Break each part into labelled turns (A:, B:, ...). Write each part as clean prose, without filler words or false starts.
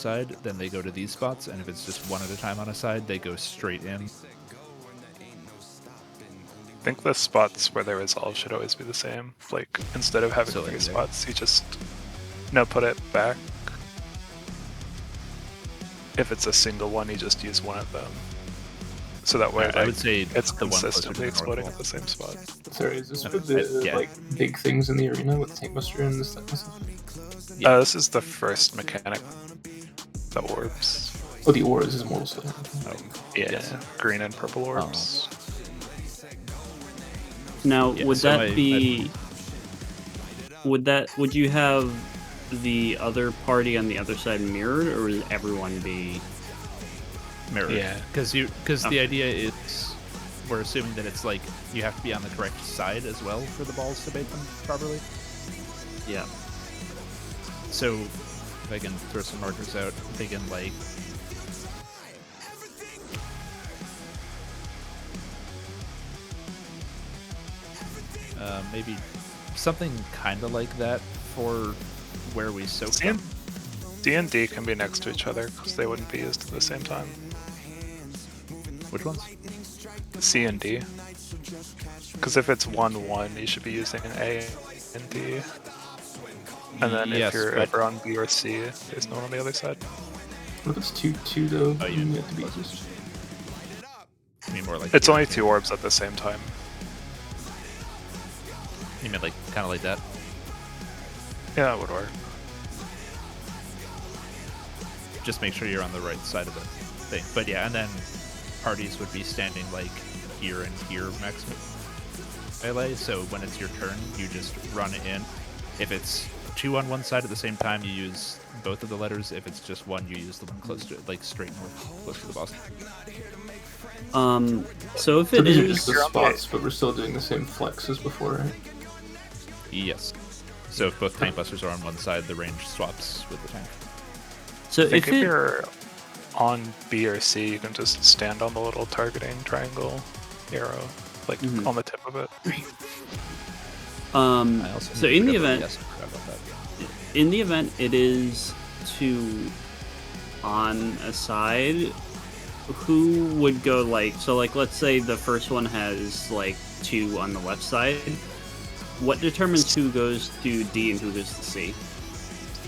A: side, then they go to these spots, and if it's just one at a time on a side, they go straight in.
B: I think the spots where they resolve should always be the same. Like, instead of having
A: So,
B: three
A: like, there.
B: spots, you just put it back. If it's a single one, you just use one of them. So that way,
A: I would say
B: it's
A: the one closer to
B: consistently
A: the
B: exploding
A: north
B: at the same spot.
C: Sorry, is this for the
A: yeah.
C: like big things in the arena with Tank Buster and this type of stuff?
A: Yeah.
B: This is the first mechanic. The orbs.
C: Oh, the orbs is Mortal Set.
B: Oh, yeah, yes. Green and purple orbs.
D: Now,
A: Yeah,
D: would
A: so
D: that be? Would you have the other party on the other side mirrored, or would everyone be
A: mirrored?
B: Yeah,
A: because the idea is we're assuming that it's like you have to be on the correct side as well for the balls to bait them properly.
D: Yeah.
A: So if I can throw some markers out, I'm thinking like maybe something kind of like that for where we soak them.
B: D and D can be next to each other because they wouldn't be used at the same time.
A: Which ones?
B: C and D. Because if it's 1-1, you should be using an A and D. And then if you're ever on B or C, there's no one on the other side.
C: What if it's 2-2 though?
A: Oh, you
C: have to be just...
A: I mean more like
B: it's only 2 orbs at the same time.
A: You mean like kind of like that?
B: Yeah, that would work.
A: Just make sure you're on the right side of the thing. But yeah, and then parties would be standing like here and here maximum melee. So when it's your turn, you just run in. If it's 2 on one side at the same time, you use both of the letters. If it's just one, you use the one close to like straight north, close to the boss.
D: So if it
C: these are
D: is
C: just the spots, but we're still doing the same flex as before, right?
A: Yes. So if both tank busters are on one side, the range swaps with the tank.
D: So
B: I think if you're on B or C, you can just stand on the little targeting triangle arrow, like on the tip of it.
D: So in the event it is 2 on a side, who would go like, so like let's say the first one has like 2 on the left side, what determines who goes to D and who goes to C?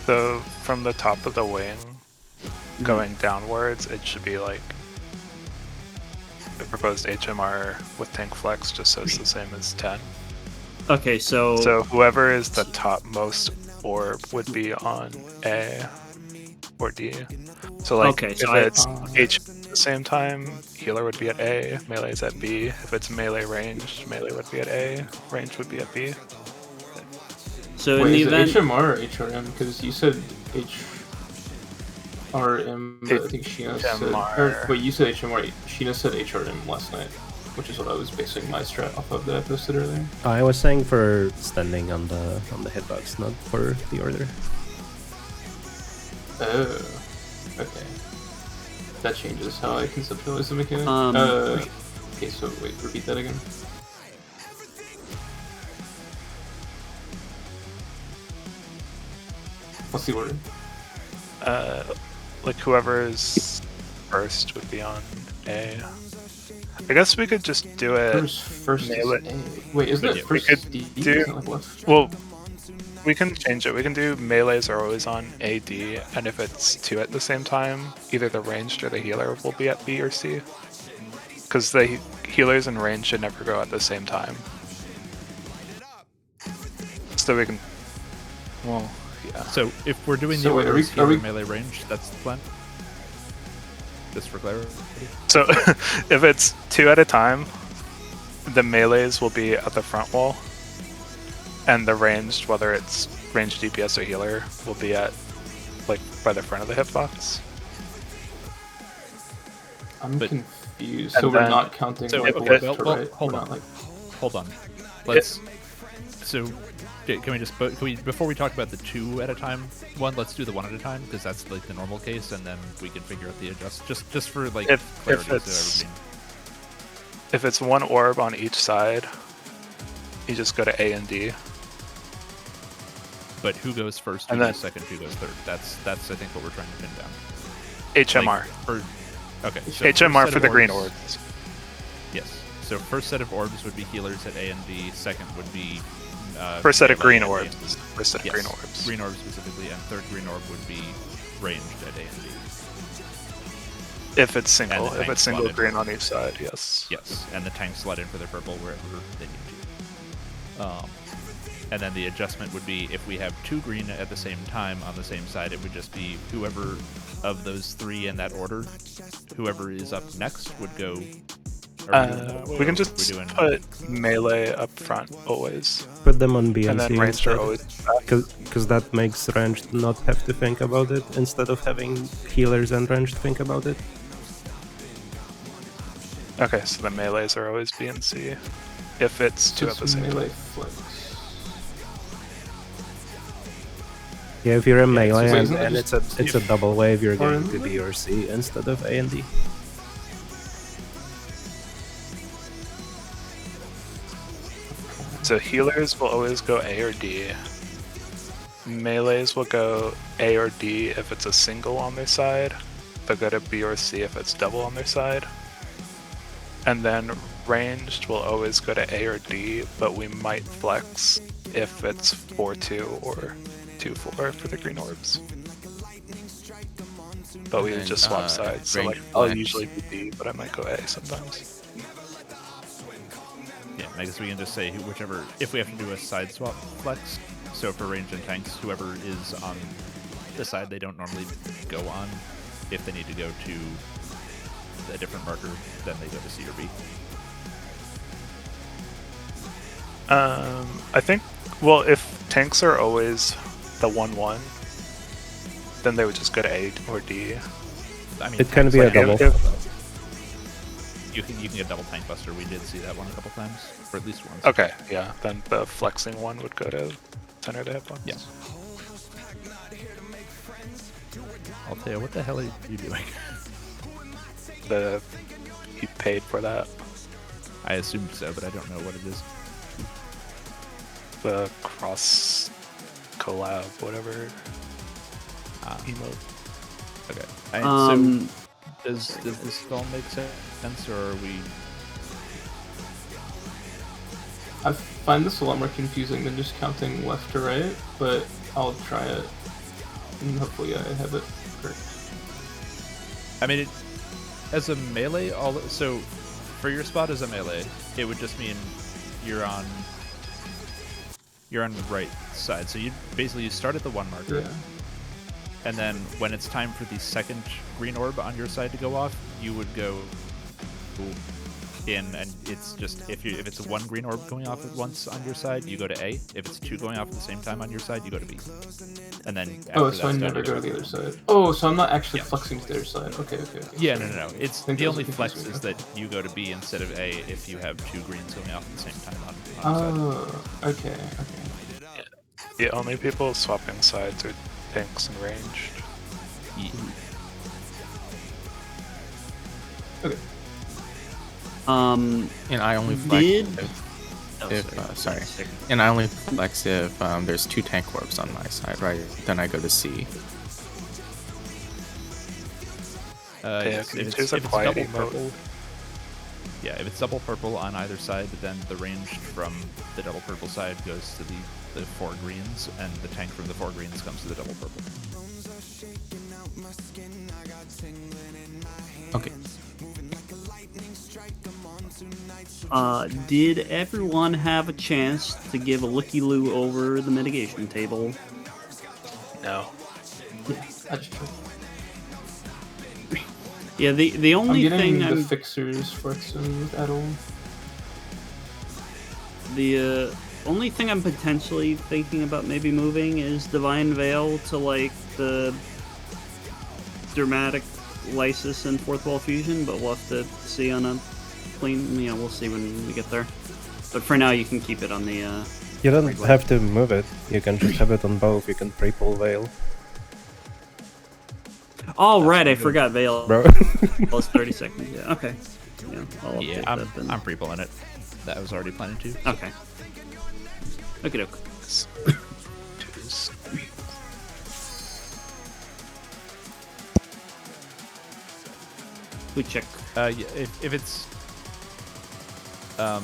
B: So from the top of the wing going downwards, it should be like the proposed HMR with tank flex, just so it's the same as 10.
D: Okay,
B: so whoever is the topmost orb would be on A or D. So like if it's H at the same time, healer would be at A, melee is at B. If it's melee range, melee would be at A, range would be at B.
D: So in the event
C: HMR or HRM? Because you said HRM, but I think Sheena said... Wait, you said HMR. Sheena said HRM last night, which is what I was basing my strat off of that I posted earlier.
E: I was saying for standing on the hitbox, not for the order.
C: Oh, okay. That changes how I conceptualize the mechanic. Okay, so wait, repeat that again. What's the order?
B: Like whoever's first would be on A. I guess we could just do it.
C: First melee. Is A. Wait, isn't it first D? Like left?
B: Well, we can change it. We can do melees are always on AD, and if it's 2 at the same time, either the ranged or the healer will be at B or C. Because the healers and range should never go at the same time. So we can... Well, yeah.
A: So if we're doing the order of melee range, that's the plan? Just for clarity?
B: So if it's 2 at a time, the melees will be at the front wall, and the ranged, whether it's ranged DPS or healer, will be at like by the front of the hitbox.
C: I'm confused. So we're not counting like left to right.
A: Hold on. Let's. So can we just before we talk about the 2 at a time one, let's do the 1 at a time, because that's like the normal case, and then we can figure out the adjust just for like clarity.
B: If it's 1 orb on each side, you just go to A and D.
A: but who goes first, who goes second, who goes third? That's I think what we're trying to pin down.
B: HMR.
A: Okay. So
B: HMR for the green orbs.
A: Yes. So first set of orbs would be healers at A and D. Second would be
B: first set of green
A: at
B: orbs.
A: A&D.
B: First set of green orbs.
A: Green orbs specifically, and third green orb would be ranged at A and D.
B: If it's single,
A: And the
B: if it's
A: tank
B: single
A: slot
B: green
A: in.
B: on each side, yes.
A: Yes, and the tanks slot in for their purple wherever they need to. And then the adjustment would be if we have 2 green at the same time on the same side, it would just be whoever of those 3 in that order, whoever is up next would go.
B: We can just put melee up front always.
E: Put them on BNC
B: and then ranged are always
E: because that makes ranged not have to think about it instead of having healers and ranged think about it.
B: Okay, so the melees are always BNC if it's 2 at the same
C: melee
B: time.
C: flex.
E: Yeah, if you're a melee
C: so
E: and
C: it's
E: it's a double wave, you're
C: Or
E: going to B or C instead of A and D.
B: So healers will always go A or D. Melees will go A or D if it's a single on their side, but go to B or C if it's double on their side. And then ranged will always go to A or D, but we might flex if it's 4-2 or 2-4 for the green orbs. But we would just swap sides, so like I'll usually be D, but I might go A sometimes.
A: Yeah, I guess we can just say whichever, if we have to do a side swap flex, so for ranged and tanks, whoever is on the side they don't normally go on, if they need to go to a different marker, then they go to C or B.
B: I think, well, if tanks are always the 1-1, then they would just go to A or D.
A: I mean,
E: It can be a double.
A: You can get double tank buster. We did see that one a couple times, or at least once.
B: Okay, yeah, then the flexing one would go to center to hitbox.
A: Yeah. I'll tell you, what the hell are you doing?
B: He paid for that.
A: I assumed so, but I don't know what it is.
B: The cross collab, whatever. Emote.
A: Okay. So does this all make sense, or are we?
C: I find this a lot more confusing than just counting left to right, but I'll try it, and hopefully I have it correct.
A: I mean, as a melee, so for your spot as a melee, it would just mean you're on the right side. So you start at the 1 marker.
C: Yeah.
A: And then when it's time for the second green orb on your side to go off, you would go in, and it's just if it's a 1 green orb going off at once on your side, you go to A. If it's 2 going off at the same time on your side, you go to B. And then
C: so I never go to the other side. Oh, so I'm not actually flexing to the other side. Okay.
A: Yeah, no. It's the only flex is that you go to B instead of A if you have 2 greens going off at the same time on your side.
C: Oh, okay.
B: The only people swapping sides are tanks and ranged.
A: Yeah.
C: Okay.
F: And I only flex And I only flex if there's 2 tank orbs on my side, right? Then I go to C.
A: If it's double purple. Yeah, if it's double purple on either side, then the range from the double purple side goes to the 4 greens, and the tank from the 4 greens comes to the double purple.
F: Okay.
D: Did everyone have a chance to give a looky-loo over the mitigation table?
B: No.
C: Yeah, that's true.
D: Yeah, the only thing
C: I'm getting the fixers flexing with Edel.
D: The only thing I'm potentially thinking about maybe moving is Divine Veil to like the Dramatic Lysis and Fourth Wall Fusion, but we'll have to see on a clean. We'll see when we get there. But for now, you can keep it on the.
E: You don't have to move it. You can just have it on both. You can pre-pull Veil.
D: Oh, right, I forgot Veil.
E: Bro.
D: Plus 30 seconds, yeah, okay. Yeah, I'll update that then.
A: I'm pre-pulling it. That was already planning to.
D: Okay. Okie doke. Who check?
A: Yeah, if it's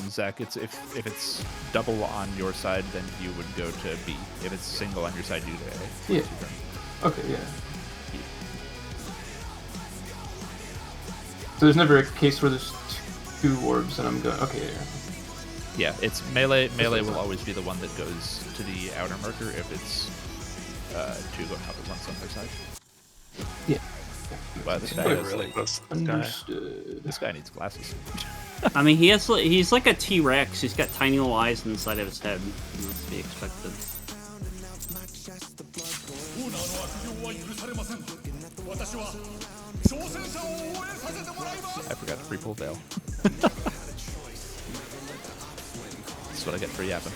A: Zach, it's if it's double on your side, then you would go to B. If it's single on your side, you go to A.
C: Yeah. Okay, yeah. So there's never a case where there's 2 orbs and I'm going. Okay, yeah.
A: Yeah, it's melee. Melee will always be the one that goes to the outer marker if it's 2 going up at once on their side.
C: Yeah.
A: Wow, this guy
B: Really,
A: has,
B: really
A: like,
B: close.
C: Understood.
A: this guy needs glasses.
D: I mean, he's like a T-Rex. He's got tiny little eyes on the side of his head. That's to be expected.
A: I forgot to pre-pull Veil. That's what I get for yapping.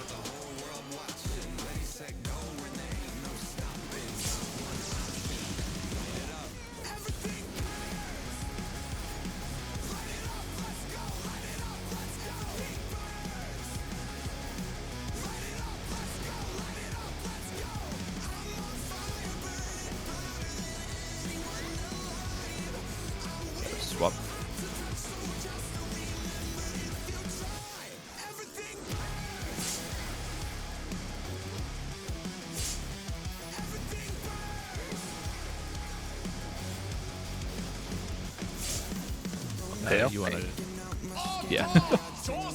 A: Swap.
B: Veil?
A: You wanna? Yeah.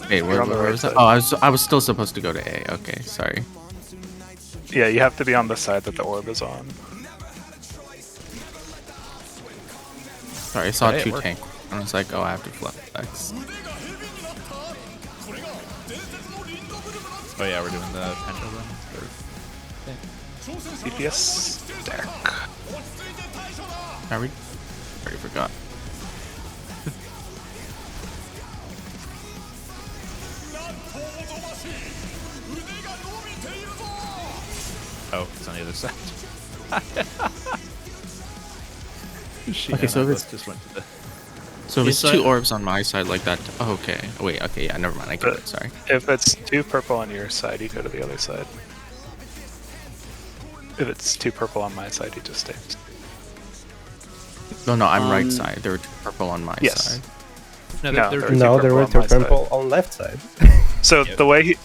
F: Wait,
B: You're on the
F: where
B: right
F: was that?
B: side.
F: Oh, I was still supposed to go to A. Okay, sorry.
B: Yeah, you have to be on the side that the orb is on.
F: Sorry, I saw
A: Hey, it
F: 2
A: worked.
F: tank. I was like, oh, I have to flex.
A: Oh yeah, we're doing the pendulum.
B: DPS deck.
F: Are we? Already forgot.
A: Oh, it's on the other side.
F: Okay, so if it's
A: just went to the.
F: So if it's
D: Yes,
F: 2
D: I-
F: orbs on my side like that. Oh, okay. Oh, wait. Okay. Yeah. Never mind. I get it. Sorry.
B: If it's 2 purple on your side, you go to the other side. If it's 2 purple on my side, you just stay.
F: No, I'm right
D: Um,
F: side. There were 2 purple on my
B: Yes.
F: side.
A: No,
B: No,
A: they're
B: there-
A: two
E: No,
B: purple
E: there were
B: on
E: 2
B: my side.
E: purple on left side.
B: So
A: Yeah.
B: the way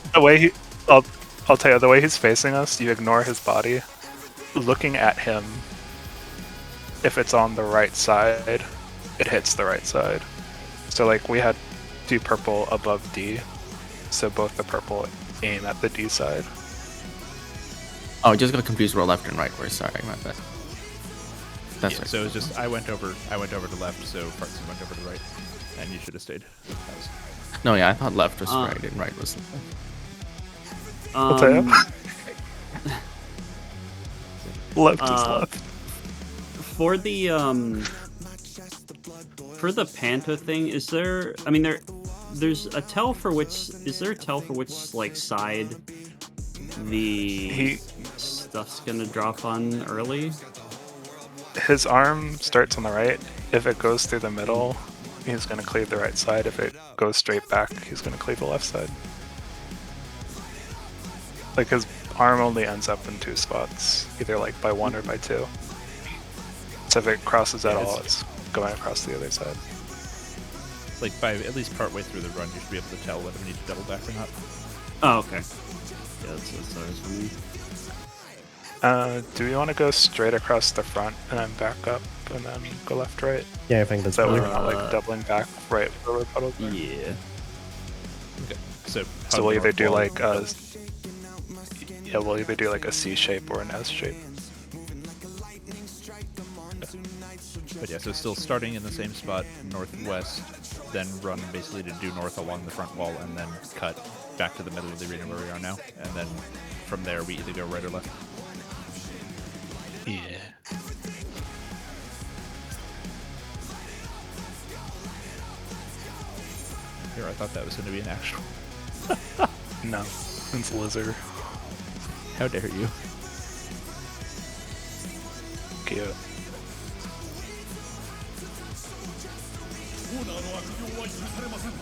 B: I'll tell you, the way he's facing us, you ignore his body. Looking at him, if it's on the right side, it hits the right side. So like we had 2 purple above D, so both the purple aim at the D side.
F: Oh, I just got confused where left and right were. Sorry, my bad. That's
A: Yeah,
F: right.
A: so it was just I went over to left, so Parkson went over to right, and you should have stayed. That was-
F: No, yeah, I thought left was
D: Uh,
F: right and right was left.
B: I'll tell you. Left is
D: uh,
B: left.
D: For the Panto thing, is there? I mean, there's a tell for which. Is there a tell for which like side the stuff's gonna drop on early?
B: His arm starts on the right. If it goes through the middle, he's going to cleave the right side. If it goes straight back, he's going to cleave the left side. Like his arm only ends up in 2 spots, either like by 1 or by 2. So if it crosses at
A: Yeah,
B: all, it's going across the other side.
A: Like by at least partway through the run, you should be able to tell whether we need to double back or not.
D: Oh, okay. Yeah, that's what I was wondering.
B: Do we want to go straight across the front and then back up and then go left, right?
E: Yeah, I think that's
B: So that way
E: better.
B: we're not like doubling back right where we're puddled.
D: Yeah.
A: Okay, so
B: So we'll either do
A: wall-
B: like a we'll either do like a C shape or an S shape.
A: But yeah, so still starting in the same spot, northwest, then run basically to due north along the front wall, and then cut back to the middle of the arena where we are now, and then from there we either go right or left.
B: Yeah.
A: Here, I thought that was going to be an actual.
B: No, it's lizard.
A: How dare you?
B: Cute.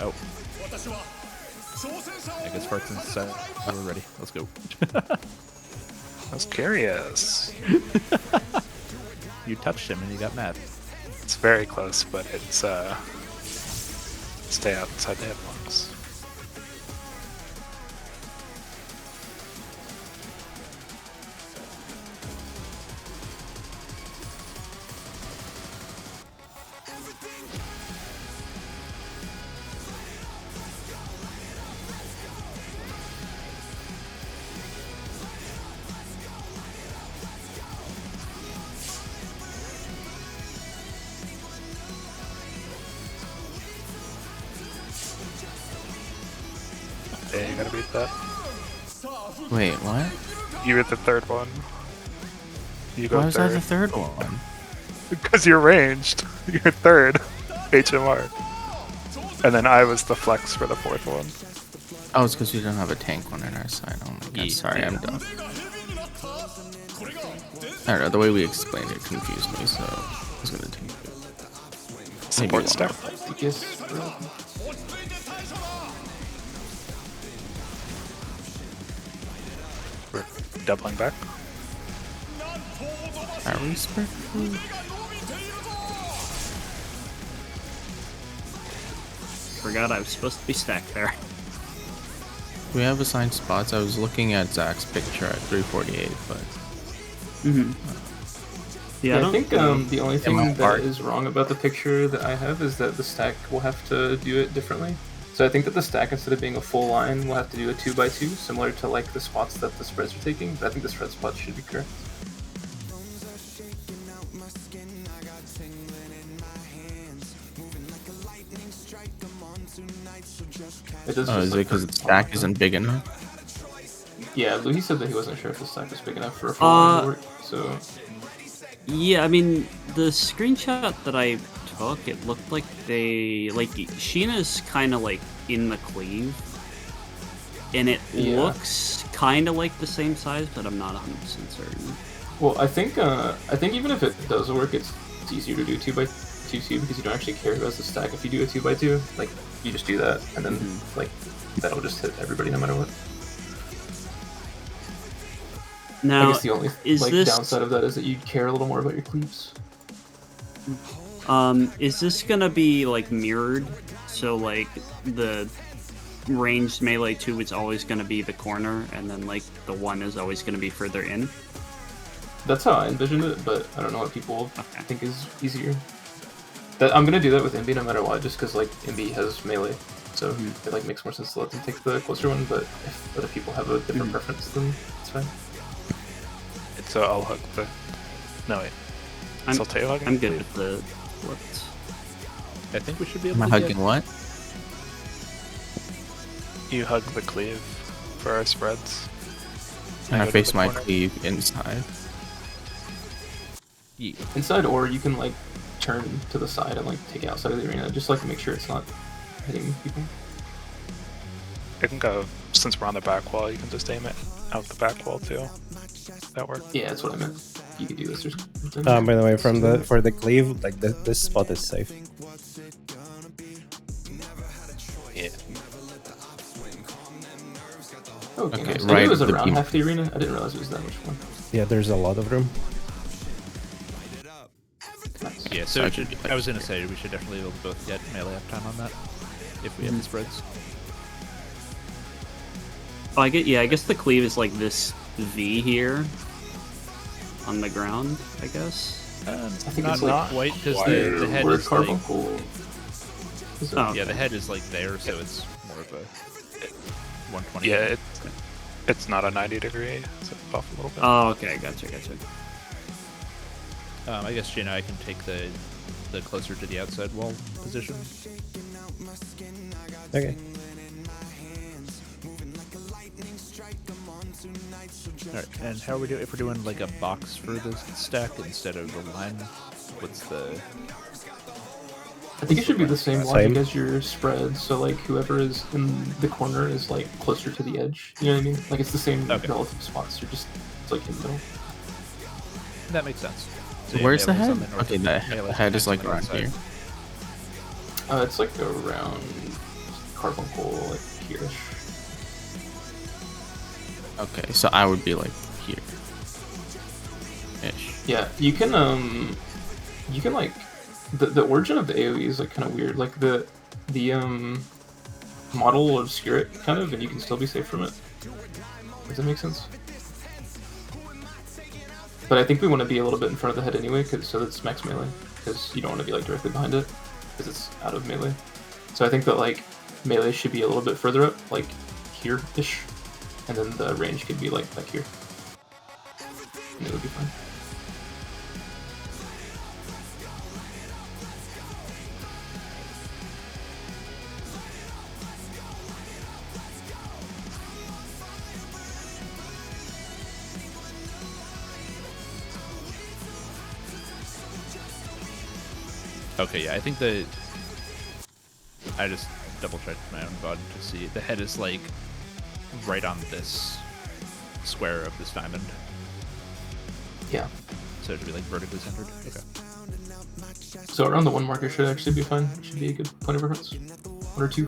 A: Oh. I guess Parkson's set. We're ready. Let's go.
B: I was curious.
A: You touched him and he got mad.
B: It's very close, but it's stay outside the hitbox. Yeah, you gotta beat that.
F: Wait, what?
B: You were the third one. You go
F: Why was I
B: third.
F: the third one?
B: Because you're ranged. You're third. HMR. And then I was the flex for the fourth one.
F: Oh, it's because we don't have a tank one on our side. Oh my god,
A: Yeah.
F: sorry, I'm dumb. I don't know, the way we explained it confused me, so I was gonna take it.
B: Support
F: one
B: stack.
C: Yes.
B: We're doubling back.
F: Are we spread?
D: Forgot I was supposed to be stacked there.
F: We have assigned spots. I was looking at Zach's picture at 348, but
C: Yeah, I think the only thing
F: my
C: that
F: heart.
C: is wrong about the picture that I have is that the stack will have to do it differently. So I think that the stack, instead of being a full line, will have to do a 2x2, similar to like the spots that the spreads are taking. But I think the spread spots should be correct. It does
F: oh,
C: just,
F: is it
C: like,
F: because the stack isn't big enough?
C: Yeah, Louis said that he wasn't sure if the stack was big enough for a full line to work. So
D: Yeah, I mean, the screenshot that I took, it looked like Sheena's kind of like in the cleave, and it looks kind of like the same size, but I'm not 100% certain.
C: well, I think even if it does work, it's easier to do 2x2 because you don't actually care who has the stack. If you do a 2x2, like you just do that, and then like that'll just hit everybody no matter what.
D: Now,
C: I guess the only
D: is
C: like
D: this
C: downside of that is that you care a little more about your cleaves.
D: is this gonna be like mirrored? So like the ranged melee 2 is always gonna be the corner, and then like the 1 is always gonna be further in.
C: That's how I envisioned it, but I don't know what people think is easier. That I'm gonna do that with Imbi no matter what, just because like Imbi has melee, so it like makes more sense to let them take the closer one. But if other people have a different preference, then it's fine.
B: So I'll hook the. No wait. Salteo hugging?
D: I'm good with the what?
A: I think we should be
F: Am
A: able
F: I
A: to
F: hugging what?
B: You hug the cleave for our spreads.
F: And I
B: go to
F: face
B: the
F: my
B: corner.
F: cleave inside.
C: Inside, or you can like turn to the side and like take it outside of the arena, just like to make sure it's not hitting people.
B: It can go, since we're on the back wall, you can just aim it out the back wall too. That works.
C: Yeah, that's what I meant. You could do this or something.
E: By the way, for the cleave, like this spot is safe.
B: Yeah.
C: Okay,
F: Okay,
C: nice. I
F: right
C: knew it was
F: at the
C: around
F: beam.
C: half the arena. I didn't realize it was that much fun.
E: Yeah, there's a lot of room.
C: Nice.
A: Yeah,
F: So
A: so
F: I
A: it
F: should
A: should,
F: be, like,
A: I was gonna say we should definitely be able to both get melee uptime on that if we have the spreads.
D: Oh, I guess the cleave is like this V here on the ground, I guess.
C: I think
A: Not
C: it's like
A: quite, because
C: wire
A: the head
C: where
A: is like,
C: carbuncle is.
D: Oh.
A: yeah, the head is like there, so it's more of a 120.
B: Yeah, it's not a 90-degree, so off a little bit.
D: Oh, okay, gotcha.
A: I guess Gina, I can take the closer to the outside wall position.
E: Okay.
A: Alright, and how are we doing? If we're doing like a box for the stack instead of a line, what's the...
C: I think it should be the same logic
E: Same.
C: as your spread. So like whoever is in the corner is like closer to the edge. You know what I mean? Like it's the same
A: Okay.
C: relative spots. You're just it's like in the middle.
A: That makes sense. So, yeah,
F: Where's the
A: melee's on
F: head?
A: north-
F: Okay, the
A: melee's
F: head is
A: on
F: like
A: the
F: around
A: north side.
F: here.
C: It's like around carbuncle, like here-ish.
F: Okay, so I would be like here. Ish.
C: Yeah, you can like the origin of the AoE is like kind of weird. Like the model will obscure it kind of, and you can still be safe from it. Does that make sense? But I think we want to be a little bit in front of the head anyway, so that's max melee, because you don't want to be like directly behind it, because it's out of melee. So I think that like melee should be a little bit further up, like here-ish, and then the range could be like back here. And it would be fine.
A: Okay, yeah, I think I just double checked my own VOD to see the head is like right on this square of this diamond.
C: Yeah.
A: So it should be like vertically centered. Okay.
C: So around the 1 marker should actually be fine. Should be a good point of reference. 1 or 2.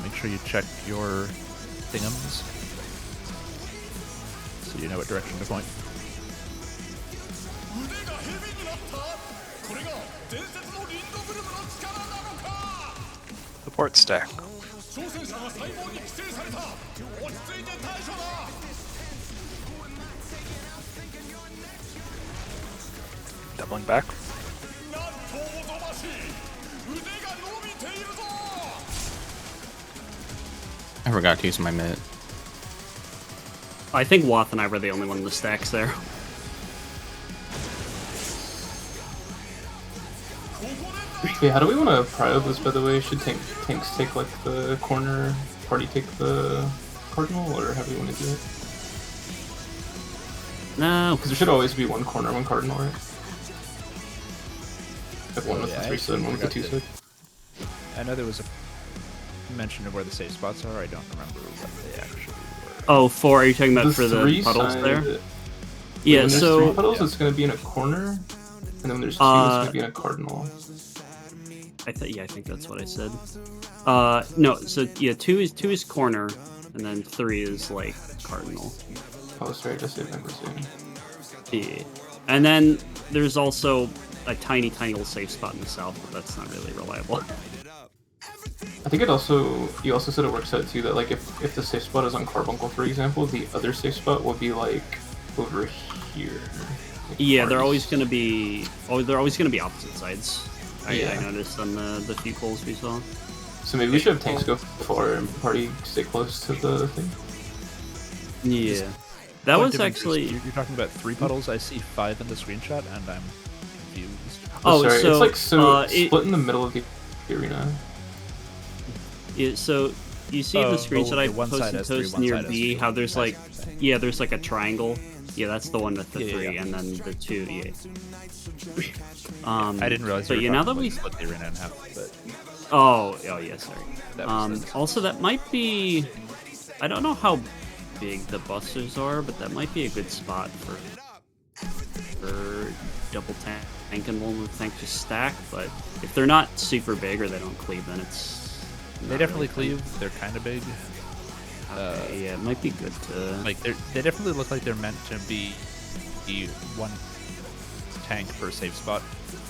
A: Make sure you check your thingums so you know what direction to point.
B: Support stack. Doubling back.
F: I forgot to use my mitt.
D: I think Wath and I were the only one in the stacks there.
C: Okay, how do we want to prio this, by the way? Should tanks take like the corner, party take the cardinal, or how do we want to do it?
D: No,
C: Because there should always be 1 corner, 1 cardinal, right? Like 1 with the 3 side, 1 with the 2 side.
A: I know there was a mention of where the safe spots are. I don't remember what they actually were.
D: Oh, 4. Are you talking about
C: The
D: for the
C: 3
D: puddles
C: side,
D: there?
C: when
D: Yeah,
C: there's
D: so
C: 3 puddles, it's going to be in a corner, and then when there's 2, it's going to be in a cardinal.
D: I think that's what I said. No, so yeah, 2 is corner, and then 3 is like cardinal.
C: Oh, sorry, just say member soon.
D: Yeah. And then there's also a tiny little safe spot in the south, but that's not really reliable.
C: I think you also said it works out too that like if the safe spot is on Carbuncle, for example, the other safe spot will be like over here. Like
D: Yeah, they're
C: farthest.
D: always gonna be opposite sides. I
C: Yeah.
D: noticed on the few polls we saw.
C: So maybe we should have tanks go far and party stay close to the thing.
D: Yeah, that
A: Point
D: was
A: of interest,
D: actually.
A: You're talking about 3 puddles. I see 5 in the screenshot, and I'm confused.
D: Oh,
C: sorry,
D: so
C: it's like split in the middle of the arena.
D: So you see the screenshot I
A: the one side
D: posted
A: has 3,
D: post
A: one
D: near
A: side has
D: B,
A: 2.
D: how there's like, yeah, there's like a triangle. Yeah, that's the one with the
A: Yeah,
D: 3,
A: yeah.
D: and then the 2. Yeah.
A: I didn't realize.
D: But
A: you were
D: yeah, now
A: talking
D: that we
A: about split the arena in half, but
D: Oh, yeah, sorry.
A: that was the-
D: Also, that might be. I don't know how big the busters are, but that might be a good spot for double tank and one with tank to stack. But if they're not super big or they don't cleave, then it's.
A: They
D: not
A: definitely
D: really fun.
A: cleave. They're kind of big.
D: Okay, yeah, it might be good to...
A: Like, they definitely look like they're meant to be one tank per safe spot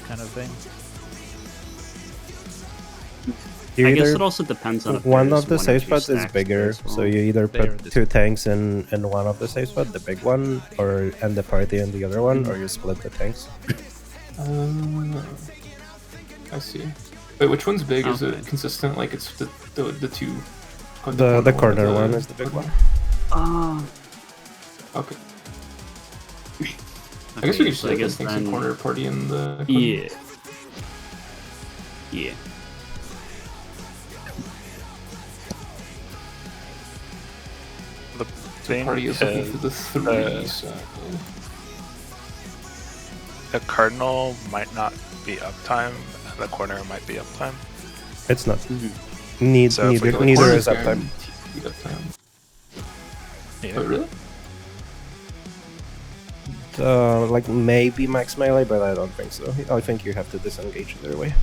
A: kind of thing.
D: I guess it also depends on if
E: one
D: there's
E: of the
D: one or
E: safe
D: two
E: spots is
D: stacks
E: bigger,
D: as well.
E: so you either
A: They are
E: put
A: this-
E: 2 tanks in one of the safe spots, the big one, and the party in the other one, or you split the tanks.
C: I see. Wait, which one's big? Is
D: Okay.
C: it consistent? Like it's the two.
E: The corner one is the big one.
C: Okay. I guess we could just
D: so
C: like think some
D: then...
C: corner party in the.
D: Yeah. Yeah.
B: The
C: So
B: thing
C: party is looking for the three.
B: the cardinal might not be uptime, and the corner might be uptime.
E: It's not.
C: Mm-hmm.
B: So if we go
E: Neither
B: corner
E: is uptime.
B: Yeah.
C: Wait, really?
E: Like maybe max melee, but I don't think so. I think you have to disengage either way.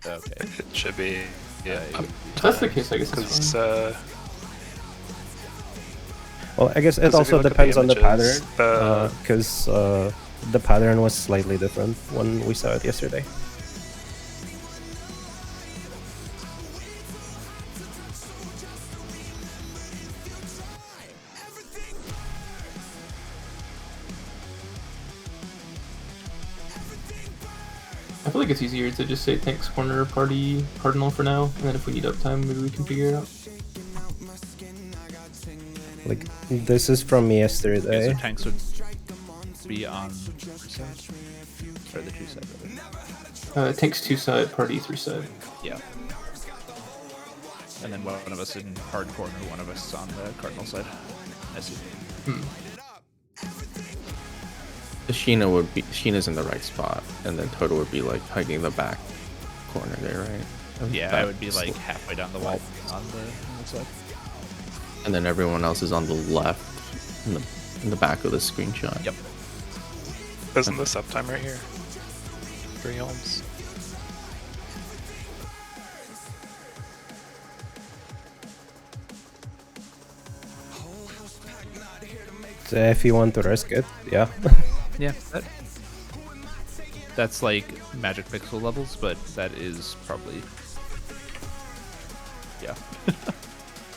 A: Okay.
B: It should be, yeah.
C: If that's the case, I guess it's fine.
E: Well, I guess it
B: Because if
E: also
B: you look at
E: depends on the
B: images,
E: pattern, because the pattern was slightly different when we saw it yesterday.
C: I feel like it's easier to just say tanks corner party cardinal for now, and then if we need uptime, maybe we can figure it out.
E: Like, this is from
A: Okay,
E: yesterday.
A: so tanks would be on 3 side? Or the 2 side, rather.
C: Tanks 2 side, party 3 side.
A: Yeah. And then one of us in hard corner, one of us on the cardinal side. I see.
F: The Sheena's in the right spot, and then Toto would be like hugging the back corner there, right?
A: Yeah,
F: Back
A: I would be like halfway down the wall on the side.
F: and then everyone else is on the left, in the back of the screenshot.
A: Yep.
B: Isn't this uptime right here? 3 ohms.
E: So if you want to risk it, yeah.
A: Yeah, that's like magic pixel levels, but that is probably... Yeah.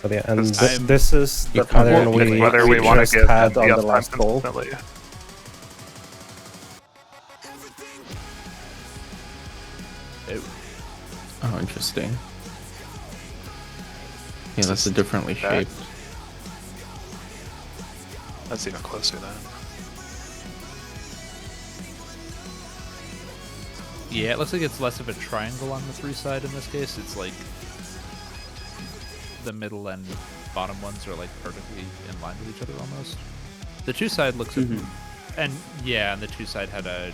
E: But yeah, and
A: I'm-
E: this is the pattern we
B: Whether we want
E: just
B: to give
E: had
B: the
E: on the
B: uptime
E: last poll.
B: consistently.
F: Oh, interesting. Yeah, that's a differently
B: That-
F: shaped.
B: That's even closer then.
A: Yeah, it looks like it's less of a triangle on the 3 side in this case. It's like the middle and bottom ones are like perfectly in line with each other almost. The 2 side looks and yeah, and the 2 side had a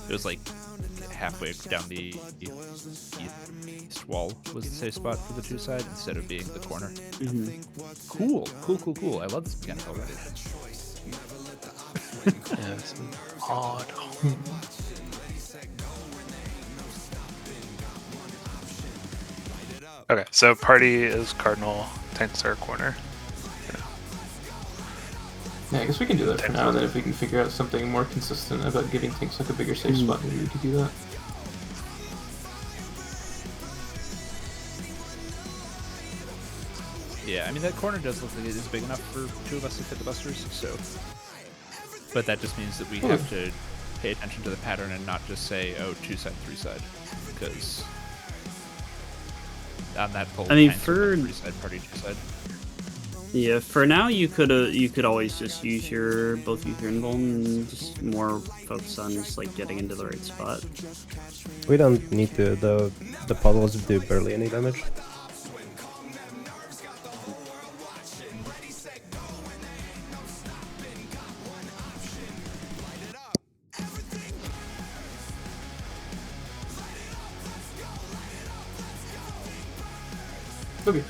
A: it was like halfway down the east wall was the safe spot for the 2 side instead of being the corner. Cool. I love this mechanic already.
B: Yeah, it's odd. Okay, so party is cardinal, tanks are corner.
C: Yeah, I guess we can do that for now, and then if we can figure out something more consistent about giving tanks like a bigger safe spot, maybe we could do that.
A: Yeah, I mean that corner does look like it is big enough for 2 of us to fit the busters, so. But that just means that we have to pay attention to the pattern and not just say, oh, 2 side, 3 side, because on that poll,
D: I mean,
A: tanks would
D: for-
A: go 3 side, party 2 side.
D: Yeah, for now you could always just use both your invuln and just more focus on just like getting into the right spot.
E: We don't need to. The puddles do barely any damage.
C: Okay.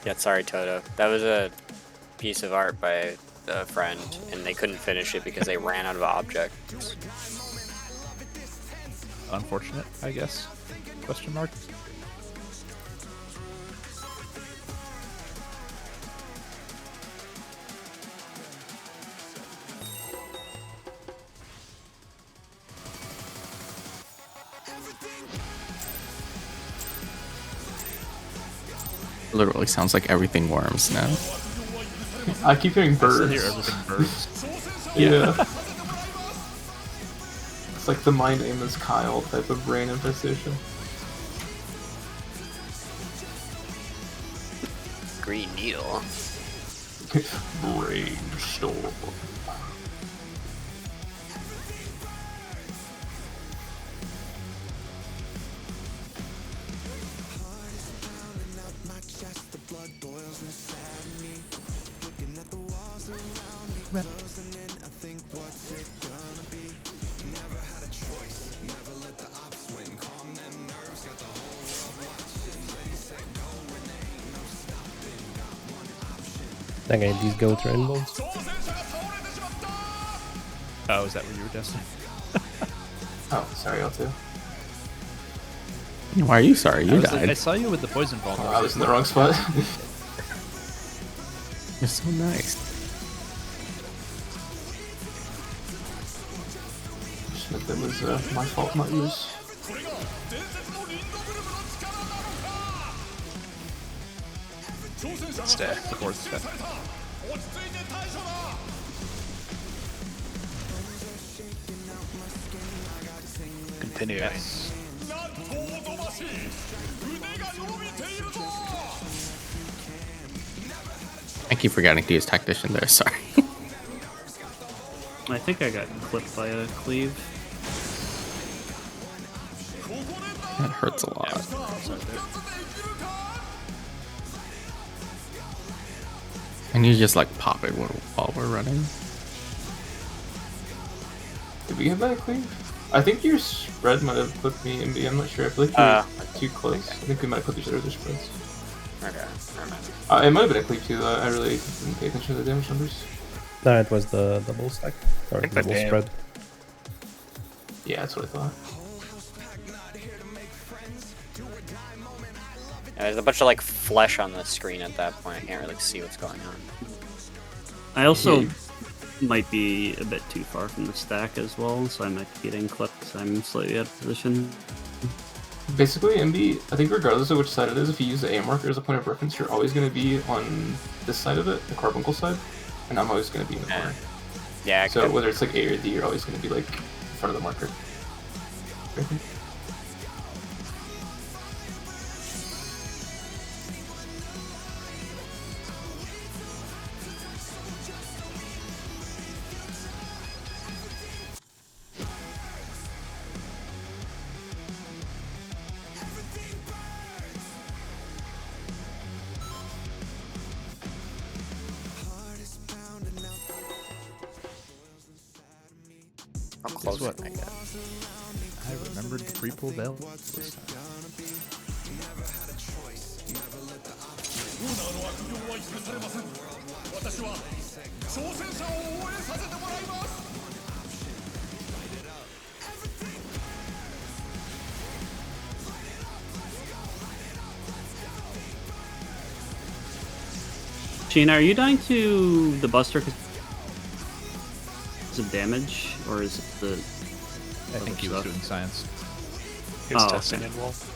G: Yeah, sorry, Toto. That was a piece of art by a friend, and they couldn't finish it because they ran out of objects.
A: Unfortunate, I guess. Question mark.
F: Literally sounds like everything worms now.
C: I keep hearing
A: I still
C: birds.
A: hear everything birds.
C: Yeah. It's like the My Name is Kyle type of brain infestation.
G: Green needle.
C: Brainstorm.
E: Again, these goat rainbows.
A: Oh, is that what you were testing?
C: Oh, sorry, L2.
F: Why are you sorry? You
A: I
F: died.
A: saw you with the poison ball.
C: Oh, I was in the wrong spot.
F: You're so nice.
C: Just meant that was my fault, not yours.
B: Stay.
A: Support step.
B: Continuing.
A: Yes.
F: I keep forgetting to use tactician there. Sorry.
D: I think I got clipped by a cleave.
F: That hurts a lot. And you just like pop it while we're running.
C: Did we get that clean? I think your spread might have clipped me, MB. I'm not sure. I feel like you're too close. I think we might have clipped each other with the spreads.
G: Okay, never mind.
C: It might have been a cleave too, though. I really didn't pay attention to the damage numbers.
E: No, it was the double stack. Or
B: think that
E: double
B: damn-
E: spread.
C: Yeah, that's what I thought.
G: Yeah, there's a bunch of like flesh on the screen at that point. I can't really see what's going on.
D: I also might be a bit too far from the stack as well, so I might be getting clipped because I'm slightly out of position.
C: Basically, MB, I think regardless of which side it is, if you use the A marker as a point of reference, you're always going to be on this side of it, the carbuncle side, and I'm always going to be in the corner.
G: Yeah,
C: So whether it's like A or D, you're always going to be like in front of the marker.
G: how close
A: what?
G: can I get?
A: I remembered the pre-pull veil this time.
D: Sheena, are you dying to the Buster because of damage, or is it the...
A: I think he was
D: stuff?
A: doing science.
B: He was
D: Oh,
B: testing
D: okay.
B: in wolf.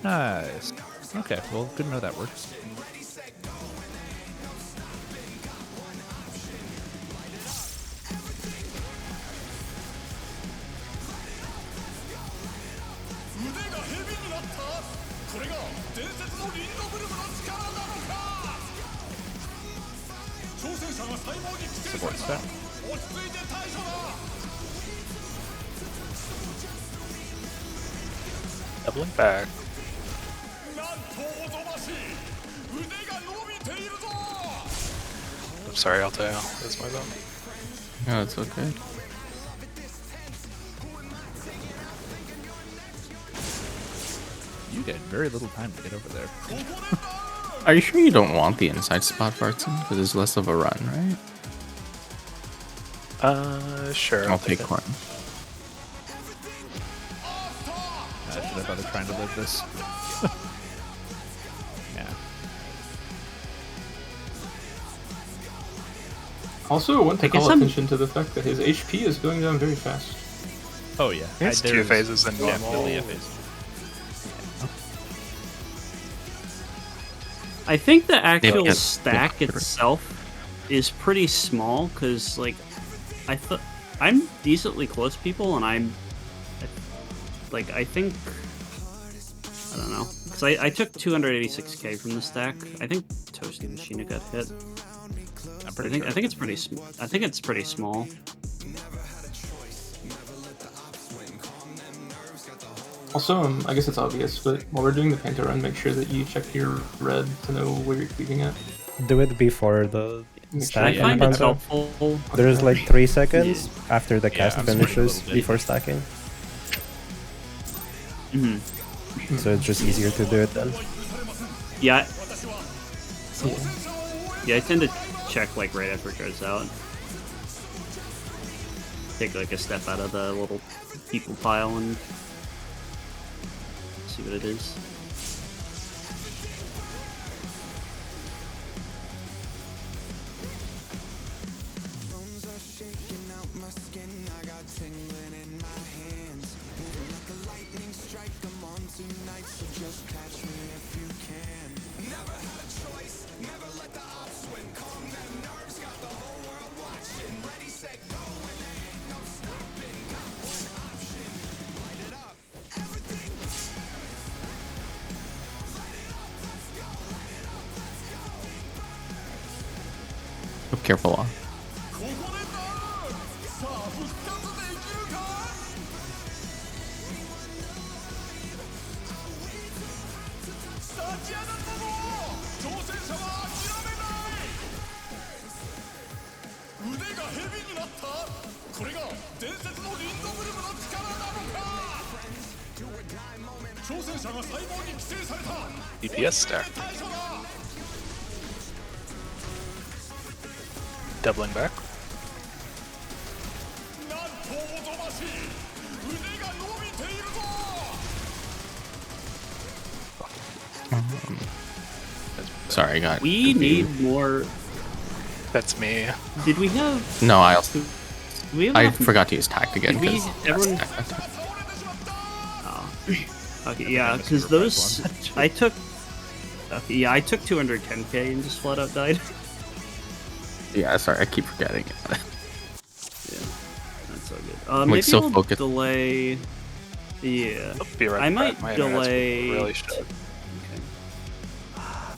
A: Nice. Okay, well, good to know that works. support stack.
B: Doubling back. I'm sorry, Altair. That's my bad.
F: No, it's okay.
A: You get very little time to get over there.
F: Are you sure you don't want the inside spot, Barton? Because it's less of a run, right?
B: Sure.
F: I'll take one.
A: Should I bother trying to live this? Yeah.
C: Also, I want to
D: I guess
C: call
D: I'm-
C: attention to the fact that his HP is going down very fast.
A: Oh yeah.
B: It's two phases in normal.
A: Definitely a phase.
D: I think the actual
F: Yeah.
D: stack
F: Yeah.
D: itself is pretty small because, like, I'm decently close to people, and I think I don't know because I took 286k from the stack. I think Toasty Machina got hit.
A: I'm pretty sure.
D: I think it's pretty. I think it's pretty small.
C: Also, I guess it's obvious, but while we're doing the Panther run, make sure that you check your red to know where you're cleaving at.
E: Do it before the
C: Make
E: stack
D: I
E: and
D: find
E: the
D: it's
E: Panther.
D: helpful.
E: There's like 3 seconds after the
A: Yeah,
E: cast
A: I'm swinging a
E: finishes
A: little bit.
E: before stacking,
D: Mhm.
E: so it's just easier to do it then.
D: Yeah. Yeah, I tend to check like right after it goes out. Take like a step out of the little people pile and see what it is.
F: Oh, careful.
B: DPS stack. Doubling back.
F: Sorry, I got.
D: We
F: confused.
D: need more.
B: That's me.
D: Did we have?
F: No, I also.
D: Do we have
F: I
D: enough-
F: forgot to use tact again.
D: Did we-
F: 'cause
D: everyone-
F: that's-
D: Oh. Okay, yeah,
A: I missed
D: because
A: your
D: those
A: first one.
D: I took. Okay, yeah, I took 210k and just flat out died.
F: Yeah, sorry, I keep forgetting it.
D: Yeah, that's so good.
F: like,
D: Maybe
F: so
D: we'll
F: focused.
D: delay. Yeah,
B: I'll be right
D: I
B: back.
D: might
B: My internet's
D: delay.
B: really shit.
D: Okay.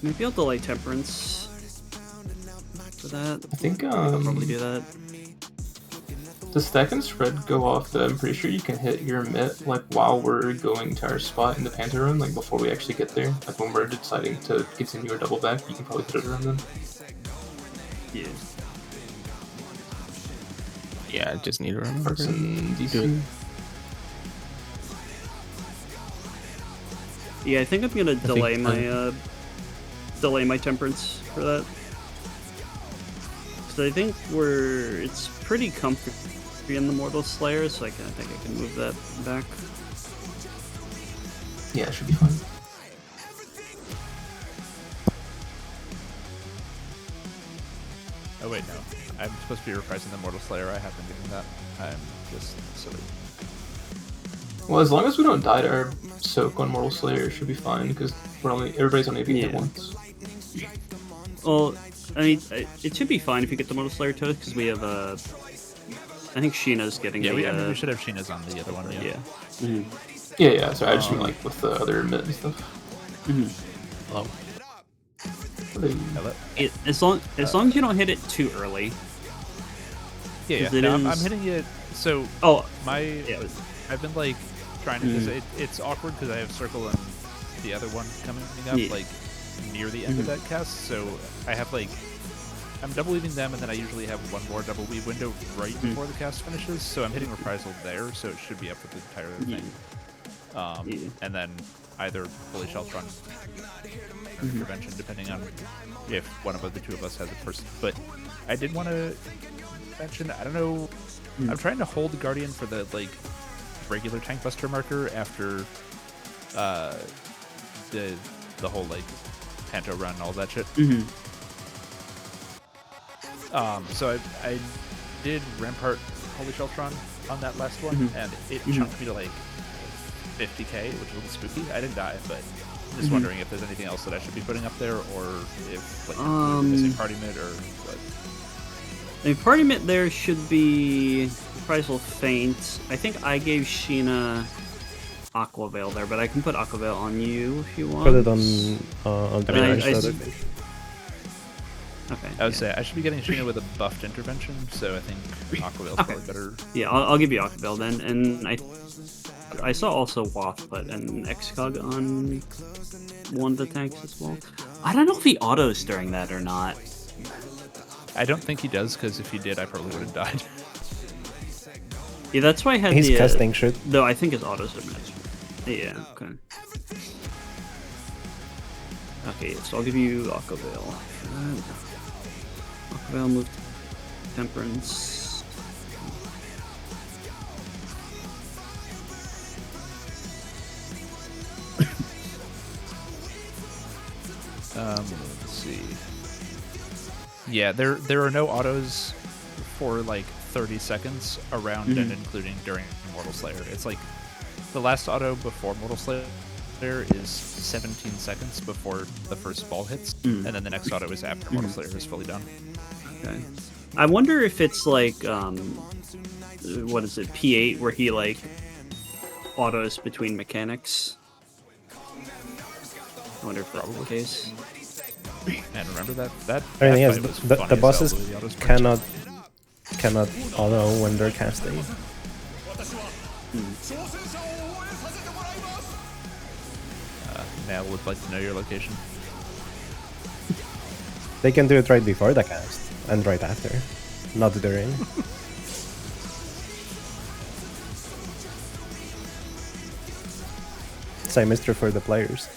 D: Maybe I'll delay Temperance for that.
C: I think
D: I'll probably do that.
C: Does stack and spread go off? I'm pretty sure you can hit your mitt like while we're going to our spot in the Panther run, like before we actually get there. Like when we're deciding to continue or double back, you can probably hit it around then.
D: Yeah.
F: Yeah, I just need to remember.
C: Parts in
F: Do
C: DC.
D: Yeah, I think I'm gonna delay
F: think,
D: delay my Temperance for that. Cause I think it's pretty comfy in the Mortal Slayer, so I think I can move that back.
C: Yeah, it should be fine.
A: Oh wait, no. I'm supposed to be reprising the Mortal Slayer. I have been doing that. I'm just silly.
C: Well, as long as we don't die to our soak on Mortal Slayer, it should be fine because everybody's only being hit
D: Yeah.
C: once.
D: Well, I mean, it should be fine if you get the Mortal Slayer toast, because we have I think Sheena's getting
A: Yeah,
D: the.
A: I mean, we should have Sheena's on the other one. Yeah.
D: Yeah. Mhm.
C: Yeah. So I just mean like with the other mitt and stuff.
D: Mhm.
B: Hello.
A: Hello?
D: As long as you don't hit it too early.
A: Yeah.
D: 'Cause it
A: No, I'm
D: is-
A: hitting it. So
D: Oh,
A: yeah, I've been like trying to. Cause it's awkward because I have circle and the other one coming up like near the end of that cast. So I have like I'm double weaving them, and then I usually have one more double weave window right before the cast finishes. So I'm hitting reprisal there, so it should be up with the entire thing. And then either fully shelf run or intervention, depending on if one of the two of us has it first. But I did want to mention, I don't know, I'm trying to hold the Guardian for the like regular tank buster marker after the whole like Panto run and all that shit. So I did Rampart Holy Sheltron on that last one, and it chunked me to like 50k, which is a little spooky. I didn't die, but just wondering if there's anything else that I should be putting up there, or if like missing party mid or what.
D: The party mid there should be Reprisal Feint. I think I gave Sheena Aqua Veil there, but I can put Aqua Veil on you if you want.
E: Put it on the mirage, I think.
D: Okay.
A: I would say I should be getting Sheena with a buffed intervention, so I think Aqua Veil's probably better.
D: Yeah, I'll give you Aqua Veil then, and I saw also Wath put an Excog on one of the tanks as well. I don't know if he autos during that or not.
A: I don't think he does, because if he did, I probably would have died.
D: Yeah, that's why I had
E: He's casting shit.
D: Though I think his autos are matched. Yeah, okay. Okay, so I'll give you Aqua Veil. Aqua Veil, move to Temperance.
A: Let's see. Yeah, there are no autos for like 30 seconds around and including during Mortal Slayer. It's like the last auto before Mortal Slayer is 17 seconds before the first ball hits, and then the next auto is after Mortal Slayer is fully done.
D: Okay. I wonder if it's like what is it, P8, where he like autos between mechanics. I wonder if that's the case.
A: And remember that
E: I mean, yes,
A: fight was
E: the
A: funny as
E: bosses
A: hell, the autos weren't.
E: cannot auto when they're casting.
A: Mal would like to know your location.
E: They can do it right before the cast and right after, not during. Same is true for the players.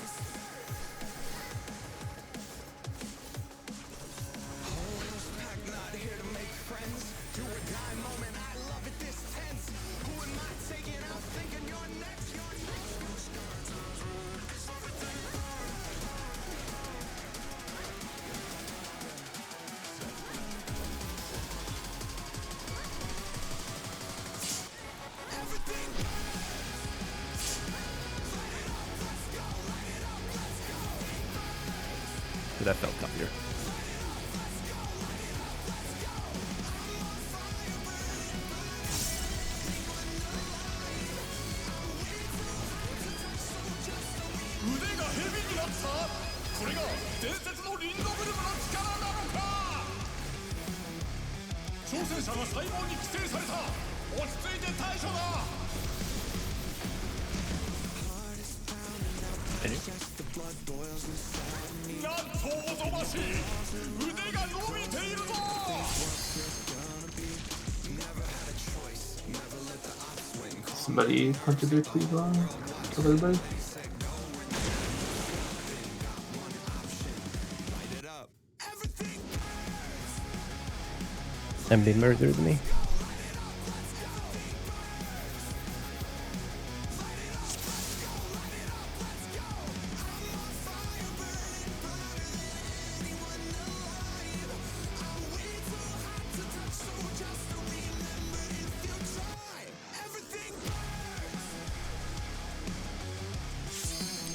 A: That felt comfier.
C: Somebody hunted their cleave on. Kill everybody.
E: MB murdered me.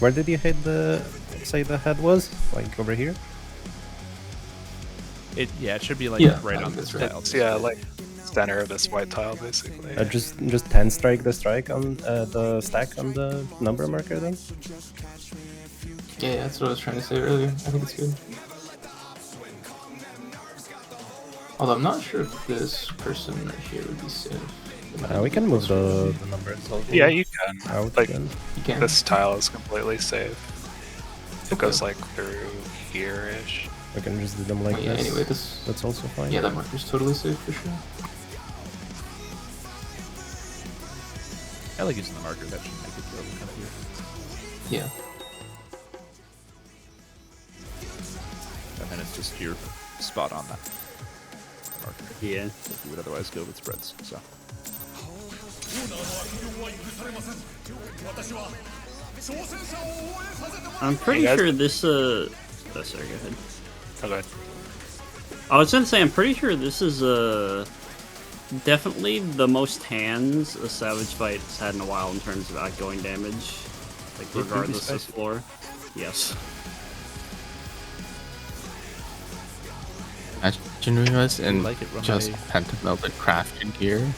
E: Where did you hit say the head was? Like over here?
A: It should be like right on this
C: right.
A: tile.
B: It's, yeah, like center of this white tile, basically.
E: Just 10 strike the strike on the stack on the number marker then?
C: Yeah, that's what I was trying to say earlier. I think it's good. Although I'm not sure if this person right here would be safe.
E: We can move the numbers.
B: Yeah, you can.
E: Out
B: Like,
E: again.
C: You can.
B: this tile is completely safe. It
C: Okay.
B: goes like through here-ish.
E: We can just do them like
C: Oh, yeah,
E: this.
C: anyway, this.
E: That's also fine.
C: Yeah, that marker's totally safe for sure.
A: I like using the marker. That should make it go kind of here.
C: Yeah.
A: And then it's just your spot on that marker.
D: Yeah.
A: Like you would otherwise go with spreads. So.
D: I'm pretty
B: Hey, guys.
D: sure this. Oh, sorry. Go ahead.
B: Oh, good.
D: I was gonna say I'm pretty sure this is definitely the most hands a Savage Fight has had in a while in terms of outgoing damage, like
A: You're pretty
D: regardless of
A: spicy.
D: floor. Yes.
F: Imagine we was in
A: like it when
F: just
A: I-
F: pentamelted crafted gear.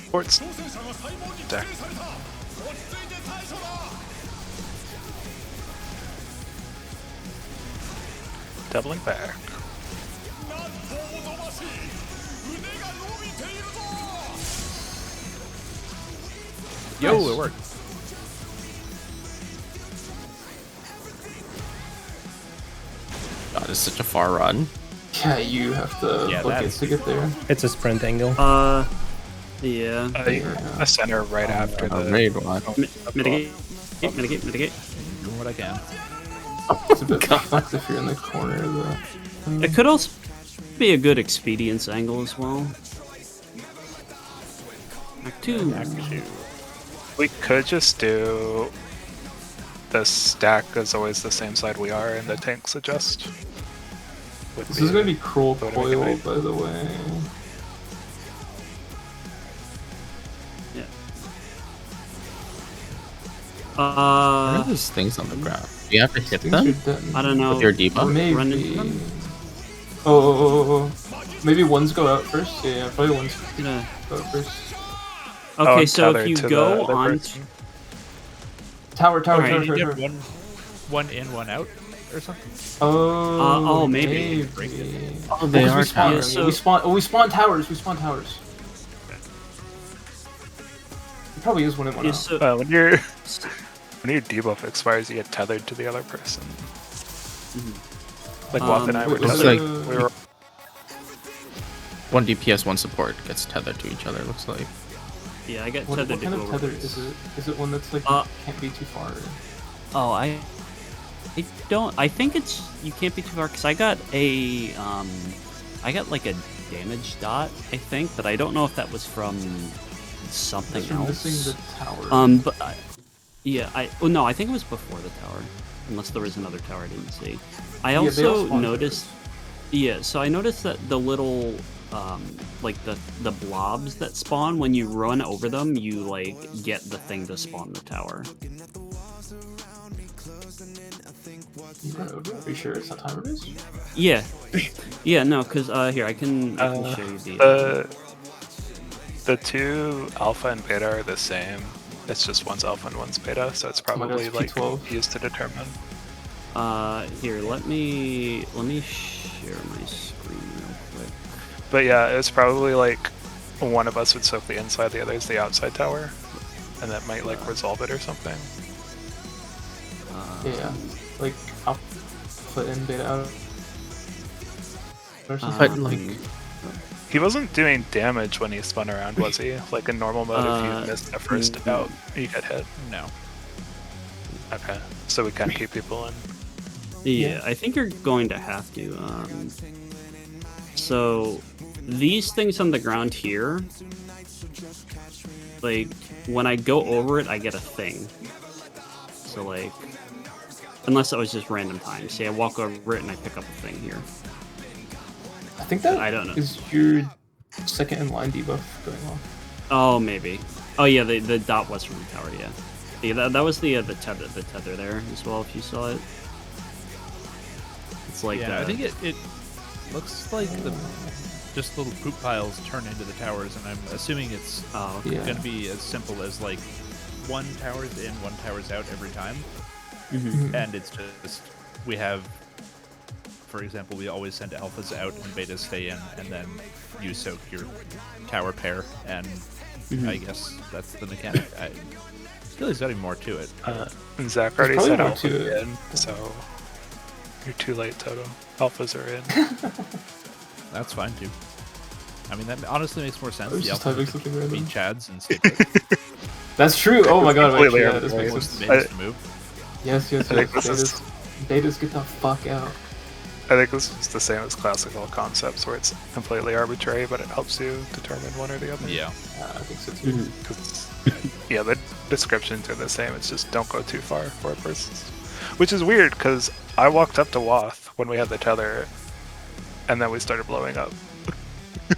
B: Sports deck. Doubling back.
A: Yo,
C: Nice.
A: it worked.
F: God, it's such a far run.
C: Yeah, you have to
A: Yeah,
C: look it
A: that's-
C: to get there.
E: It's a sprint angle.
D: Yeah.
B: A center right after the
F: Raid one.
D: Mitigate. Mitigate.
A: Doing what I can.
C: It's a bit fucked if you're in the corner of the.
D: It could also be a good expedience angle as well. Act 2.
B: We could just do the stack is always the same side we are, and the tanks adjust. Would
C: This is gonna be Cruel
B: What do we
C: Coil,
B: do?
C: by the way.
D: Yeah.
F: Where are those things on the ground? Do you have to hit
C: Things
F: them
C: are dead.
D: I don't know.
F: with your debuff?
C: Maybe.
D: Run into them?
C: Oh. Maybe ones go out first? Yeah, probably ones
D: Yeah.
C: go out first.
D: Okay,
B: I'm
D: so if
B: tethered
D: you
B: to the
D: go
B: other
D: on.
B: person.
C: Tower.
D: Alright,
A: You
C: Tower.
A: get one in, one out, or something.
C: Oh,
D: maybe.
F: Oh, they
C: Because
F: are
C: we spawn,
F: towers.
D: so-
C: we spawn towers. We spawn towers. It probably is one in one
D: Yeah,
C: out.
D: so,
B: When your debuff expires, you get tethered to the other person. Like Wap and I were
C: Wait, was
B: tethered.
F: it-
B: We were
F: 1 DPS, 1 support gets tethered to each other, it looks like.
D: yeah, I got
C: What
D: tethered
C: kind
D: to
C: of
D: go
C: tether
D: over.
C: is it? Is it one that's like
D: Uh,
C: can't be too far?
D: Oh, I don't. I think it's you can't be too far because I got a I got like a damage dot. I think, but I don't know if that was from something
C: Unless you're
D: else.
C: missing the tower.
D: But oh no, I think it was before the tower, unless there was another tower I didn't see. I
C: Yeah, they all
D: also
C: spawn
D: noticed. Yeah, so I noticed that the little like the blobs that spawn when you run over them, you like get the thing to spawn the tower.
C: You run over? Are you sure it's not timer based?
D: Yeah, yeah, no, because here I can show you
B: the two alpha and beta are the same. It's just one's alpha and one's beta, so it's probably
C: that's
B: like
C: P12.
B: used to determine.
D: Here, let me share my screen real quick.
B: But yeah, it's probably like one of us would soak the inside, the other is the outside tower, and that might like resolve it or something.
C: Yeah, like alpha in, beta out. Or something.
F: But, like,
B: He wasn't doing damage when he spun around, was he? Like in normal mode, if you missed the first out, you get hit.
A: No.
B: Okay, so we can't keep people in.
D: Yeah, I think you're going to have to. So these things on the ground here, like, when I go over it, I get a thing. So, like, unless it was just random time. See, I walk over it and I pick up a thing here.
C: I think that
D: I don't know.
C: is your second in line debuff going off.
D: Oh, maybe. Oh, yeah, the dot was from the tower, yeah. Yeah, that was the tether there as well, if you saw it. It's like
A: I think it looks like just little poop piles turn into the towers, and I'm assuming it's going to be as simple as like one tower's in, one tower's out every time. And it's just, we have, for example, we always send alphas out and betas stay in, and then you soak your tower pair, and I guess that's the mechanic. I feel there's gotta be more to it.
B: Zach already said
C: more
B: alpha
C: to it.
B: in, so you're too late, Toto. Alphas are in.
A: That's fine too. I mean, that honestly makes more sense.
C: I was
A: The
C: just
A: alphas
C: typing something
A: would be
C: random.
A: Chads and stay put.
C: That's true. Oh my god,
B: Completely
C: actually, yeah, this makes
A: Force the
C: sense.
A: betas to move.
C: Yes.
B: I think this is-
C: Betas get the fuck out.
B: I think this is the same as classical concepts, where it's completely arbitrary, but it helps you determine one or the other.
A: Yeah.
C: I think so too.
B: 'Cause, yeah, the descriptions are the same. It's just don't go too far for a person. Which is weird, because I walked up to Wath when we had the tether, and then we started blowing up.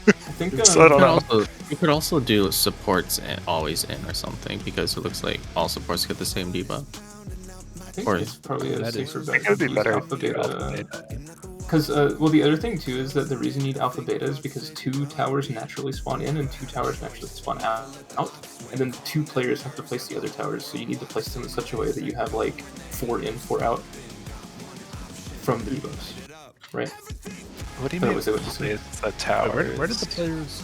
C: I think
B: So I don't know.
F: You could also do supports always in or something, because it looks like all supports get the same debuff.
C: I think
F: or-
C: it's probably a
A: That is-
C: safer
B: I
C: bet.
B: think it would be
C: to use
B: better
C: alpha
B: if you do alpha
C: beta.
B: beta.
C: Because, well, the other thing too is that the reason you need alpha beta is because 2 towers naturally spawn in and 2 towers naturally spawn out, and then 2 players have to place the other towers. So you need to place them in such a way that you have like 4 in, 4 out from the debuffs, right?
B: What do you
C: That
B: mean?
C: was it, what you said.
B: It's a tower.
A: Where did the players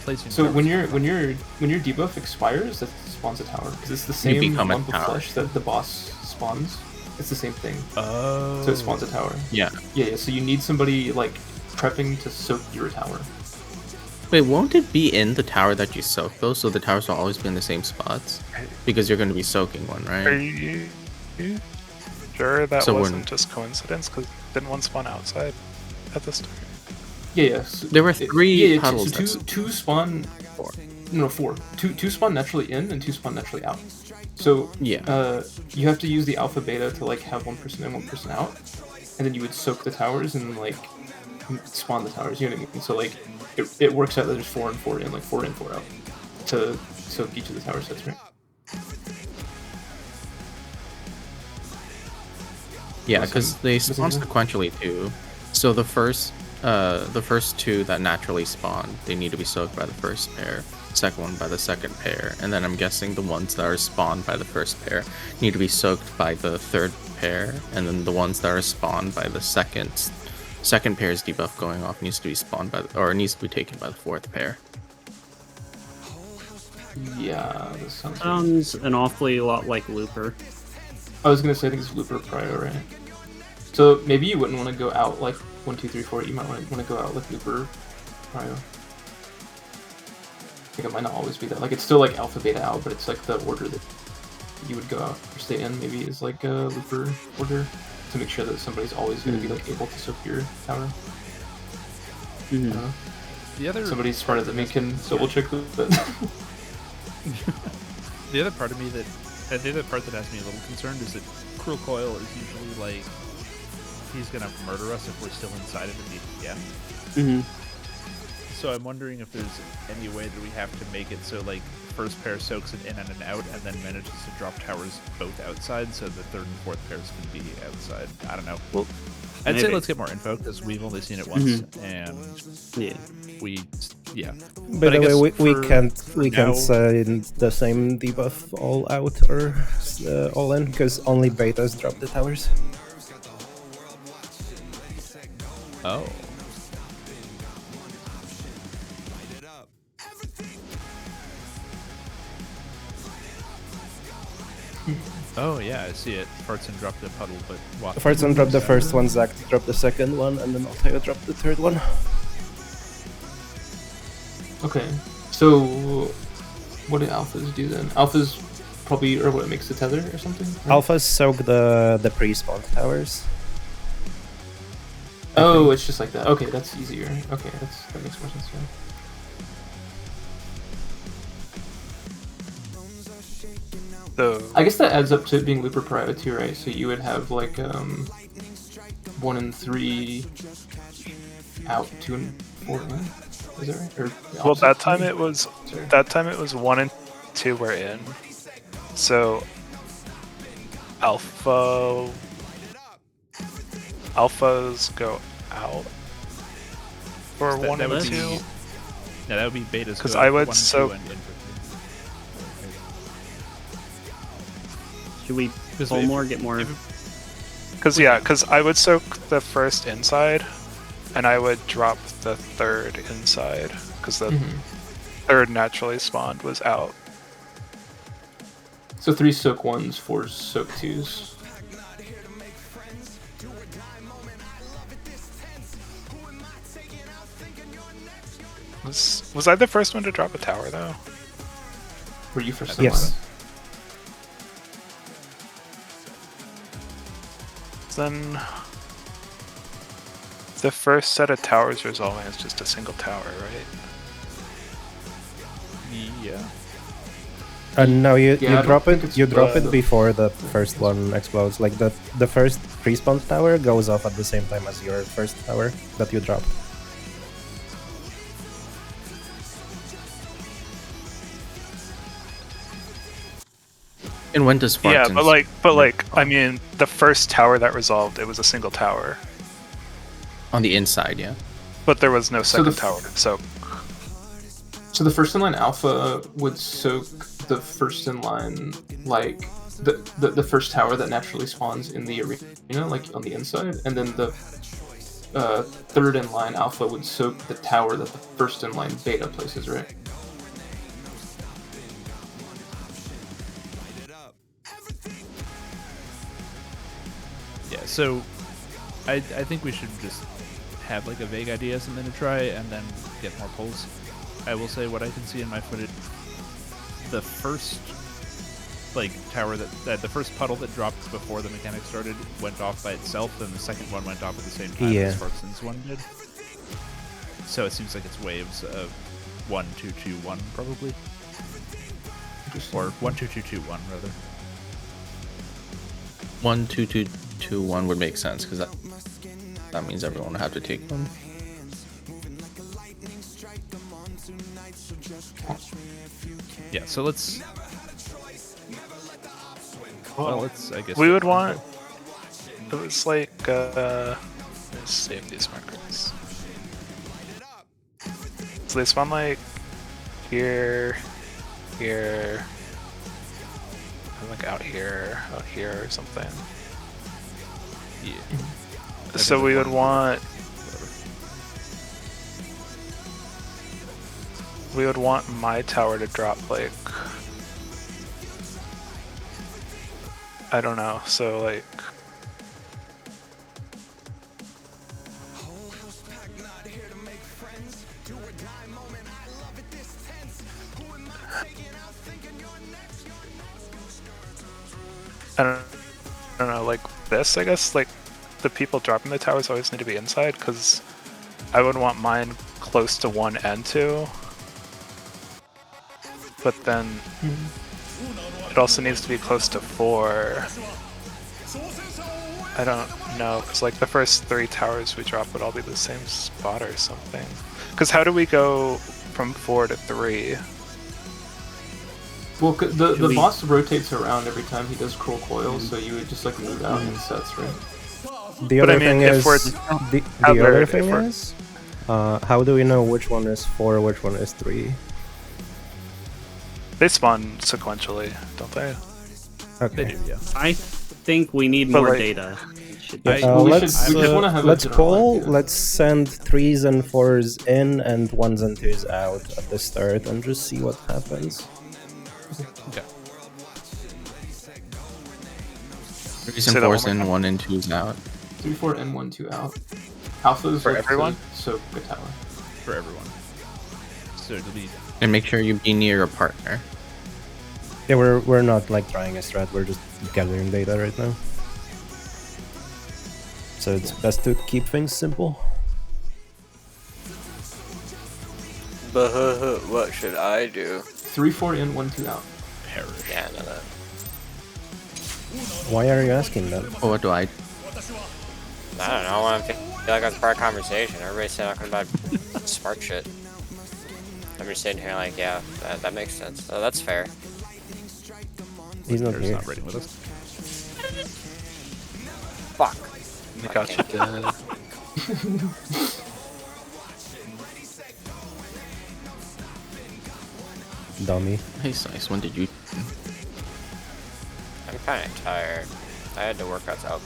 A: place in
C: So
A: towers?
C: when your debuff expires, that spawns a tower because it's the
F: You
C: same
F: become a
C: lump of
F: tower.
C: flesh that the boss spawns. It's the same thing.
A: Oh.
C: So it spawns a tower.
F: Yeah.
C: Yeah. So you need somebody like prepping to soak your tower.
F: Wait, won't it be in the tower that you soak though? So the towers will always be in the same spots? Because you're going to be soaking one,
B: Are
F: right?
B: you sure that
F: So
B: wasn't
F: when-
B: just coincidence? Because didn't one spawn outside at the start?
C: Yeah. So
F: There were 3
C: yeah,
F: puddles.
C: So two spawn.
F: 4.
C: No, 4. Two spawn naturally in and 2 spawn naturally out. So
F: Yeah.
C: you have to use the alpha beta to like have 1 person in, 1 person out, and then you would soak the towers and like spawn the towers. You know what I mean? So like it works out that there's 4 and 4 in, like 4 in, 4 out, to soak each of the tower sets, right?
F: Yeah,
C: Missing-
F: because they spawn
C: missing
F: sequentially too. So the first 2 that naturally spawn, they need to be soaked by the first pair. Second one by the second pair, and then I'm guessing the ones that are spawned by the first pair need to be soaked by the third pair, and then the ones that are spawned by the second pair's debuff going off needs to be spawned by needs to be taken by the 4th pair.
C: Yeah, this sounds.
D: Sounds an awfully lot like Looper.
C: I was gonna say I think it's Looper Prio, right? So maybe you wouldn't want to go out like 1, 2, 3, 4. You might want to go out like Looper Prio. I think it might not always be that. Like it's still like alpha beta out, but it's like the order that you would go out or stay in. Maybe is like a Looper order to make sure that somebody's always going to be like able to soak your tower. I don't know.
A: The other
C: Somebody smarter than me can double check that.
A: the other part of me that the other part that has me a little concerned is that Cruel Coil is usually like he's gonna murder us if we're still inside of the DPM.
D: Mm-hmm.
A: So I'm wondering if there's any way that we have to make it so like first pair soaks it in and an out, and then manages to drop towers both outside, so the 3rd and 4th pairs can be outside. I don't know. Well, I'd say
D: maybe.
A: let's get more info because we've only seen it once, and
D: Yeah.
E: By
A: But I
E: the way,
A: guess
E: we
A: for
E: can't
A: now-
E: say the same debuff all out or all in because only betas drop the towers.
A: Oh. Oh yeah, I see it. Fartson dropped the puddle, but Watt.
E: Fartson dropped the first one, Zach dropped the second one, and then Altair dropped the third one.
C: Okay, so what do alphas do then? Alphas probably, or what, makes the tether or something? Right?
E: Alphas soak the pre-spawn towers.
C: Oh,
E: think.
C: it's just like that. Okay, that's easier. Okay, that makes more sense. Yeah.
B: So
C: I guess that adds up to it being looper prior too, right? So you would have like 1 and 3 out, 2 and 4 in. Is that right? Or
B: well,
C: opposite?
B: that time it was 1 and 2 were in. So alphas go out for
A: That-
B: 1
A: that
B: and
A: would
B: 2.
A: be- No, that would be betas.
B: 'Cause
A: go
B: I
A: out for
B: would
A: 1 and 2
B: soak-
A: and in for 3.
D: Should we
A: Because
D: pull
A: if-
D: more, get more?
B: Because I would soak the first inside, and I would drop the third inside, because the third naturally spawned was out.
C: So 3 soak 1s, 4 soak 2s.
B: Was I the first one to drop a tower though?
C: Were you first?
E: Yes.
B: Then the first set of towers resolving is just a single tower, right?
A: Yeah.
E: And now you
C: Yeah, I
E: drop
C: don't think
E: it.
C: it's
E: You drop
C: bad.
E: it before the first one explodes. Like the first respawn tower goes off at the same time as your first tower that you dropped.
F: And when does
B: Yeah,
F: Spartans?
B: but like, I mean, the first tower that resolved, it was a single tower,
F: On the inside, yeah.
B: but there was no
C: So the
B: second tower. So
C: So the first in line alpha would soak the first in line, like the first tower that naturally spawns in the arena, like on the inside, and then the third in line alpha would soak the tower that the first in line beta places, right?
A: Yeah, so I think we should just have like a vague idea, something to try, and then get more pulls. I will say what I can see in my footage. The first like tower that the first puddle that dropped before the mechanic started went off by itself, and the second one went off at the same time
E: Yeah.
A: as Sparkson's one did. So it seems like it's waves of 1, 2, 2, 1 probably, or 1, 2, 2, 2, 1 rather.
F: 1, 2, 2, 2, 1 would make sense because that means everyone would have to take one.
A: Yeah, so let's. Well, let's. I guess
B: we would want. It was like. Let's save these markers. So they spawn like here, here, and like out here or something.
A: Yeah.
B: So we would want. We would want my tower to drop like. I don't know. So like. I don't know, like this, I guess, like the people dropping the towers always need to be inside, because I would want mine close to 1 and 2. But then it also needs to be close to 4. I don't know, because like the first 3 towers we drop would all be the same spot or something. Because how do we go from 4 to 3?
C: Well, the boss rotates around every time he does cruel coil, so you would just like move out in sets, right?
E: The
B: But I
E: other
B: mean,
E: thing
B: if
E: is
B: we're
E: the
B: out there,
E: other
B: if
E: thing
B: we're-
E: is how do we know which one is 4, which one is 3?
B: They spawn sequentially, don't they?
E: Okay.
A: They do, yeah.
D: I think we need
B: But,
D: more
B: like-
D: data.
C: Well, we
E: let's
C: just wanna have a
E: let's
C: general
E: poll.
C: idea.
E: Let's send 3s and 4s in and 1s and 2s out at the start and just see what happens.
A: Okay.
F: 3s
B: Say
F: and
B: that
F: 4s
B: one
F: in,
B: more
F: 1 and 2s out.
C: 3, 4, and 1, 2 out. Alpha is
B: For
C: like
B: everyone?
C: soak the tower.
A: For everyone. So it'll be.
F: And make sure you be near your partner.
E: Yeah, we're not like trying a strat. We're just gathering data right now. So it's best to keep things simple.
G: But what should I do?
C: 3-4 in, 1-2 out.
A: Perish.
G: Yeah, I know that.
E: Why are you asking that?
F: Or what do I?
G: I don't know. I feel like that's part of the conversation. Everybody's talking about smart shit. I'm just sitting here like, yeah, that makes sense. Oh, that's fair.
E: He's not
A: There's
E: here.
A: not raiding with us.
G: Fuck.
B: I got you dead.
E: Dummy.
F: Hey, Sice, when did you?
G: I'm kind of tired. I had to work out out.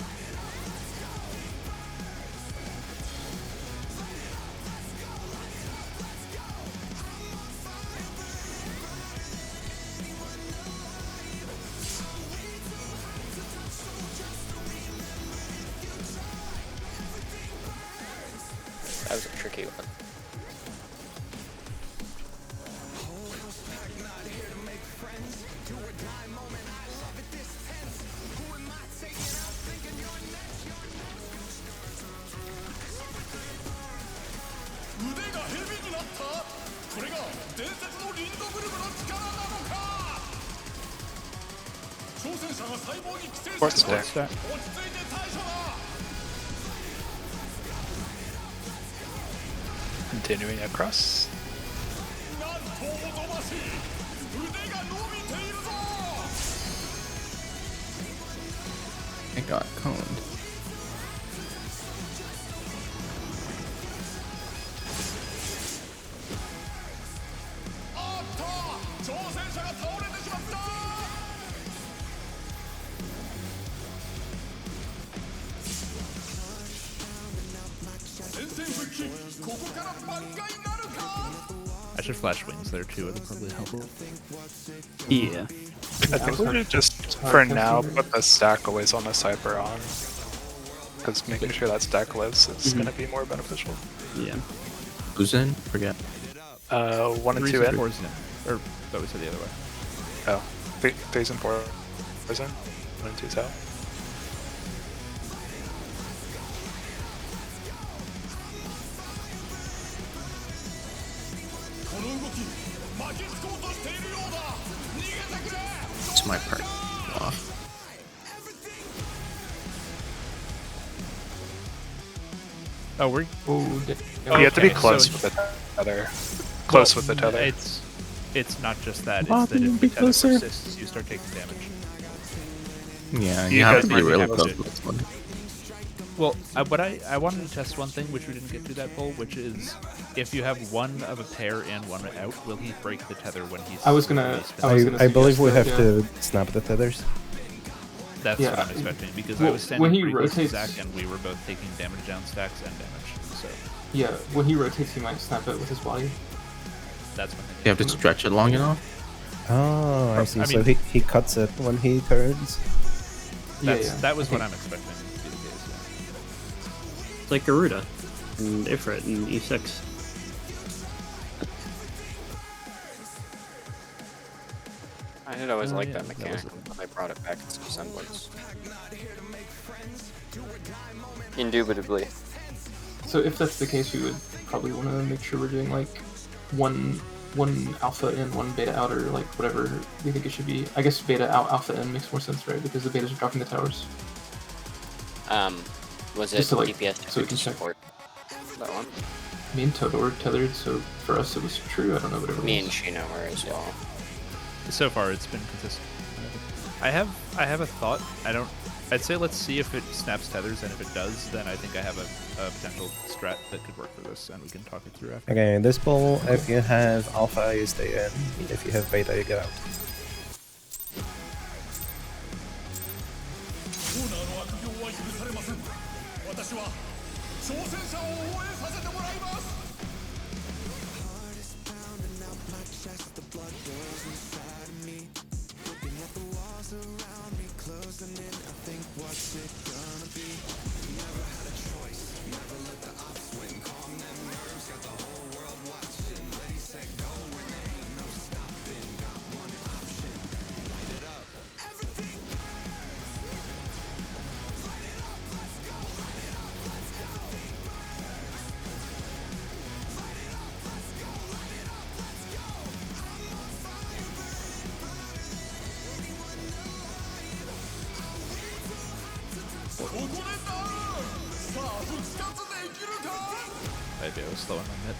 G: That was a tricky one.
B: Support stack.
A: Stack.
B: Continuing across.
F: I got coned.
A: I should flash wings there too. It'll probably help.
D: Yeah.
B: I think we should just, for now, put the stack always on the Cypher on. Because making sure that stack lives is going to be more beneficial.
D: Yeah.
F: Who's in? Forget.
B: 1 and 2 in.
A: 4's in. Or that we said the other way.
B: Oh, 3's and 4's in. 1 and 2's out.
F: It's my part. Off.
A: Oh, we're
B: You have to be
A: okay,
B: close
A: so-
B: with the tether. Close with the tether.
A: It's not just that.
F: Come
A: It's that
F: on,
A: if
F: be
A: the tether
F: closer.
A: persists, you start taking damage.
F: Yeah,
B: You
F: you have
B: guys
F: to be
B: might
F: really
B: have
F: close
B: to-
F: with this one.
A: Well, but I wanted to test one thing, which we didn't get to that poll, which is if you have one of a pair in, one out, will he break the tether when he's?
C: I was gonna
E: I believe
C: suggest
E: we
C: that,
E: have
C: yeah.
E: to snap the tethers.
A: That's
C: Yeah.
A: what I'm expecting because
C: Well,
A: I was standing
C: when he
A: pretty close to
C: rotates-
A: Zach and we were both taking damage down stacks and damage. So
C: Yeah, when he rotates, he might snap it with his body.
A: that's my thing.
F: You have to stretch it long enough.
E: Oh, I see.
A: I
E: So
A: mean-
E: he cuts it when he turns.
A: That's,
C: yeah.
A: That was what
C: Okay.
A: I'm expecting to be the case. Yeah.
D: It's like Garuda and Ifrit and E6.
G: I did always like
A: yeah,
G: that
A: that
G: mechanic
A: was
G: when they brought it back in some semblance. Indubitably.
C: So if that's the case, we would probably want to make sure we're doing like one alpha in, one beta out, or like whatever we think it should be. I guess beta out, alpha in makes more sense, right? Because the betas are dropping the towers.
G: Was it
C: Just to, like,
G: DPS
C: so we can check.
G: support? That one?
C: Me and Toto were tethered, so for us it was true. I don't know whatever.
G: Me and Shino were as well.
A: So far, it's been consistent. I have a thought. I'd say let's see if it snaps tethers, and if it does, then I think I have a potential strat that could work for this, and we can talk it through after.
E: Okay, in this poll, if you have alpha, you stay in. If you have beta, you go out.
A: Maybe I was slow on my mid.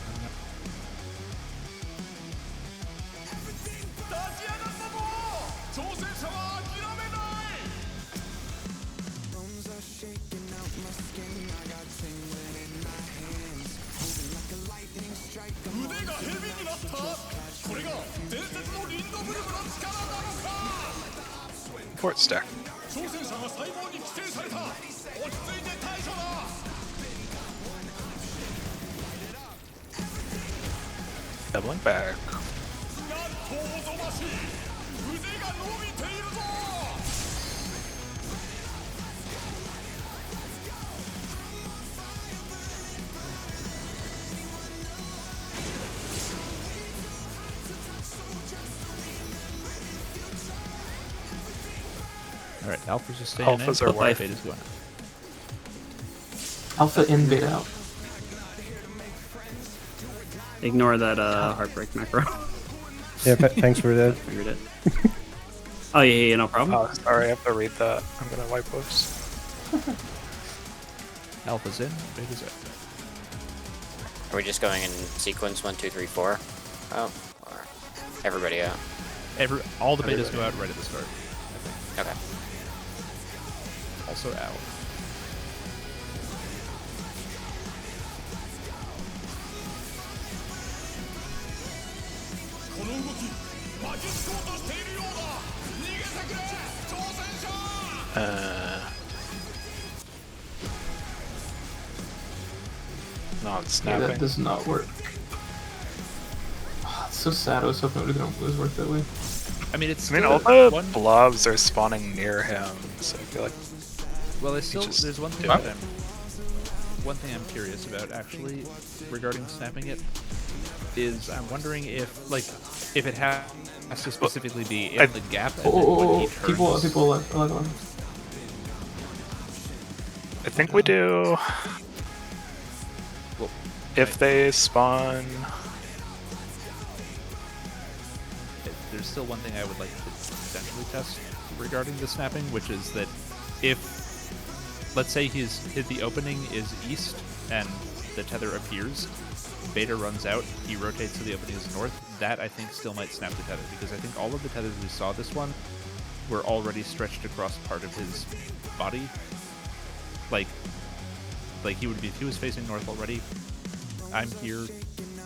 B: Fort stack. Doubling back.
A: Alright, alphas are staying
B: Alphas
A: in.
B: are white.
A: Beta's going out.
C: Alpha in, beta out.
D: Ignore that heartbreak macro.
E: Yeah, thanks for that.
D: Figured it. Oh yeah, no problem.
B: Oh, sorry, I have to read that. I'm gonna wipe those.
A: Alpha's in, beta's out.
G: Are we just going in sequence 1, 2, 3, 4? Oh, or everybody out.
A: All the betas go out right at the start, I think.
G: Okay.
A: Also out.
B: Not
C: Yeah,
B: snapping.
C: that does not work. Oh, it's so sad. I was hoping it would always work that way.
A: I mean, it's
B: I mean,
A: still
B: all the
A: one.
B: blobs are spawning near him, so I feel like
A: Well, there's
B: just
A: one thing
B: do
A: that one thing I'm curious about actually regarding snapping it is I'm wondering if it has to specifically be in the gap and then when he turns.
C: People left.
B: I think we do.
A: Well,
B: If they spawn,
A: there's still one thing I would like to potentially test regarding the snapping, which is that if, let's say the opening is east and the tether appears, beta runs out, he rotates to the opening is north, that I think still might snap the tether, because I think all of the tethers we saw this one were already stretched across part of his body. Like he would be, if he was facing north already, I'm here,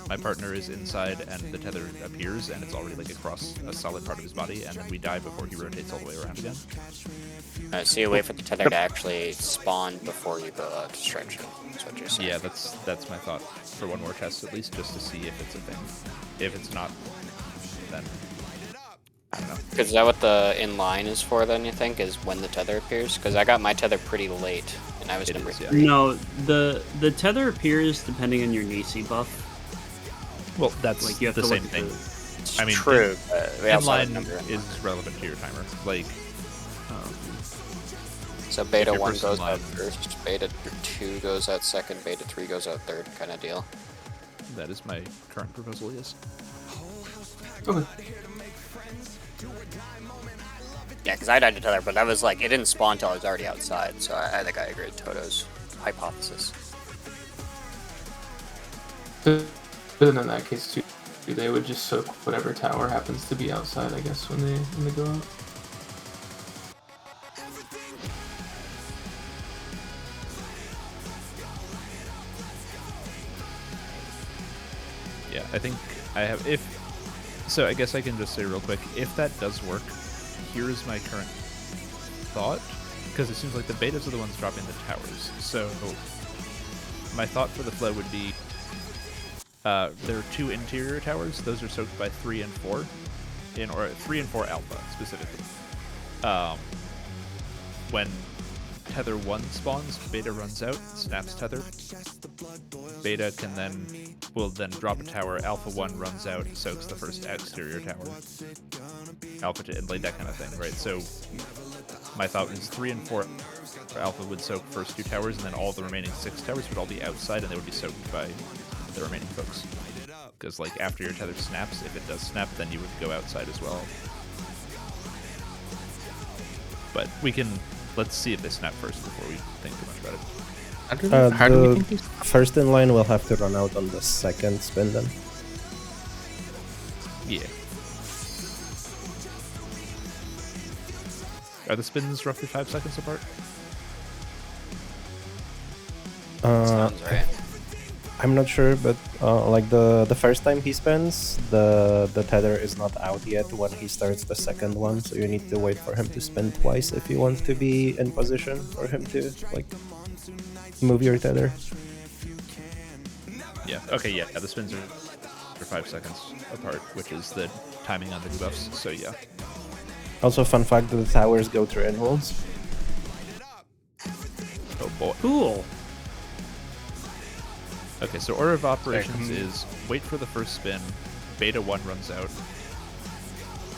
A: my partner is inside, and the tether appears, and it's already like across a solid part of his body, and then we die before he rotates all the way around again.
G: So you wait for the tether to actually spawn before you go out to stretch it. That's what you're saying.
A: Yeah, that's my thought for one more test at least, just to see if it's a thing. If it's not, then I don't know.
G: Because is that what the inline is for then, you think, is when the tether appears? Because I got my tether pretty late, and I was number 3.
D: No, the tether appears depending on your Nisi buff.
A: Well, that's
D: Like, you have
A: the
D: to
A: same
D: look at
A: thing. I mean,
G: True, but we also have a
A: inline
G: number in
A: is relevant to your timer. Like,
G: So beta
A: if your
G: 1
A: person
G: goes out
A: live-
G: first, beta 2 goes out second, beta 3 goes out third kind of deal.
A: that is my current proposal, yes.
C: Okay.
G: Yeah, because I died to tether, but that was like, it didn't spawn until I was already outside, so I think I agree with Toto's hypothesis.
C: But then in that case too, they would just soak whatever tower happens to be outside, I guess, when they go out.
A: Yeah, I think I have, so I guess I can just say real quick, if that does work, here is my current thought, because it seems like the betas are the ones dropping the towers. So my thought for the flow would be, there are 2 interior towers, those are soaked by 3 and 4, or 3 and 4 alpha specifically. When tether 1 spawns, beta runs out, snaps tether. Beta will then drop a tower, alpha 1 runs out, soaks the first exterior tower. Alpha 2, and like that kind of thing, right? So my thought is 3 and 4 alpha would soak first 2 towers, and then all the remaining 6 towers would all be outside, and they would be soaked by the remaining folks. Because like after your tether snaps, if it does snap, then you would go outside as well. But let's see if they snap first before we think too much about it.
F: How do we
E: The
F: think these?
E: first in line will have to run out on the second spin then.
A: Yeah. Are the spins roughly 5 seconds apart?
G: Sounds right.
E: I'm not sure, but like the first time he spins, the tether is not out yet when he starts the second one, so you need to wait for him to spin twice if you want to be in position for him to like move your tether.
A: Yeah. Okay. Yeah. The spins are 5 seconds apart, which is the timing on the debuffs. So yeah.
E: Also, fun fact: the towers go through in-holds.
A: Oh boy.
D: Cool.
A: Okay. So order of operations is wait for the first spin. Beta 1 runs out.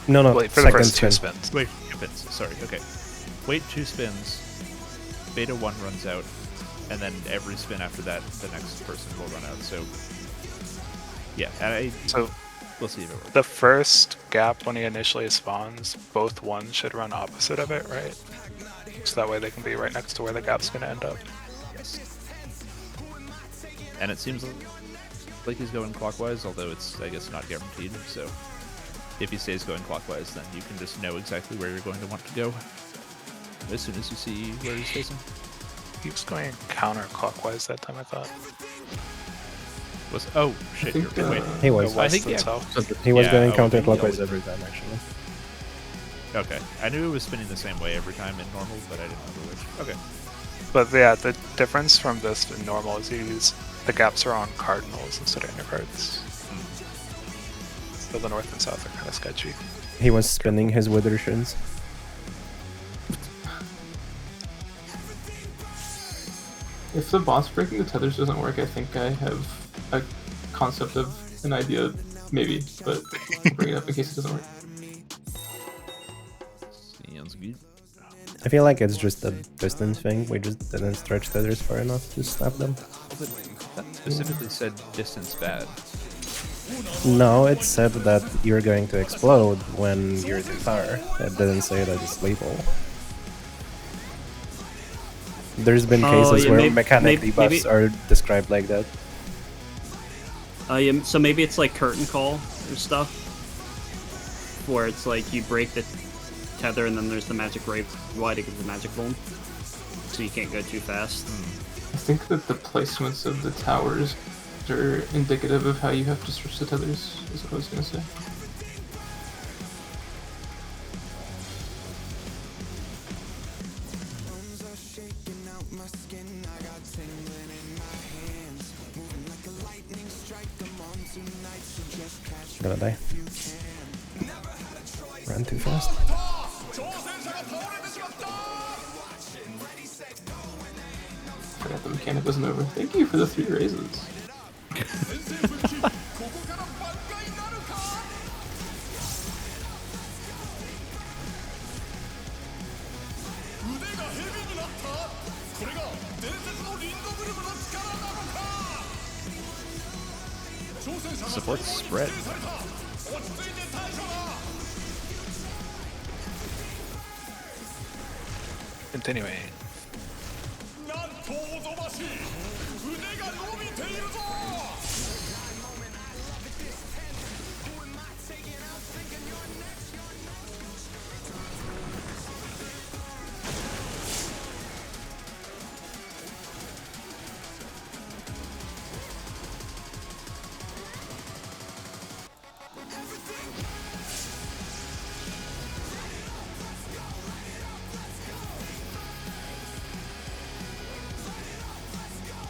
E: No,
B: Wait for the
E: second
B: first
E: spin.
B: 2 spins.
A: Wait. Spins. Sorry. Okay. Wait 2 spins. Beta 1 runs out, and then every spin after that, the next person will run out. So yeah.
B: So
A: We'll see if it works.
B: the first gap when he initially spawns, both ones should run opposite of it, right? So that way they can be right next to where the gap's going to end up.
A: Yes. And it seems like he's going clockwise, although it's, I guess, not guaranteed. So if he stays going clockwise, then you can just know exactly where you're going to want to go as soon as you see where he's facing.
B: He was going counterclockwise that time, I thought.
A: Oh shit!
C: think,
A: You're wait.
E: He was.
A: I
B: West
A: think
B: and
A: yeah.
B: south.
E: He was
A: Yeah,
E: going
A: oh, maybe
E: counterclockwise
A: always-
E: every time, actually.
A: Okay, I knew it was spinning the same way every time in normal, but I didn't remember which. Okay.
B: But yeah, the difference from this to normal is the gaps are on cardinals instead of intercards. So the north and south are kind of sketchy.
E: He was spinning his wither shins.
C: If the boss breaking the tethers doesn't work, I think I have a concept of an idea, maybe, but I'll bring it up in case it doesn't work.
A: Sounds good.
E: I feel like it's just a distance thing. We just didn't stretch tethers far enough to snap them.
A: That specifically said distance bad.
E: No, it said that you're going to explode when you're too far. It didn't say that it's lethal. There's been cases
D: yeah,
E: where mechanic
D: maybe-
E: debuffs are described like that.
D: Yeah, so maybe it's like curtain call or stuff, where it's like you break the tether and then there's the magic ray wide to give the magic boom, so you can't go too fast.
C: I think that the placements of the towers are indicative of how you have to switch the tethers, is what I was gonna say.
E: Gonna die. Ran too fast.
C: Forgot the mechanic wasn't over. Thank you for the 3 raises.
A: Support spread.
B: Continuing.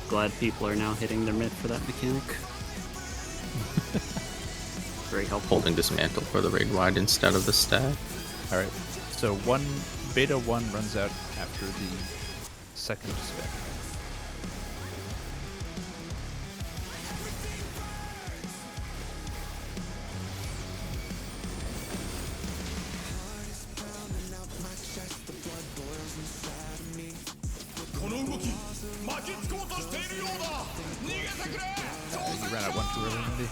D: Glad people are now hitting their mid for that mechanic. Very helpful.
F: Holding dismantle for the raid wide instead of the stack.
A: All right. So beta 1 runs out after the second spin. You ran out one too early, Mindy.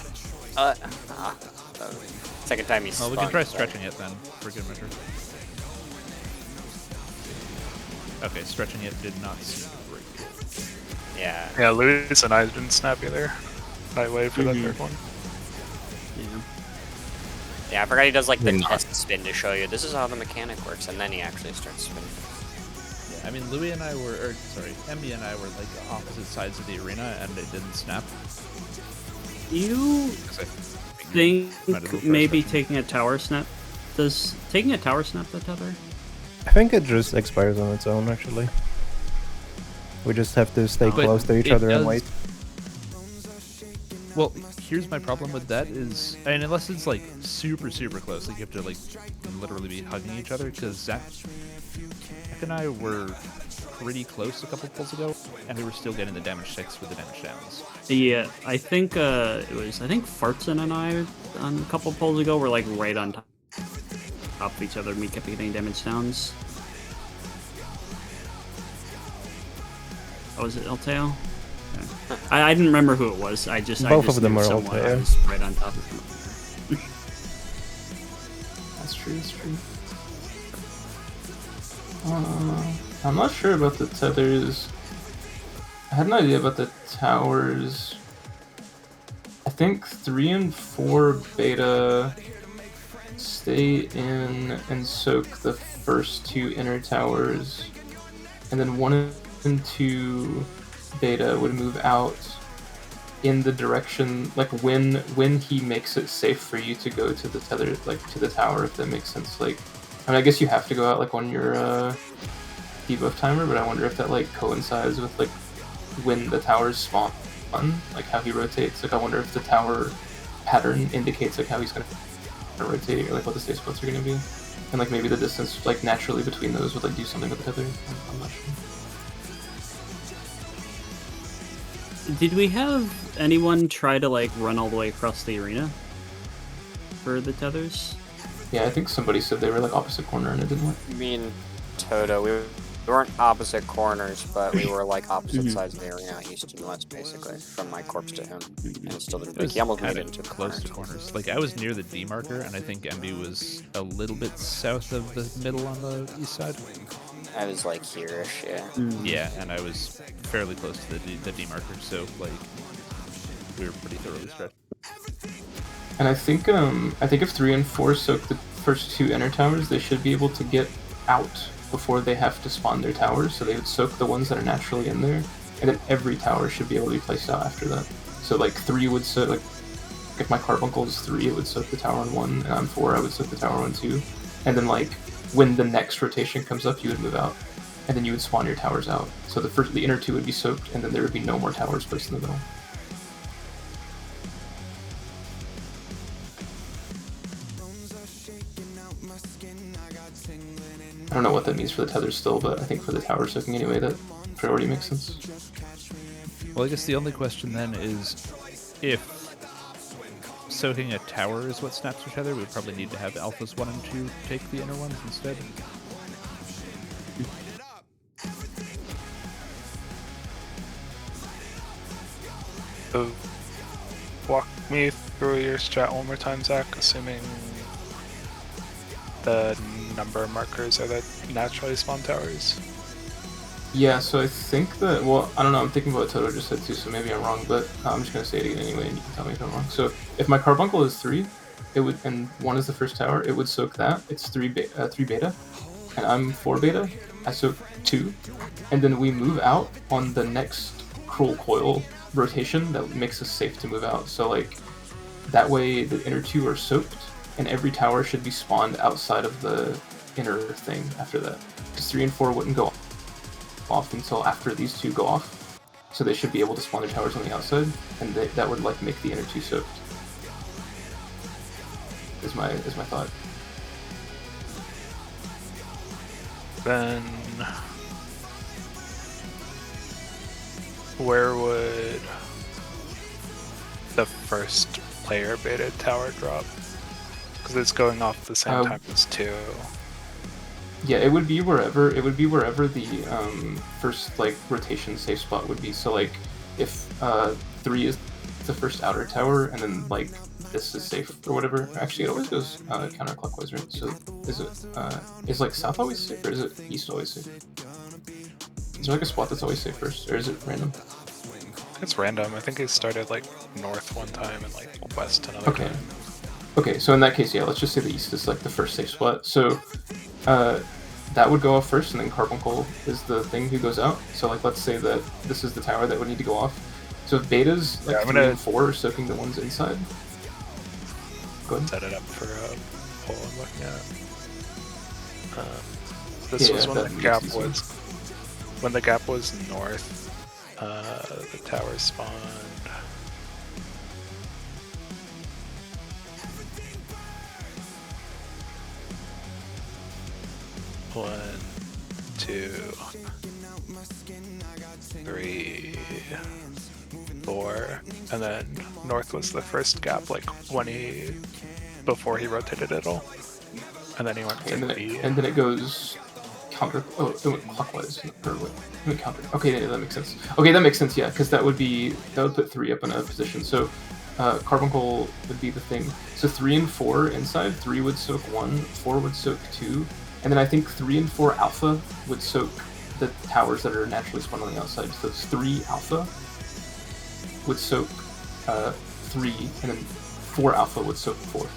G: Second time you
A: Well, we can try stretching it then, for good measure. Okay, stretching it did not seem great.
G: Yeah.
B: Yeah, Luis and I didn't snap either. I waited for that third one.
D: Yeah.
G: Yeah, I forgot he does like the
F: Maybe not.
G: test spin to show you this is how the mechanic works, and then he actually starts spinning.
A: Yeah, I mean, Louis and I were, or sorry, Emby and I were like opposite sides of the arena, and it didn't snap.
D: You
A: 'Cause I
D: think
A: might have been
D: maybe
A: first
D: taking a tower snap? Does taking a tower snap the tether?
E: I think it just expires on its own, actually. We just have to stay
A: But
E: close to each
A: it
E: other and
A: does-
E: wait.
A: Well, here's my problem with that is, and unless it's like super close, like you have to like literally be hugging each other, because Zach and I were pretty close a couple pulls ago, and we were still getting the damage 6 with the damage downs.
D: Yeah, I think it was. I think Fartzen and I on a couple polls ago were like right on top of each other, and we kept getting damage downs. Oh, was it Elteo? Okay. I didn't remember who it was. I just
E: Both
D: just
E: of them
D: knew
E: are
D: someone
E: Elteo.
D: was right on top of him.
C: That's true. That's true. I'm not sure about the tethers. I had an idea about the towers. I think 3 and 4 beta stay in and soak the first 2 inner towers, and then 1 and 2 beta would move out in the direction, like when he makes it safe for you to go to the tether, like to the tower, if that makes sense. Like, I mean, I guess you have to go out like on your debuff timer, but I wonder if that like coincides with like when the towers spawn, like how he rotates. Like, I wonder if the tower pattern indicates like how he's gonna rotate, or like what the safe spots are gonna be, and like maybe the distance like naturally between those would like do something with the tether. I'm not sure.
D: Did we have anyone try to like run all the way across the arena for the tethers?
C: Yeah, I think somebody said they were like opposite corner and it didn't work.
G: Me and Toto, we weren't opposite corners, but we were like opposite sides of the arena, east and west, basically, from my corpse to him. And it still didn't
A: It
G: like
A: was
G: he almost made
A: kinda
G: it into
A: close to corners. Like, I was near the D marker, and I think Emby was a little bit south of the middle on the east side.
G: I was like here-ish, yeah.
A: Yeah, and I was fairly close to the D marker, so like we were pretty thoroughly stretched.
C: And I think if 3 and 4 soak the first 2 inner towers, they should be able to get out before they have to spawn their towers. So they would soak the ones that are naturally in there, and then every tower should be able to be placed out after that. So like 3 would soak, like if my carbuncle is 3, it would soak the tower on 1, and on 4 I would soak the tower on 2, and then like when the next rotation comes up, you would move out, and then you would spawn your towers out. So the inner 2 would be soaked, and then there would be no more towers placed in the middle. I don't know what that means for the tethers still, but I think for the tower soaking anyway, that priority makes sense.
A: Well, I guess the only question then is if soaking a tower is what snaps each other, we'd probably need to have alphas 1 and 2 take the inner ones instead.
B: So, walk me through your strat one more time, Zach, assuming the number markers are the naturally spawned towers.
C: Yeah, so I think that, well, I don't know, I'm thinking about what Toto just said too, so maybe I'm wrong, but I'm just going to say it again anyway, and you can tell me if I'm wrong. So if my carbuncle is 3, it would, and 1 is the first tower, it would soak that. It's 3 beta, and I'm 4 beta. I soak 2, and then we move out on the next cruel coil rotation that makes us safe to move out. So like, that way the inner 2 are soaked, and every tower should be spawned outside of the inner thing after that. Because 3 and 4 wouldn't go off until after these 2 go off, so they should be able to spawn their towers on the outside, and that would like make the inner 2 soaked. Is my thought.
B: Then where would the first player beta tower drop? Because it's going off the same time as 2.
C: Yeah, it would be wherever the first like rotation safe spot would be. So like if 3 is the first outer tower, and then like this is safe or whatever. Actually, it always goes counterclockwise, right? So is like south always safe, or is it east always safe? Is there like a spot that's always safe first, or is it random?
B: It's random. I think he started like north one time and like west another
C: Okay.
B: time.
C: Okay, so in that case, yeah, let's just say the east is like the first safe spot. So that would go off first, and then Carbuncle is the thing who goes out. So like, let's say that this is the tower that would need to go off. So if Beta's like 3 and 4 are soaking the ones inside. Go ahead.
B: Set it up for a poll I'm looking at. This was when the gap was. When the gap was north, the tower spawned. One, 2, 3, 4, and then north was the first gap, like before he rotated it all, and then he went to B.
C: And then it goes counter. Oh, it went clockwise. Or wait, it went counter. Okay, yeah, that makes sense. Okay, that makes sense. Yeah, because that would put 3 up in a position. So Carbuncle would be the thing. So 3 and 4 inside. 3 would soak 1. 4 would soak 2. And then I think 3 and 4 alpha would soak the towers that are naturally spawned on the outside. So it's 3 alpha would soak 3, and then 4 alpha would soak 4.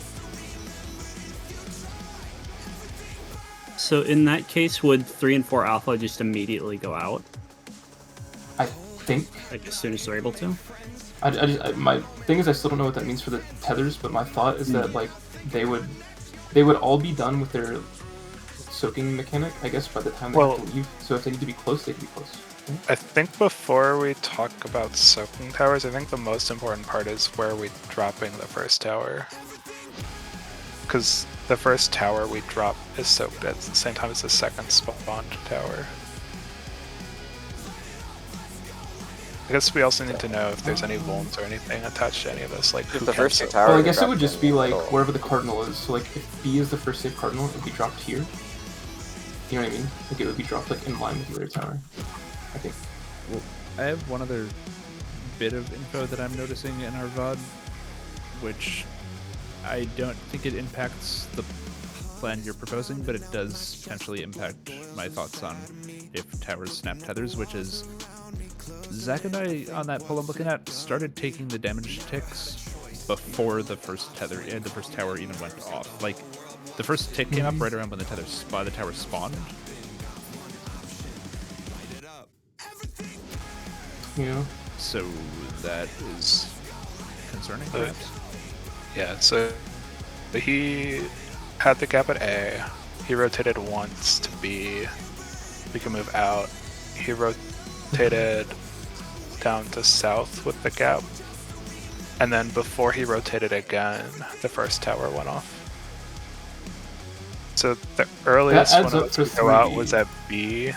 D: So in that case, would 3 and 4 alpha just immediately go out?
C: I think.
D: Like as soon as they're able to?
C: My thing is, I still don't know what that means for the tethers, but my thought is that like they would all be done with their soaking mechanic, I guess, by the time they have to leave. So if they need to be close, they can be close.
B: I think before we talk about soaking towers, I think the most important part is where we're dropping the first tower. Because the first tower we drop is soaked at the same time as the second spawned tower. I guess we also need to know if there's any vulns or anything attached to any of this, like who
G: the first tower.
C: Well, I guess it would just be like wherever the cardinal is. So like if B is the first safe cardinal, it would be dropped here. You know what I mean? Like it would be dropped like in line with the other tower, I think.
A: Well, I have one other bit of info that I'm noticing in our VOD, which I don't think it impacts the plan you're proposing, but it does potentially impact my thoughts on if towers snap tethers, which is Zach and I, on that poll I'm looking at, started taking the damage ticks before the first the first tower even went off. Like, the first tick came up right around when the tower spawned.
C: Yeah.
A: So that is concerning, perhaps?
B: Yeah, so he had the gap at A. He rotated once to B. We can move out. He rotated down to south with the gap. And then before he rotated again, the first tower went off. So the earliest one of us to go out was at B.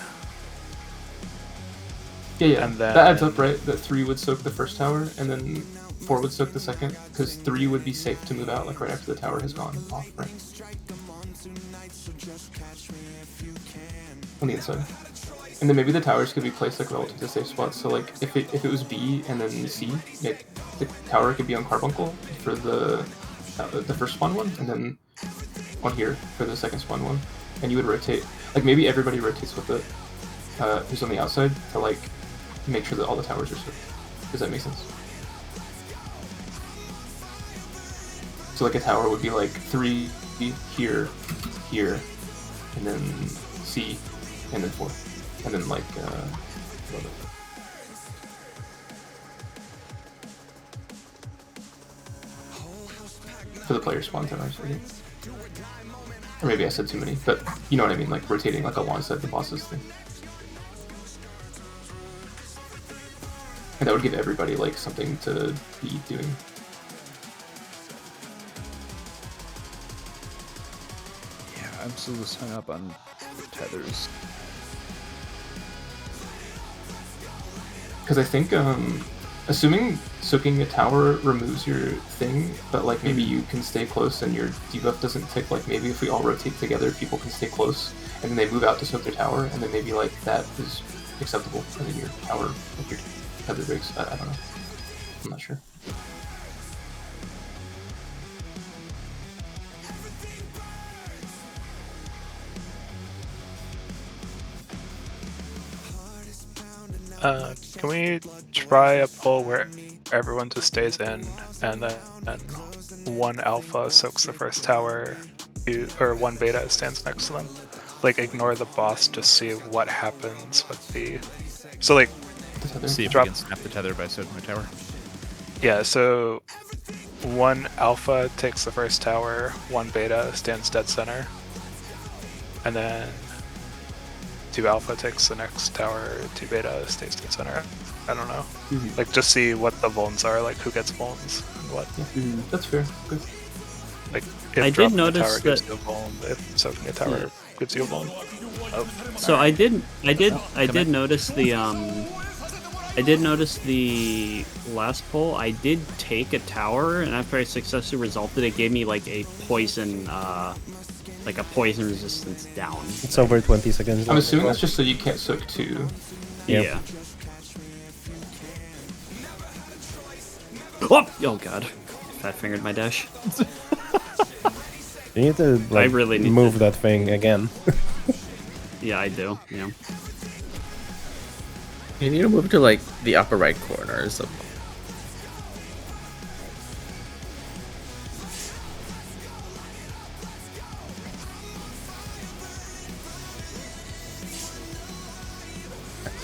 C: Yeah,
B: and then,
C: that adds up, right? That 3 would soak the first tower, and then 4 would soak the second, because 3 would be safe to move out, like right after the tower has gone off, right? On the inside. And then maybe the towers could be placed like relative to safe spots. So like if it was B and then C, like the tower could be on Carbuncle for the first spawn one, and then on here for the second spawn one. And you would rotate, like maybe everybody rotates with it, who's on the outside, to like make sure that all the towers are soaked. Does that make sense? So like a tower would be like 3 here, here, and then C, and then 4. And then like, for the player spawn towers, I think. Or maybe I said too many, but you know what I mean, like rotating like alongside the boss's thing. And that would give everybody like something to be doing.
A: Yeah, I'm still just hung up on the tethers.
C: Because I think, assuming soaking a tower removes your thing, but like maybe you can stay close and your debuff doesn't tick, like maybe if we all rotate together, people can stay close, and then they move out to soak their tower, and then maybe like that is acceptable, and then your tower, like your tether breaks. I don't know. I'm not sure.
B: Can we try a pull where everyone just stays in, and then one alpha soaks the first tower, or one beta stands next to them? Like, ignore the boss, just see what happens with the... So, like...
A: See if we can snap the tether by soaking the tower.
B: Yeah, so... One alpha takes the first tower, one beta stands dead center. And then... 2 alpha takes the next tower, 2 beta stays dead center. I don't know. Like, just see what the vulns are, like who gets vulns and what.
C: That's fair. Good.
B: Like, if
D: I did
B: dropping
D: notice
B: a tower gives
D: that-
B: you a vuln, if soaking a tower gives you a vuln.
D: So I did notice the last pull. I did take a tower, and after I successfully resolved it, it gave me like a poison resistance down.
E: It's over 20 seconds.
C: I'm assuming that's just so you can't soak 2.
E: Yep.
D: Yeah. Oh god, fat fingered my dash.
E: You need to like,
D: really need
E: move
D: to-
E: that thing again.
D: Yeah, I do. Yeah.
F: You need to move to like the upper right corners of.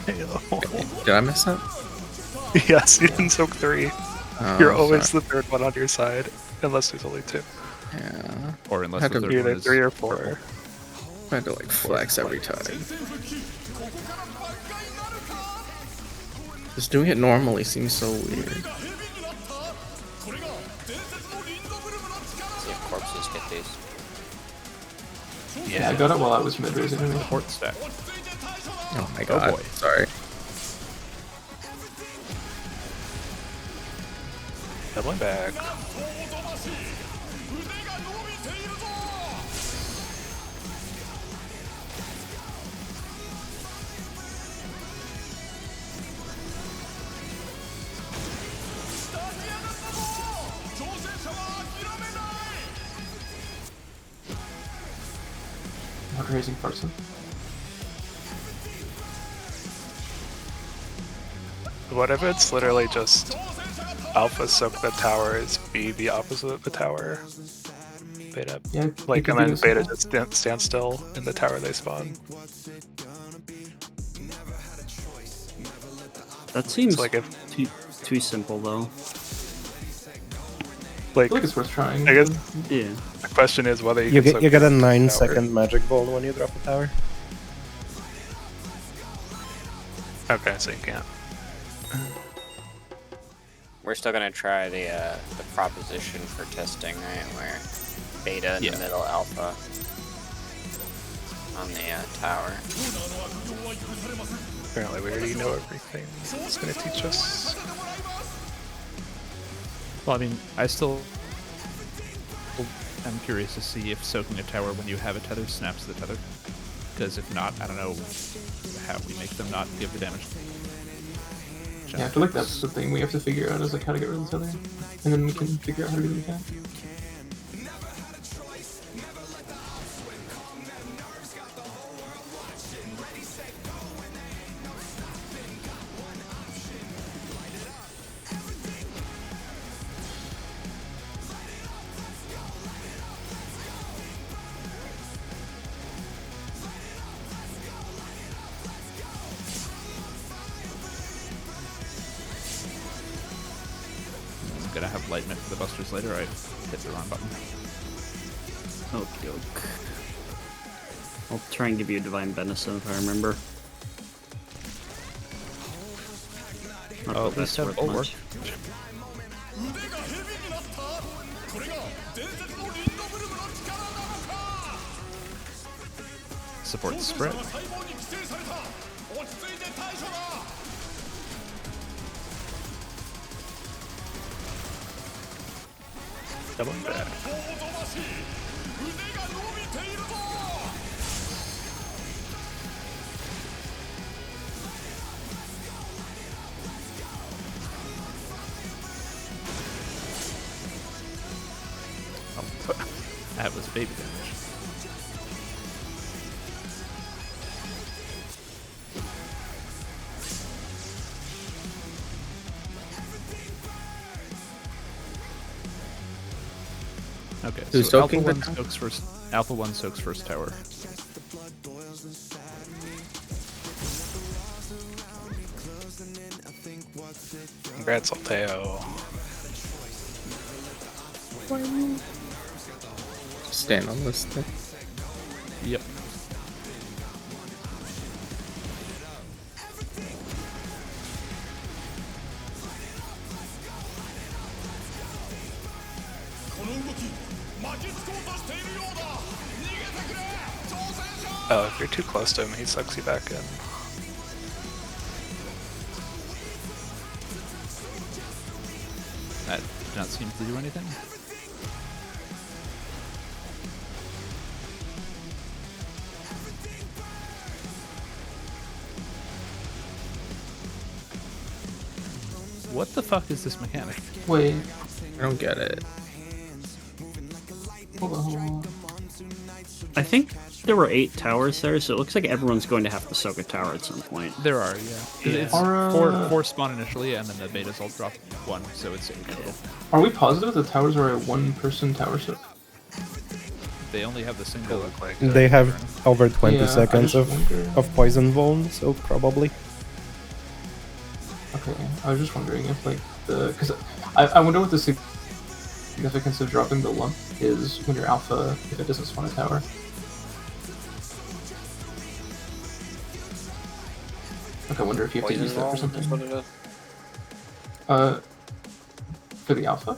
F: Did I mess up?
B: Yes, you can soak 3.
F: Oh,
B: You're always
F: sorry.
B: the third one on your side, unless there's only 2.
F: Yeah.
A: Or unless
F: Had
A: the
F: to
A: third
B: Either
A: one is
B: 3 or 4.
F: I had to like flex every time. Just doing it normally seems so weird.
G: See if corpses get these.
C: Yeah, I got it while I was mid-raising anyway.
A: Port stack.
F: Oh my god.
A: boy.
F: Sorry.
B: Doubling back.
C: Not raising person.
B: What if it's literally just alpha soak the tower is B the opposite of the tower? Beta.
C: Yeah,
B: Like,
C: you
B: and
C: can
B: then
C: do
B: beta
C: this.
B: just stand still in the tower they spawn.
D: That seems
B: Like, if,
D: too simple though.
C: I
B: like,
C: feel like it's worth trying.
B: I guess
D: Yeah.
B: the question is whether you
E: You
B: can
E: get, you get a
B: soak the
E: 9-second
B: tower.
E: magic ball when you drop a tower.
B: Okay, so you can't.
G: We're still gonna try the proposition for testing, right? Where beta in
A: Yeah.
G: the middle, alpha on the tower.
B: Apparently we already know everything it's gonna teach us.
A: Well, I mean, I still am curious to see if soaking a tower when you have a tether snaps the tether. Because if not, I don't know how we make them not give the damage.
C: Yeah, I feel like that's the thing we have to figure out is like how to get rid of each other, and then we can figure out how to do the mechanic.
A: I'm gonna have lightment for the busters later. I hit the wrong button.
D: Okie doke. I'll try and give you a divine benison if I remember. Not
A: Oh,
D: that
A: at least
D: that's
A: have
D: worth
A: bulwark.
D: much.
A: Support the spread.
B: Doubling back.
A: That was baby damage. Okay,
F: Who's
A: so Alpha
F: soaking the
A: 1
F: tower?
A: soaks first. Alpha 1 soaks first tower.
B: Congrats, Alteo.
F: Stand on this thing.
A: Yep.
B: Oh, if you're too close to him, he sucks you back in.
A: That did not seem to do anything. What the fuck is this mechanic?
C: Wait,
F: I don't get it.
C: hold on.
D: I think there were 8 towers there, so it looks like everyone's going to have to soak a tower at some point.
A: There are, yeah. It's four spawn initially, and then the betas all drop 1, so it's 8 total.
C: Are we positive the towers are a one-person tower soak?
A: They only have the single.
B: Look like
E: They have over 20
C: Yeah, I
E: seconds
C: just wonder.
E: of poison vuln, so probably.
C: Okay, I was just wondering if like because I wonder what the significance of dropping the lump is when you're alpha if it doesn't spawn a tower. Okay, I wonder if you have to
G: Poison
C: use that for
G: ball is what
C: something.
G: it is.
C: For the alpha?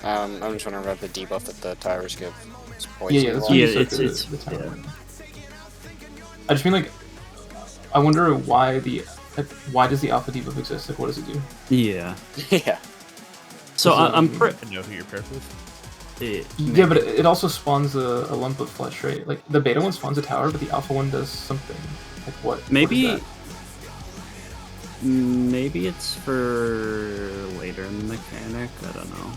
G: I'm just wondering about the debuff that the towers give. It's poison
C: Yeah, that's
G: ball.
C: what
D: Yeah,
C: you soak
D: it's-
C: the tower.
D: yeah.
C: I just mean like I wonder why does the alpha debuff exist? Like what does it do?
D: Yeah.
G: Yeah.
D: So I'm
A: I know who you're paired with.
C: Yeah, but it also spawns a lump of flesh, right? Like the beta one spawns a tower, but the alpha one does something. Like what?
D: Maybe.
C: What is
D: Maybe it's for later in the mechanic. I don't know.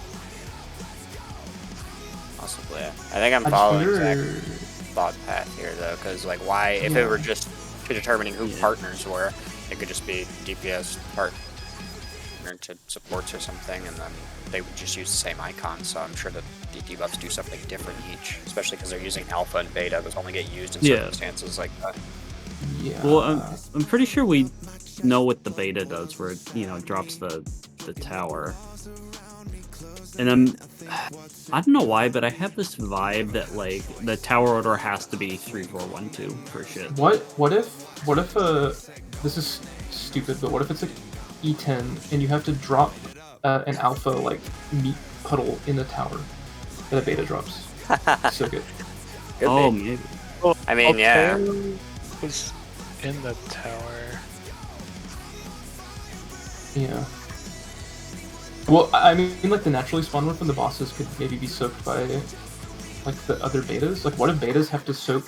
G: Possibly. I think I'm
C: that? I just
G: following
C: wonder.
G: exact thought path here, though, because like, why? If
C: Yeah.
G: it were just determining who
D: Yeah.
G: partners were, it could just be DPS partner to supports or something, and then they would just use the same icon. So I'm sure that the debuffs do something different each, especially because they're using alpha and beta, that only get used in
D: Yeah.
G: circumstances like that.
C: Yeah.
D: Well, I'm pretty sure we know what the beta does, where it drops the tower. And I don't know why, but I have this vibe that like the tower order has to be 3, 4, 1, 2 for shit.
C: What if this is stupid, but what if it's like E10 and you have to drop an alpha like meat puddle in the tower that a beta drops? So good.
D: Oh, maybe.
G: I mean, yeah.
B: Alteo was in the tower.
C: Yeah. Well, I mean, like the naturally spawned one from the bosses could maybe be soaked by like the other betas. Like, what if betas have to soak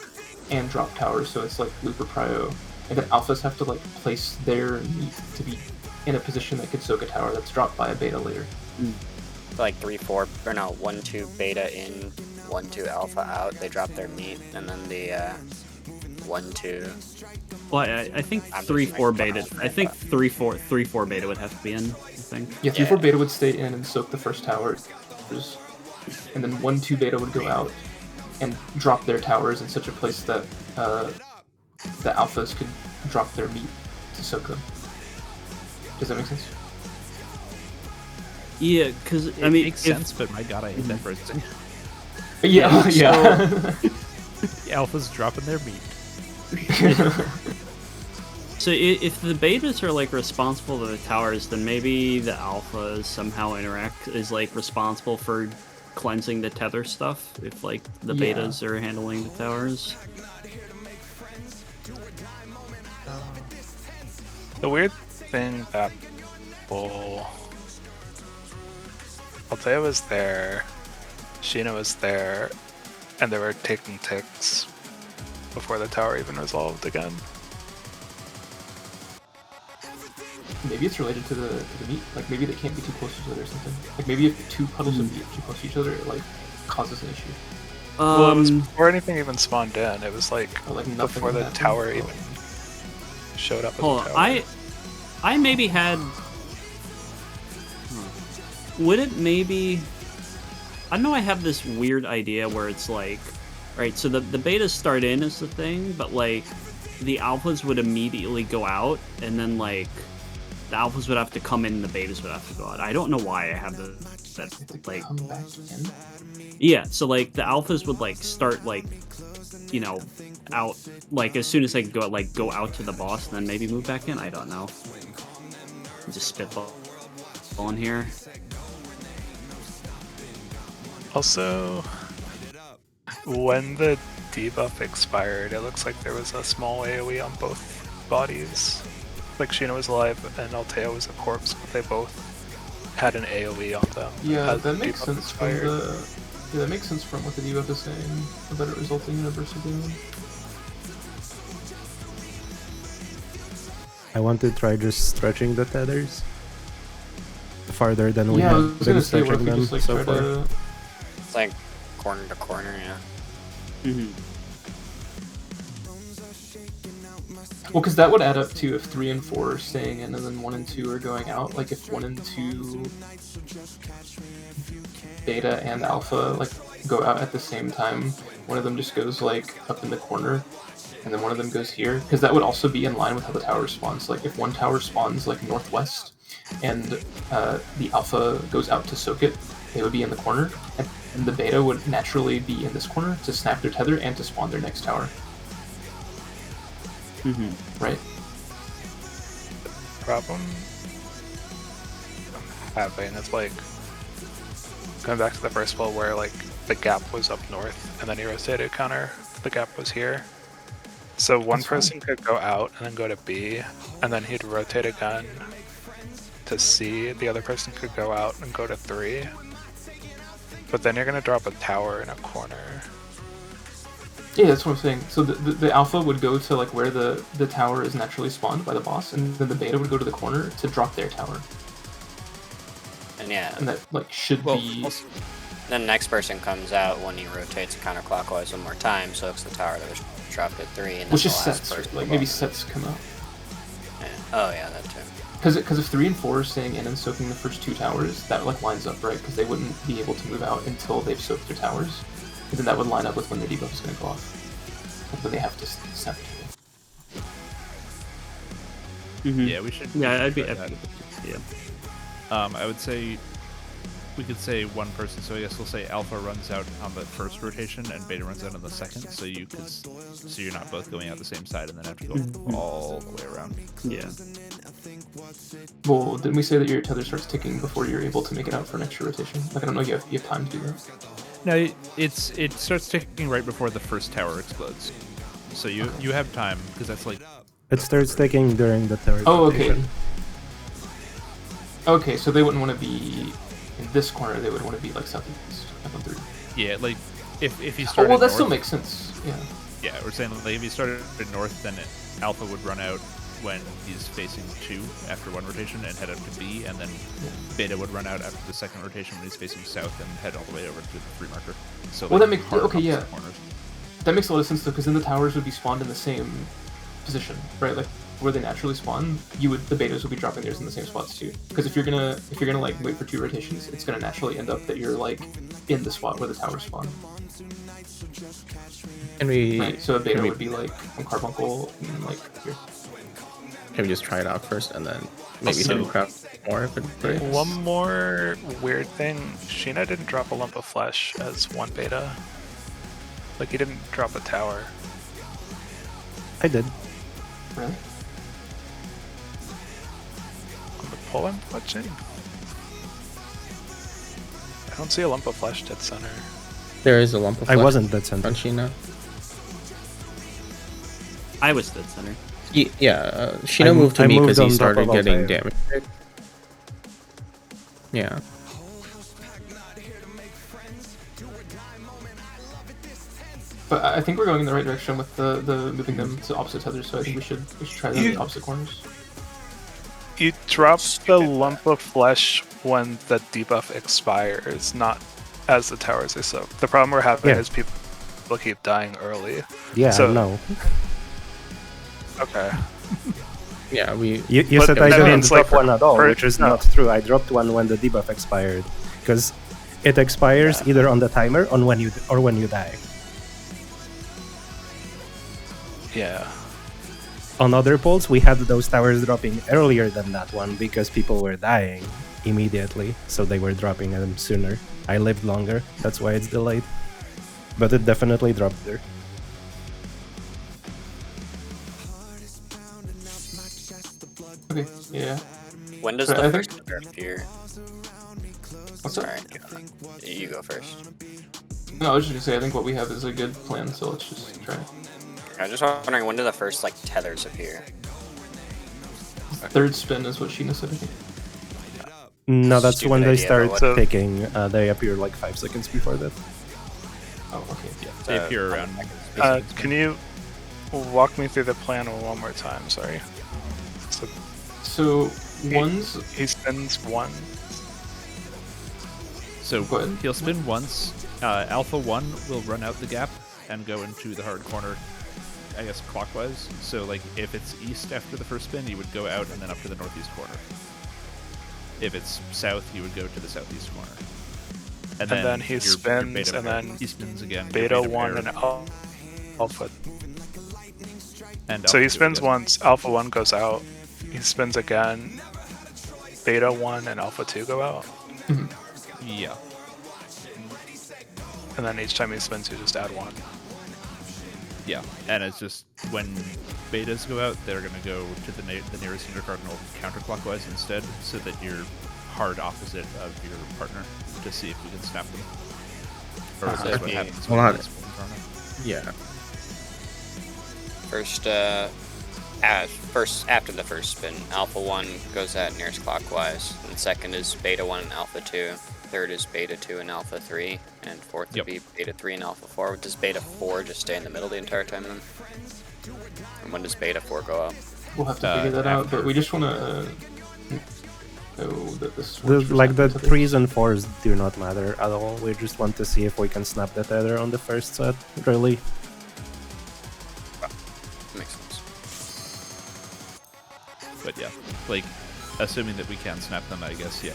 C: and drop towers? So it's like Looper Prio, and then alphas have to like place their meat to be in a position that could soak a tower that's dropped by a beta later.
G: Like 3, 4, or no, 1, 2 beta in, 1, 2 alpha out. They drop their meat, and then the 1, 2.
D: Well, I think
G: I'm
D: 3,
G: just
D: 4
G: making
D: beta.
G: fun of
D: I think
G: that.
D: 3, 4 beta would have to be in. I think.
C: Yeah, 3,
G: Yeah.
C: 4 beta would stay in and soak the first tower, and then 1, 2 beta would go out and drop their towers in such a place that the alphas could drop their meat to soak them. Does that make sense?
D: Yeah, because
A: It
D: I mean,
A: makes
D: if-
A: sense, but my god, I hate that phrasing.
C: Yeah, yeah.
A: The alpha's dropping their meat.
D: So if the betas are like responsible for the towers, then maybe the alphas somehow is like responsible for cleansing the tether stuff. If like the
C: Yeah.
D: betas are handling the towers.
B: The weird thing that Alteo was there, Sheena was there, and they were taking ticks before the tower even resolved again.
C: Maybe it's related to the meat. Like maybe they can't be too close to each other or something. Like maybe if 2 puddles of meat are too close to each other, it like causes an issue.
B: Well, it was before anything even spawned in. It was like
C: Or like nothing
B: before the
C: happened.
B: tower
C: Oh.
B: even showed up at
D: Hold
B: the
D: on,
B: tower.
D: I maybe had. Would it maybe? I know I have this weird idea where it's like, right, so the betas start in as the thing, but like the alphas would immediately go out, and then like the alphas would have to come in and the betas would have to go out. I don't know why I have that like
C: Come back in.
D: yeah, so like the alphas would like start like, you know, out like as soon as they go out to the boss and then maybe move back in. I don't know. I'm just spitball on here.
B: Also, when the debuff expired, it looks like there was a small AoE on both bodies. Like Sheena was alive and Altea was a corpse, but they both had an AoE on them.
C: Yeah,
B: as
C: that
B: the
C: makes
B: debuff
C: sense
B: expired.
C: that makes sense from what the debuff is saying about it resulting in universal damage.
E: I want to try just stretching the tethers farther than we
C: Yeah, I
E: have
C: was
E: been
C: gonna say, what if
E: stretching
C: we
E: them
C: just like
E: so
C: try
E: far.
C: to...
G: It's like corner to corner, yeah.
D: Mm-hmm.
C: Well, because that would add up to if 3 and 4 are staying in and then 1 and 2 are going out. Like if 1 and 2 beta and alpha like go out at the same time, one of them just goes like up in the corner and then one of them goes here, because that would also be in line with how the tower spawns. Like if one tower spawns like northwest and the alpha goes out to soak it, they would be in the corner, and the beta would naturally be in this corner to snap their tether and to spawn their next tower.
D: Mm-hmm.
C: Right.
B: Problem I'm having is like going back to the first pull where like the gap was up north and then he rotated counter, the gap was here. So one
C: That's fine.
B: person could go out and then go to B, and then he'd rotate again to C. The other person could go out and go to 3. But then you're gonna drop a tower in a corner.
C: Yeah, that's what I'm saying. So the alpha would go to like where the tower is naturally spawned by the boss, and then the beta would go to the corner to drop their tower.
G: And yeah,
C: And that like should be...
A: also-
G: then the next person comes out when he rotates counterclockwise one more time, so it's the tower that was dropped at 3, and then
C: Which
G: the
C: is
G: last
C: sets,
G: person
C: like
G: above
C: maybe
G: it.
C: sets come out.
G: Yeah. Oh yeah, that too.
C: Because if 3 and 4 are staying in and soaking the first 2 towers, that like lines up, right? Because they wouldn't be able to move out until they've soaked their towers. And then that would line up with when their debuff is going to go off. Like when they have to snap the tower.
D: Mm-hmm.
A: Yeah, we should.
D: Yeah,
A: we should
D: I'd
A: try
D: be
A: that.
D: yeah.
A: I would say we could say one person. So I guess we'll say Alpha runs out on the first rotation and Beta runs out on the second. So you're not both going out the same side and then have to go all the way around.
D: Yeah.
C: Well, didn't we say that your tether starts ticking before you're able to make it out for an extra rotation? Like I don't know, you have time to do that.
A: No, it starts ticking right before the first tower explodes. So you have time because that's like
E: It starts ticking during the third
C: Oh, okay.
E: rotation.
C: Okay, so they wouldn't want to be in this corner, they would want to be like southeast. Like on 3.
A: yeah, like if you
C: Oh,
A: started
C: well, that
A: north,
C: still makes sense. Yeah.
A: yeah, we're saying like if you started north, then Alpha would run out when he's facing 2 after one rotation and head up to B, and then Beta would run out after the second rotation when he's facing south and head all the way over to the 3 marker. So
C: Well,
A: like,
C: that makes-
A: hard
C: okay,
A: opposite
C: yeah.
A: corners.
C: That makes a lot of sense though, because then the towers would be spawned in the same position, right? Like where they naturally spawn, the betas would be dropping theirs in the same spots too. Because if you're gonna like wait for 2 rotations, it's gonna naturally end up that you're like in the spot where the towers spawn.
F: Can we,
C: Right? So a beta
F: can we,
C: would be like on Carbuncle and then like here.
F: can we just try it out first and then maybe
B: Also-
F: hidden craft more if it breaks?
B: One more weird thing, Sheena didn't drop a lump of flesh as 1 beta. Like he didn't drop a tower.
E: I did.
C: Really?
B: On the pull I'm watching. I don't see a lump of flesh dead center.
F: There is a lump of
E: I
F: flesh
E: wasn't that center.
F: on Sheena.
D: I was dead center.
F: Yeah, Sheena
E: I
F: moved to me
E: moved
F: because he
E: on top
F: started
E: of
F: getting
E: Altair.
F: damage. Yeah.
C: But I think we're going in the right direction with the moving them to opposite tethers, so I think we should try them in opposite corners.
B: You drop the
G: Stupid.
B: lump of flesh when the debuff expires, not as the towers are soaked. The problem we're having
E: Yeah.
B: is people keep dying early.
E: Yeah,
B: So-
E: no.
B: Okay.
F: Yeah,
E: You
B: But
E: said I
B: that
E: didn't
B: means,
E: drop
B: like,
E: one at all,
B: for-
E: which is
B: no.
E: not true. I dropped one when the debuff expired. Because It expires either on the timer or when you die.
B: Yeah.
E: On other polls, we had those towers dropping earlier than that one because people were dying immediately, so they were dropping them sooner. I lived longer, that's why it's delayed. But it definitely dropped there.
C: Okay, yeah.
G: When does
C: So
G: the
C: I
G: first
C: think-
G: pair appear?
C: What's
G: Sorry,
C: up?
G: you go first.
C: No, I was just gonna say, I think what we have is a good plan, so let's just try it.
G: I was just wondering, when do the first like tethers appear?
C: Third spin is what Sheena said, I think.
E: No, that's
G: Stupid
E: when they
G: idea, but
E: start
B: what-
E: picking. They appear like 5 seconds before that.
C: Oh, okay.
A: They appear around.
B: Can you walk me through the plan one more time? Sorry. So
C: So, ones...
B: he spends 1.
A: So
C: Go ahead.
A: he'll spin once. Alpha 1 will run out the gap and go into the hard corner, I guess clockwise. So like if it's east after the first spin, you would go out and then up to the northeast corner. If it's south, you would go to the southeast corner.
B: And then he spins,
A: beta
B: and
A: pair.
B: then
A: he spins again. your
B: Beta 1
A: pair,
B: and Alpha.
A: and
B: So he
A: Alpha
B: spins
A: again.
B: once, Alpha 1 goes out. He spins again, Beta 1 and Alpha 2 go out.
A: Yeah.
B: And then each time he spins, you just add 1.
A: Yeah, and it's just when betas go out, they're going to go to the nearest intercardinal counterclockwise instead, so that you're hard opposite of your partner to see if we can snap them. Or is that what
G: Okay.
A: happens
F: Well,
A: when
F: not-
A: this one run out?
F: Yeah.
G: First after the first spin, Alpha 1 goes out nearest clockwise, and second is Beta 1 and Alpha 2. Third is Beta 2 and Alpha 3, and fourth would be Beta 3 and Alpha 4. Does Beta 4 just stay in the middle the entire time then? And when does Beta 4 go up?
C: We'll have to figure that out, but we just want to know that this works for
E: Like the
C: snap
E: 3s and 4s do not matter at all. We just want to see if we can snap the tether on the first set, really.
G: Makes sense.
A: But yeah, like, assuming that we can snap them, I guess, yeah,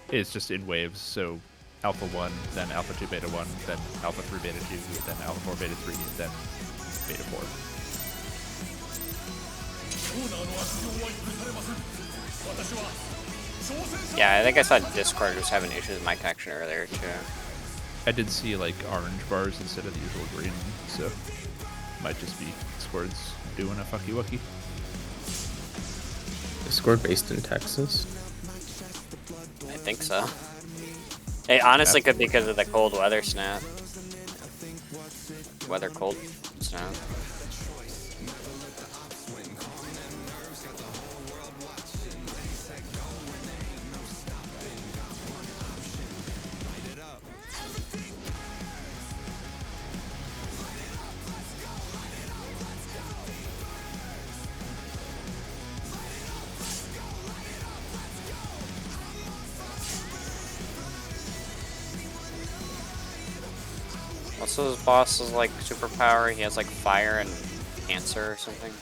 A: it's just in waves, so Alpha 1, then Alpha 2 Beta 1, then Alpha 3 Beta 2, then Alpha 4 Beta 3, then Beta 4.
G: Yeah, I think I saw Discord was having issues with my connection earlier too.
A: I did see like orange bars instead of the usual green, so might just be Discord's doing a fucky wucky.
F: Discord based in Texas.
G: I think so. It honestly could be because of the cold weather snap. Weather cold snap. What's his boss's like superpower? He has like fire and cancer or something.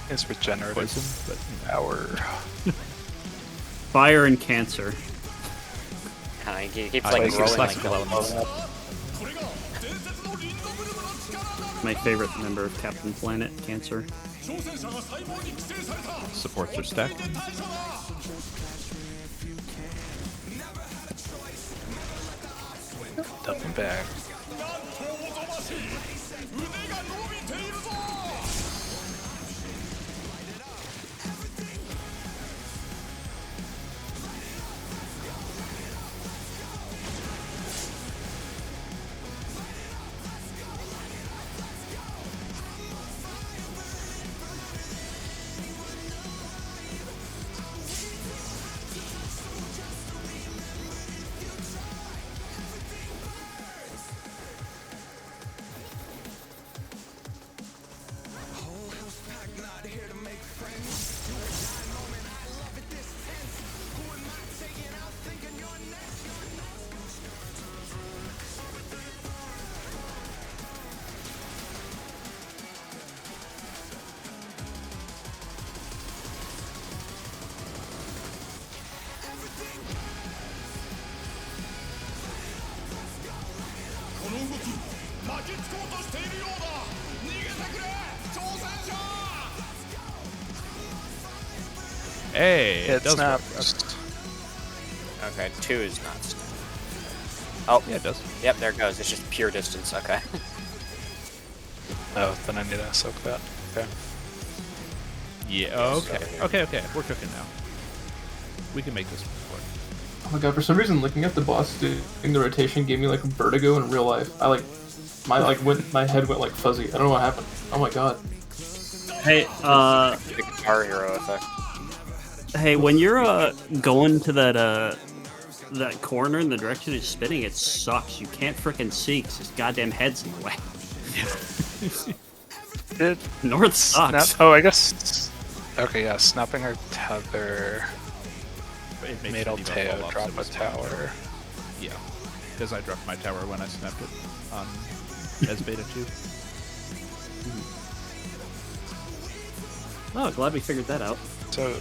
B: It's regenerative
A: Poison, but
B: power.
D: Fire and cancer.
G: Kinda, he keeps
A: I
G: like
A: like
G: growing
A: his
G: like
A: classical elements.
D: My favorite member of Captain Planet, Cancer.
A: supports are stacked.
B: Dumping back.
A: Hey,
B: It
A: does work.
B: snaps.
G: Okay, 2 is not snapped. Oh,
A: Yeah, it does.
G: yep, there it goes. It's just pure distance. Okay.
B: Oh, then I need to soak that. Okay.
A: Yeah. Oh, okay. Okay. We're cooking now. We can make this work.
C: Oh my god, for some reason looking at the boss doing the rotation gave me like vertigo in real life. I like my head went like fuzzy. I don't know what happened. Oh my god.
D: Hey,
G: The Guitar Hero effect.
D: hey, when you're going to that corner in the direction it's spinning, it sucks. You can't frickin' see 'cause his goddamn head's in the way.
B: It
D: North sucks.
B: snap. Oh, I guess. Okay, yeah. Snapping our tether
A: It makes
B: made
A: the debuff
B: Alteo
A: all
B: drop
A: up,
B: a
A: so
B: tower.
A: Yeah, because I dropped my tower when I snapped it on as beta 2.
D: Oh, glad we figured that out.
B: So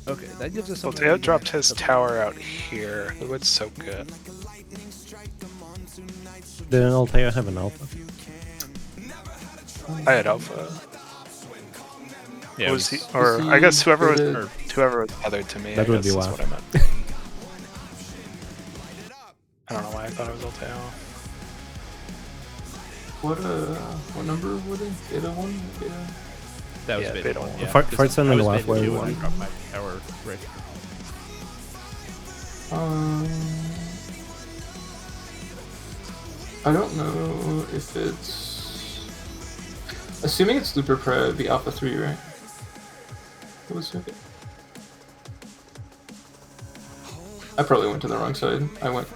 A: Okay, that gives us.
B: Alteo dropped his tower out here. It would soak it.
E: Didn't Alteo have an alpha?
B: I had alpha.
A: Yeah,
B: Was he?
C: Was
B: Or
C: he
B: I guess whoever was,
C: good?
B: or whoever was tethered to me.
E: That
B: I
E: would
B: guess
E: be
B: is
E: WAF.
B: what I meant. I don't know why I thought it was Alteo.
C: What number were they? Beta 1? Beta...
A: That was
B: Yeah,
A: beta
B: beta
A: 1.
B: one.
A: Yeah,
E: Far-
A: because
E: Fartson
A: I
E: and
A: was
E: WAF
A: beta 2
E: were
A: when I
E: one.
A: dropped my tower right.
C: I don't know if it's... Assuming it's Looper Pro, it'd be Alpha 3, right? What was it? I probably went to the wrong side. I went,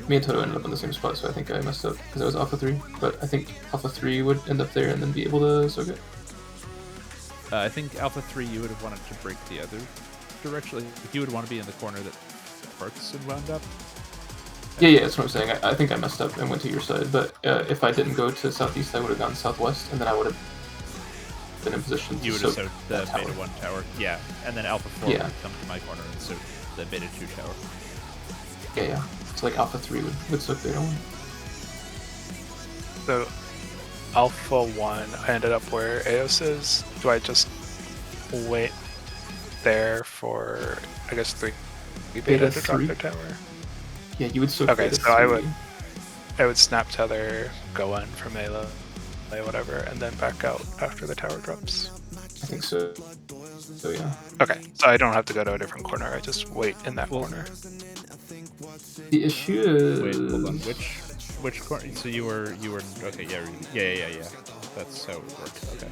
C: me and Toto ended up in the same spot, so I think I messed up because I was Alpha 3. But I think Alpha 3 would end up there and then be able to soak it.
A: I think Alpha 3 you would have wanted to break the other direction. Like, you would want to be in the corner that Fartson wound up.
C: Yeah, that's what I'm saying. I think I messed up and went to your side, but if I didn't go to southeast, I would have gone southwest, and then I would have been in position to
A: You would have
C: soak
A: soaked the
C: that tower.
A: beta 1 tower. Yeah, and then Alpha 4
C: Yeah.
A: would come to my corner and soak the beta 2 tower.
C: Yeah. So like Alpha 3 would soak beta 1.
B: So Alpha 1, I ended up where Eos is. Do I just wait there for, I guess, 3 beta
C: Beta
B: to drop
C: 3?
B: their tower?
C: Yeah, you would soak
B: Okay,
C: beta
B: so I
C: 3.
B: would snap tether, go in for melee, whatever, and then back out after the tower drops.
C: I think so. So yeah.
B: Okay, so I don't have to go to a different corner. I just wait in that corner.
C: The issue is...
A: Wait, hold on. Which corner? So you were okay. Yeah. That's how it worked. Okay.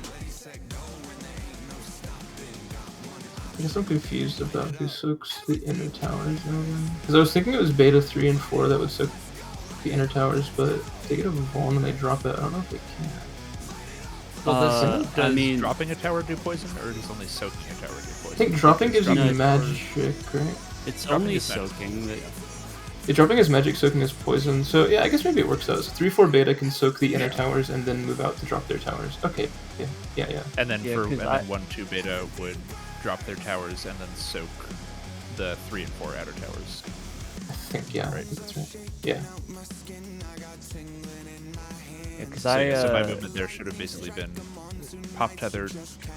C: I guess I'm confused about who soaks the inner towers. Because I was thinking it was beta 3 and 4 that would soak the inner towers, but if they get a Vaughn and they drop it, I don't know if they can.
A: Well, does
D: I mean,
A: dropping a tower do poison, or does only soaking a tower do poison?
C: I think dropping gives you
A: Dropping a tower-
C: magic, right?
D: it's
A: dropping
D: only
A: is magic.
D: soaking. That,
C: Yeah, dropping is magic, soaking is poison. So yeah, I guess maybe it works out. So 3-4 beta can soak the inner towers and then move out to drop their towers. Okay, yeah.
A: And then
D: Yeah,
A: for
D: 'cause
A: and
D: I-
A: then 1-2 beta would drop their towers and then soak the 3 and 4 outer towers.
C: I think, yeah,
A: Right.
C: I think that's right. Yeah.
D: because
A: So my movement there should have basically been pop tether,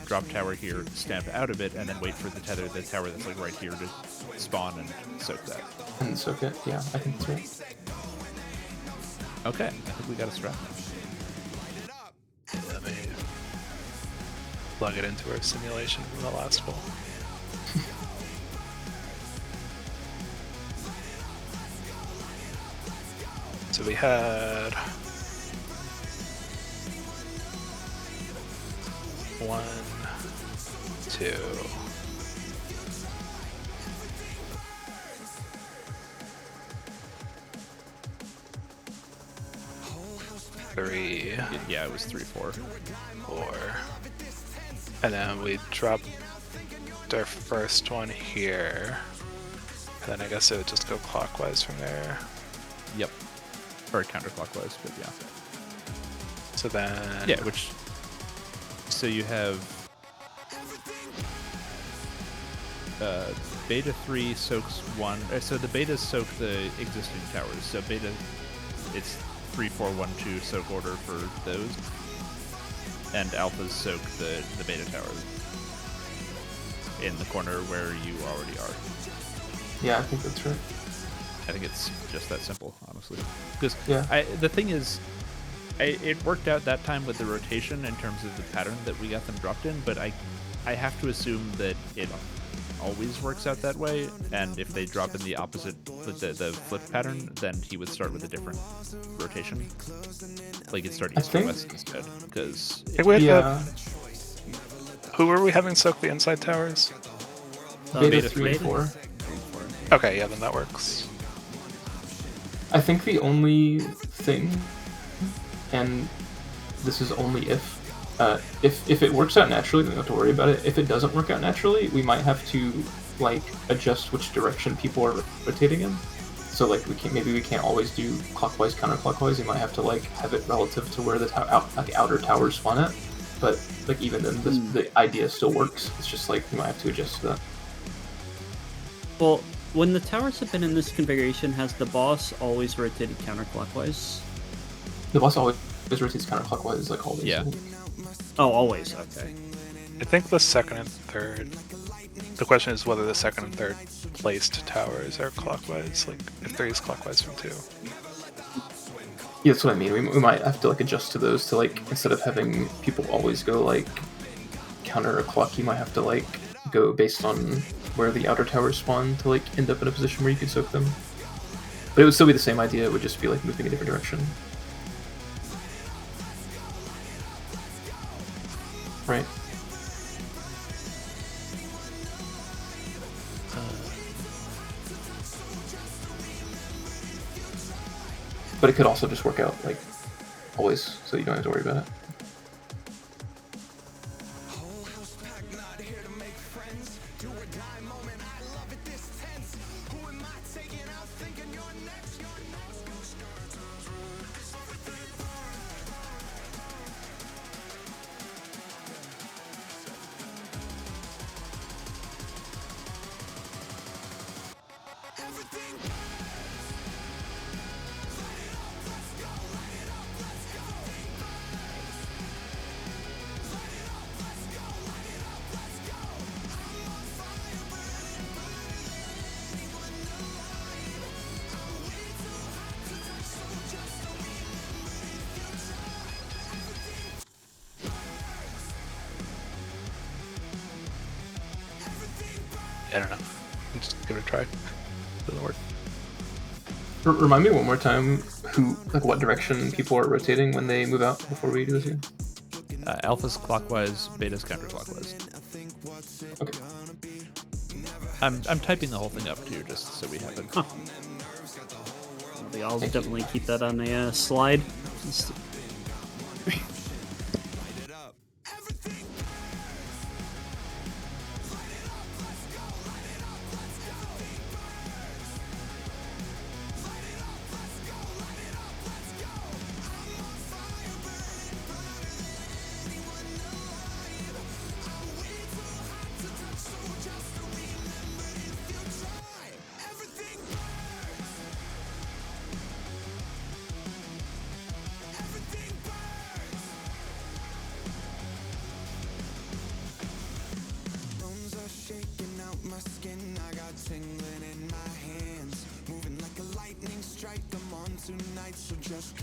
A: drop tower here, stamp out of it, and then wait for the tower that's like right here to spawn and soak that.
C: And soak it, yeah, I think that's right.
A: Okay, I think we got a strat.
B: Let me plug it into our simulation from the last one. So we had 1, 2. Three,
A: Yeah, it was 3-4.
B: 4, and then we dropped our first one here, and then I guess it would just go clockwise from there.
A: Yep. Or counterclockwise, but yeah.
B: So then...
A: Yeah, so you have beta 3 soaks 1, so the betas soak the existing towers, so beta, it's 3, 4, 1, 2 soak order for those, and alphas soak the beta towers in the corner where you already are.
C: Yeah, I think that's right.
A: I think it's just that simple, honestly. Because
C: Yeah.
A: the thing is, it worked out that time with the rotation in terms of the pattern that we got them dropped in, but I have to assume that it always works out that way, and if they drop in the opposite, the flip pattern, then he would start with a different rotation. Like it'd start east or west instead, because...
B: Who were we having soak the inside towers?
C: Beta 3 and 4.
B: Okay, yeah, then that works.
C: I think the only thing, and this is only if it works out naturally, we don't have to worry about it. If it doesn't work out naturally, we might have to like adjust which direction people are rotating in. So like maybe we can't always do clockwise, counterclockwise. You might have to like have it relative to where the outer towers spawn at. But like even then, the idea still works. It's just like we might have to adjust to that.
D: Well, when the towers have been in this configuration, has the boss always rotated counterclockwise?
C: The boss always rotates counterclockwise, like always.
A: Yeah.
D: Oh, always. Okay.
B: I think the second and third... The question is whether the second and third placed towers are clockwise, like if 3 is clockwise from 2.
C: Yeah, that's what I mean. We might have to like adjust to those to like, instead of having people always go like counter a clock, you might have to like go based on where the outer towers spawn to like end up in a position where you could soak them. But it would still be the same idea, it would just be like moving a different direction. Right. But it could also just work out like always, so you don't have to worry about it.
B: I don't know. Just give it a try. Doesn't work.
C: Remind me one more time what direction people are rotating when they move out before we do this again.
A: Alpha's clockwise, beta's counterclockwise.
C: Okay.
A: I'm typing the whole thing up too, just so we have it.
D: Huh. I'll definitely keep that on a slide.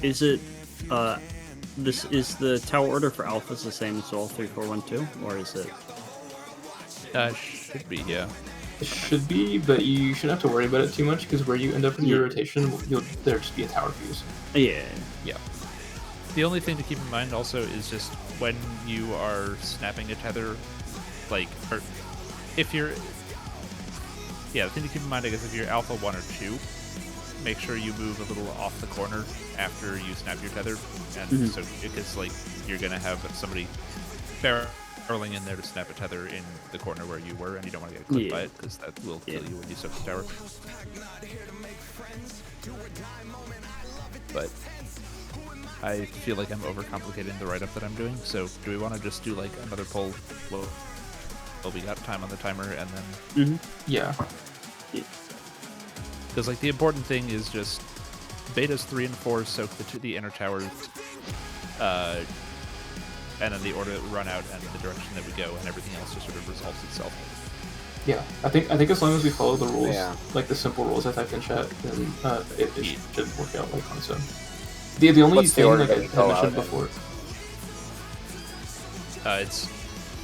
D: Is it, is the tower order for alphas the same as all 3, 4, 1, 2, or is it?
A: Should be, yeah.
C: It should be, but you shouldn't have to worry about it too much, because where you end up with your rotation, there'll just be a tower fuse.
D: Yeah.
A: Yeah. The only thing to keep in mind also is just when you are snapping a tether, like, or if you're... Yeah, the thing to keep in mind, I guess, if you're alpha 1 or 2, make sure you move a little off the corner after you snap your tether, and so because like you're gonna have somebody barreling in there to snap a tether in the corner where you were, and you don't want to get clipped by it because that will kill you when you soak the tower. But I feel like I'm overcomplicating the write-up that I'm doing. So do we want to just do like another poll? Well, we got time on the timer, and then
C: Yeah.
A: because like the important thing is just betas 3 and 4 soak the inner towers, and then the order that we run out and the direction that we go, and everything else just sort of resolves itself.
C: Yeah, I think as long as we follow the rules,
G: Yeah.
C: like the simple rules I typed in chat, then it should work out like on its own. The only
G: What's the
C: thing
G: order
C: like I
G: that you
C: had
G: go
C: mentioned
G: out in?
C: before.
A: It's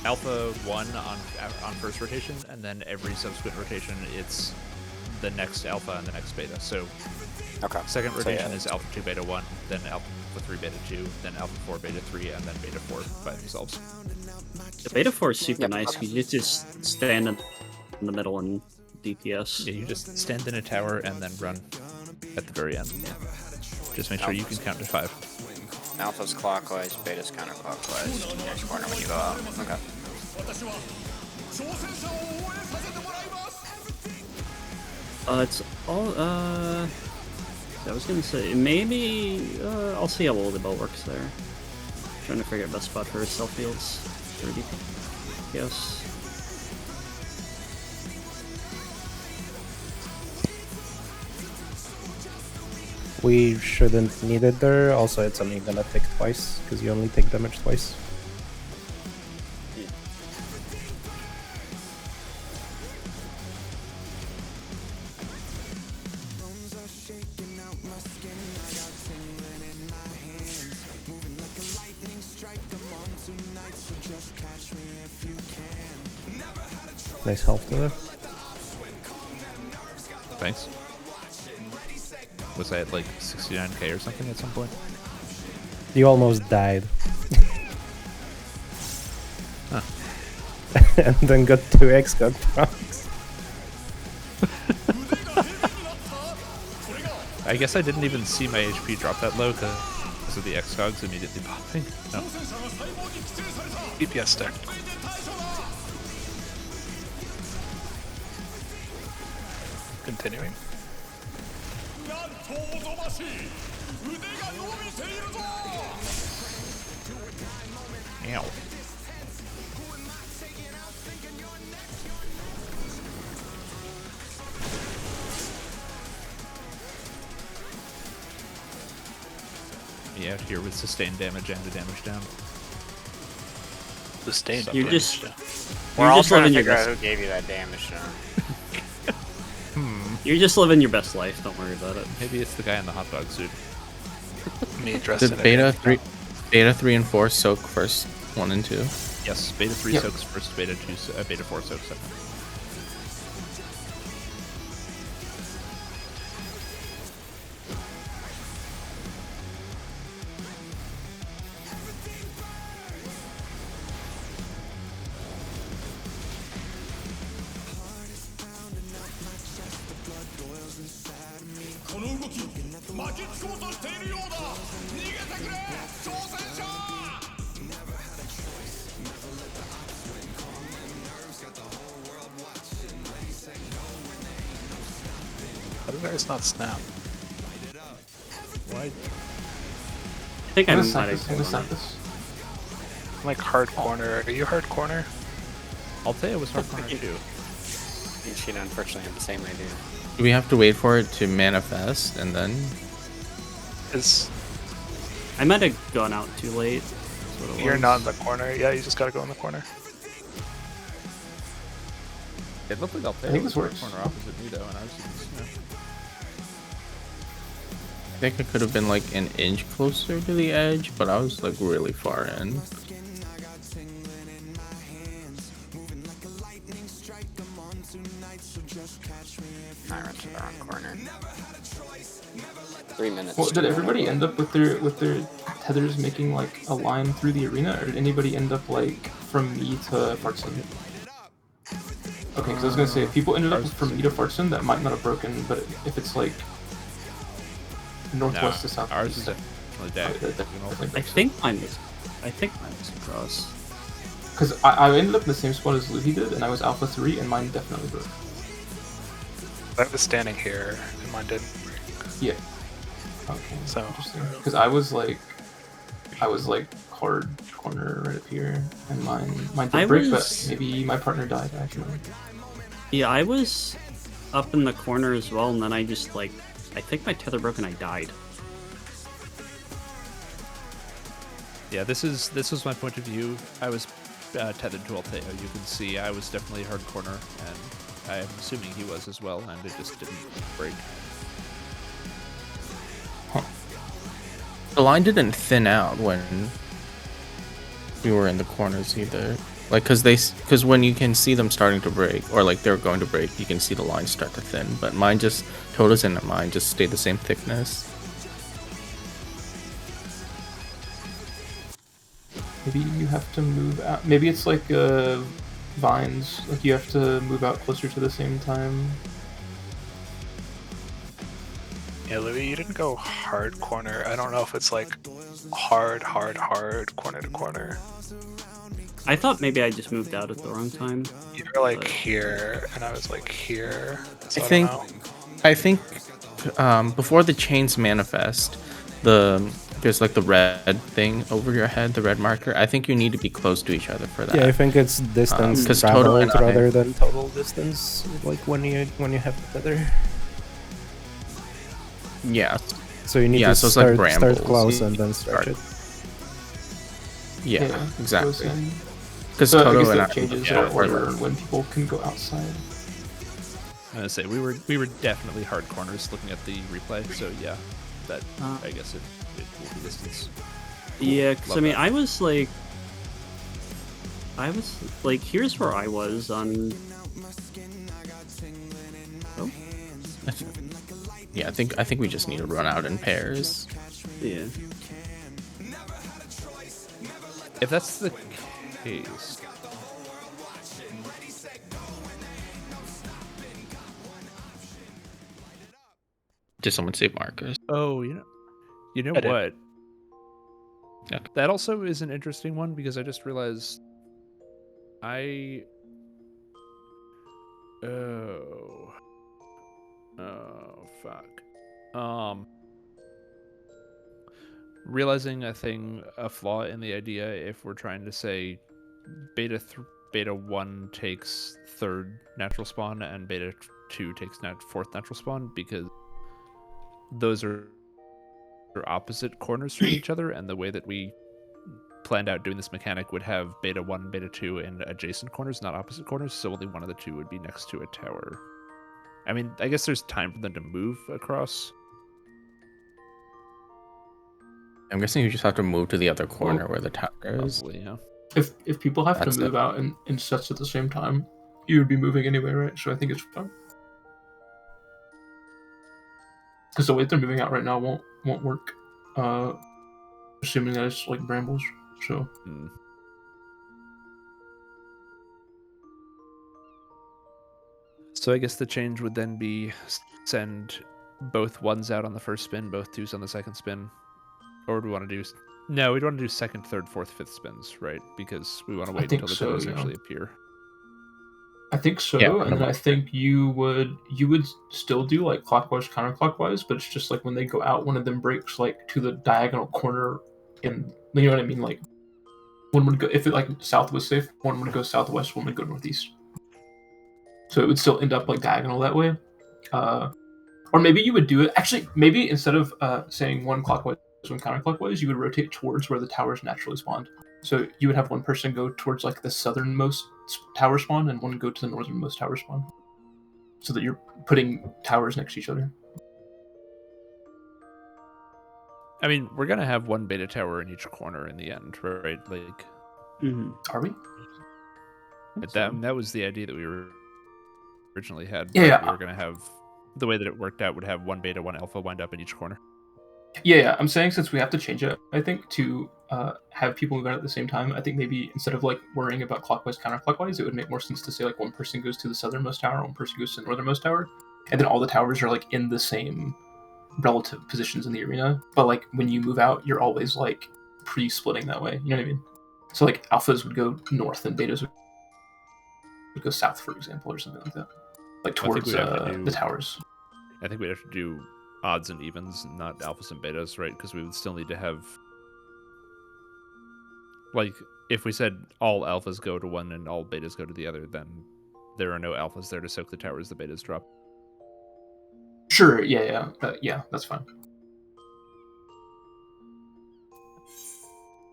A: Alpha 1 on first rotation, and then every subsequent rotation it's the next Alpha and the next Beta. So
G: Okay.
A: second
G: So,
A: rotation
G: yeah.
A: is Alpha 2 Beta 1, then Alpha 3 Beta 2, then Alpha 4 Beta 3, and then Beta 4 by themselves.
D: The Beta 4 is super
G: Yep.
D: nice because you just stand in the middle and DPS.
A: Yeah, you just stand in a tower and then run at the very end. Just make sure you can count to 5.
G: Alpha's clockwise, beta's counterclockwise. Next corner when you go out. Okay.
D: It's all, I was gonna say, maybe, I'll see how well the bow works there. Trying to figure out best spot for stealth fields. 30 DPS.
E: We shouldn't need it there. Also, it's only gonna tick twice, because you only take damage twice. Nice health to there.
A: Thanks. Was I at like 69k or something at some point?
E: You almost died.
A: Huh.
E: And then got 2x got procs.
A: I guess I didn't even see my HP drop that low because of the X-Cogs immediately popping. No.
B: DPS stack. Continuing.
A: Ow. Me out here with sustained damage and the damage down.
B: Sustained.
D: You're
B: damage.
D: just,
G: We're
D: you're
G: all
D: just
G: trying to
D: living your
G: figure out
D: best.
G: who gave you that damage now.
D: You're just living your best life. Don't worry about it.
A: Maybe it's the guy in the hot dog suit.
B: Me dressed
F: Did
B: in
F: beta 3 and 4 soak first 1 and 2?
A: Yes, beta 3
C: Yep.
A: soaks first, beta 4 soaks second.
B: How did ours not snap?
A: Why?
D: I think I
C: I'm
D: might
C: gonna
D: have
C: snap
D: gone on.
C: this.
B: I'm like hard corner. Are you hard corner?
A: I'll tell you it was hard corner too.
G: Me and Sheena unfortunately have the same idea.
F: Do we have to wait for it to manifest and then?
B: Is
D: I might have gone out too late. That's what it
B: you're
D: was.
B: not in the corner? Yeah, you just gotta go in the corner.
A: It looked like I'll
C: I think this works.
A: corner opposite me though, and ours is, you know.
F: I think it could have been like an inch closer to the edge, but I was like really far in.
G: I ran to the wrong corner. 3 minutes.
C: Well, did everybody end up with their tethers making like a line through the arena, or did anybody end up like from me to Fartson? Okay, because I was gonna say if people ended up from me to Fartson, that might not have broken, but if it's like northwest to south,
A: Ours is definitely diagonal.
D: I think mine was across.
C: Because I ended up in the same spot as Luffy did, and I was Alpha 3, and mine definitely broke.
B: I was standing here and mine didn't.
C: Yeah. Okay.
B: So
C: Interesting. Because I was like I was like hard corner right up here, and mine did break, but maybe my partner died actually.
D: Yeah, I was up in the corner as well, and then I just like, I think my tether broke and I died.
A: Yeah, this was my point of view. I was tethered to Alteo. You can see I was definitely hard corner, and I'm assuming he was as well, and it just didn't break.
F: The line didn't thin out when we were in the corners either. Like, because when you can see them starting to break, or like they're going to break, you can see the line start to thin. But mine just, Toto's and mine just stayed the same thickness.
C: Maybe you have to move out. Maybe it's like vines. Like you have to move out closer to the same time.
B: Yeah, Louis, you didn't go hard corner. I don't know if it's like hard corner to corner.
D: I thought maybe I just moved out at the wrong time.
B: You were like here, and I was like here. So
F: I think before the chains manifest, there's like the red thing over your head, the red marker. I think you need to be close to each other for that.
E: Yeah, I think it's distance traveled rather than total distance. Like when you have the tether.
F: Yeah.
E: So you need to
F: so
E: start,
F: like
E: start close and then stretch it.
F: Yeah, exactly. Because
C: so
F: Toto
C: and
F: I
C: changes order when people can go outside.
A: I'm gonna say we were definitely hard corners looking at the replay. So yeah, that I guess it will be distance.
D: Yeah, because I mean, I was like, here's where I was on. Oh.
F: Yeah, I think we just need to run out in pairs.
D: Yeah.
A: If that's the case,
F: Did someone save markers?
A: oh, you know
B: I did.
A: what?
F: Yeah.
A: That also is an interesting one because I just realized oh fuck. Realizing a flaw in the idea if we're trying to say beta 1 takes third natural spawn and beta 2 takes fourth natural spawn, because those are opposite corners from each other, and the way that we planned out doing this mechanic would have beta 1, beta 2 in adjacent corners, not opposite corners, so only one of the two would be next to a tower. I mean, I guess there's time for them to move across.
F: I'm guessing you just have to move to the other corner where the tower is.
A: Probably, yeah.
C: If people have to move out in sets at the same time, you would be moving anyway, right? So I think it's fun. Because the way they're moving out right now won't work. Assuming that it's like brambles. So.
A: So I guess the change would then be send both ones out on the first spin, both twos on the second spin. Or do we want to do... No, we'd want to do second, third, fourth, fifth spins, right? Because we want to wait until the towers actually appear.
C: I think so, and I think you would still do like clockwise, counterclockwise, but it's just like when they go out, one of them breaks like to the diagonal corner, and you know what I mean. Like one would go, if it like south was safe, one would go southwest, one would go northeast. So it would still end up like diagonal that way. Or maybe you would do it actually. Maybe instead of saying one clockwise, one counterclockwise, you would rotate towards where the towers naturally spawned. So you would have one person go towards like the southernmost tower spawn and one go to the northernmost tower spawn. So that you're putting towers next to each other.
A: I mean, we're going to have one beta tower in each corner in the end, right? Like,
C: Are we?
A: That was the idea that we originally had.
C: Yeah.
A: We were going to have, the way that it worked out would have one beta, one alpha wind up in each corner.
C: Yeah, I'm saying since we have to change it, I think to have people move out at the same time, I think maybe instead of like worrying about clockwise, counterclockwise, it would make more sense to say like one person goes to the southernmost tower, one person goes to the northernmost tower, and then all the towers are like in the same relative positions in the arena. But like when you move out, you're always like pre-splitting that way. You know what I mean? So like alphas would go north and betas would go south, for example, or something like that. Like towards the towers.
A: I think we'd have to do odds and evens, not alphas and betas, right? Because we would still need to have Like, if we said all alphas go to one and all betas go to the other, then there are no alphas there to soak the towers the betas drop.
C: Sure, yeah, that's fine.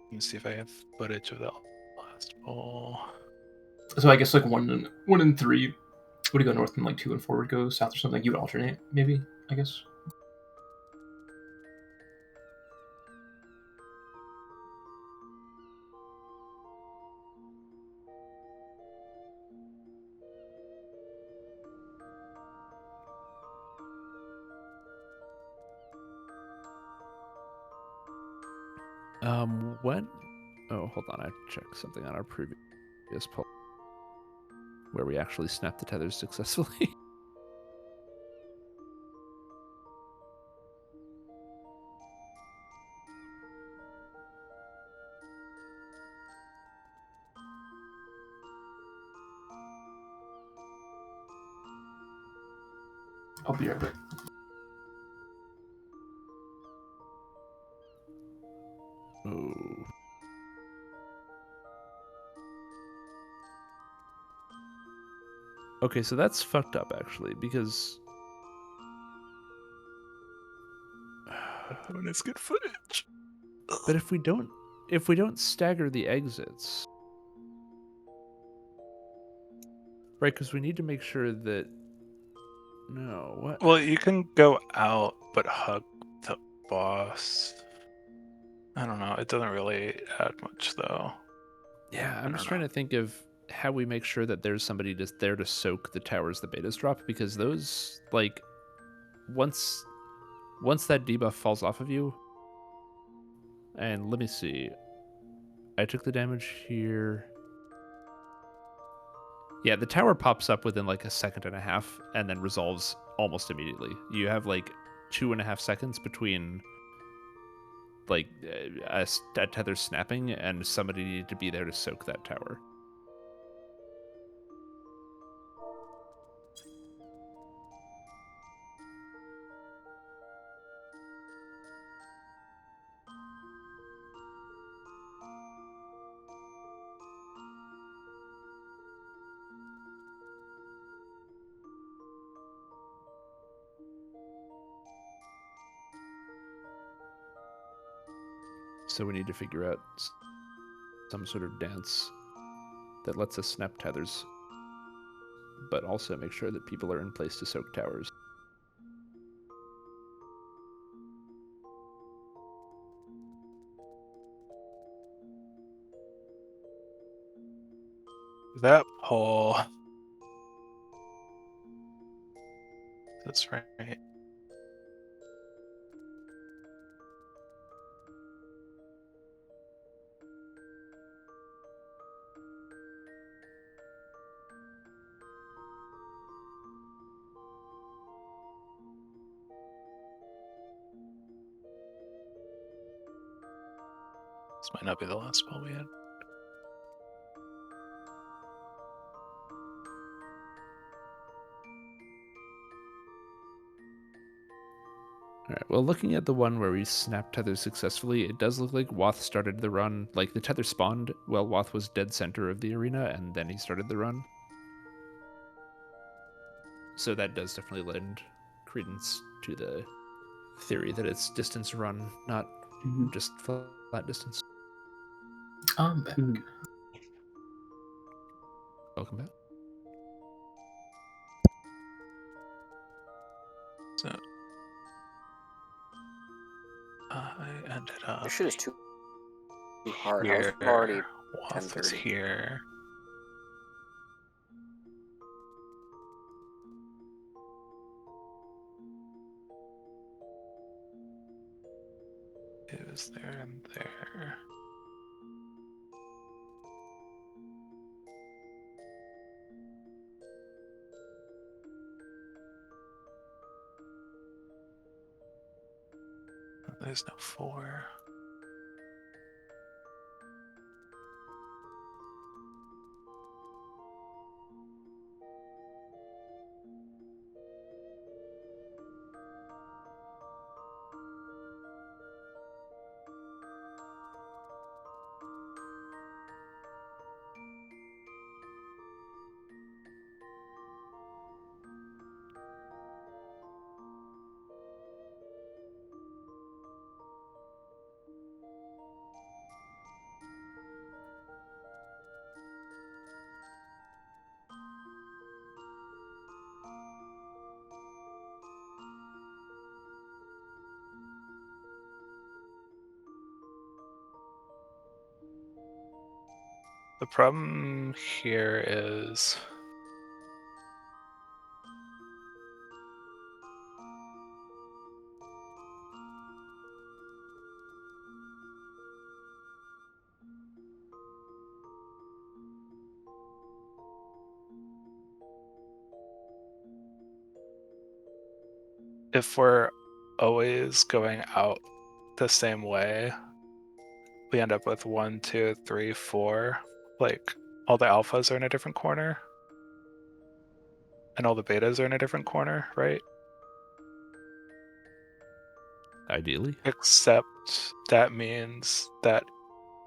B: Let me see if I have footage of the last poll.
C: So I guess like 1 and 3 would go north, and like 2 and 4 would go south or something. You would alternate, maybe, I guess.
A: When? Oh, hold on. I checked something on our previous poll where we actually snapped the tethers successfully.
C: I'll be right back.
A: Oh. Okay, so that's fucked up actually, because
B: When it's good footage.
A: but if we don't stagger the exits, right? Because we need to make sure that no, what?
B: Well, you can go out but hug the boss. I don't know. It doesn't really add much though.
A: Yeah,
B: I
A: I'm
B: don't
A: just trying to think of how we make sure that there's somebody just there to soak the towers the betas drop, because those, like, once that debuff falls off of you, and let me see, I took the damage here. Yeah, the tower pops up within like a second and a half and then resolves almost immediately. You have like 2.5 seconds between like a tether snapping and somebody needed to be there to soak that tower. So we need to figure out some sort of dance that lets us snap tethers, but also make sure that people are in place to soak towers.
B: That poll. That's right. This might not be the last poll we had.
A: All right, well, looking at the one where we snapped tethers successfully, it does look like Wath started the run. Like, the tether spawned while Wath was dead center of the arena, and then he started the run. So that does definitely lend credence to the theory that it's distance run, not just flat distance.
C: I'm back.
A: Welcome back.
B: So I ended up.
G: This shit is too hard. I was
B: Here.
G: already
B: Wath is
G: 10:30.
B: here. It was there and there. There's no 4. The problem here is if we're always going out the same way, we end up with 1, 2, 3, 4. Like all the alphas are in a different corner, and all the betas are in a different corner, right?
A: Ideally.
B: Except that means that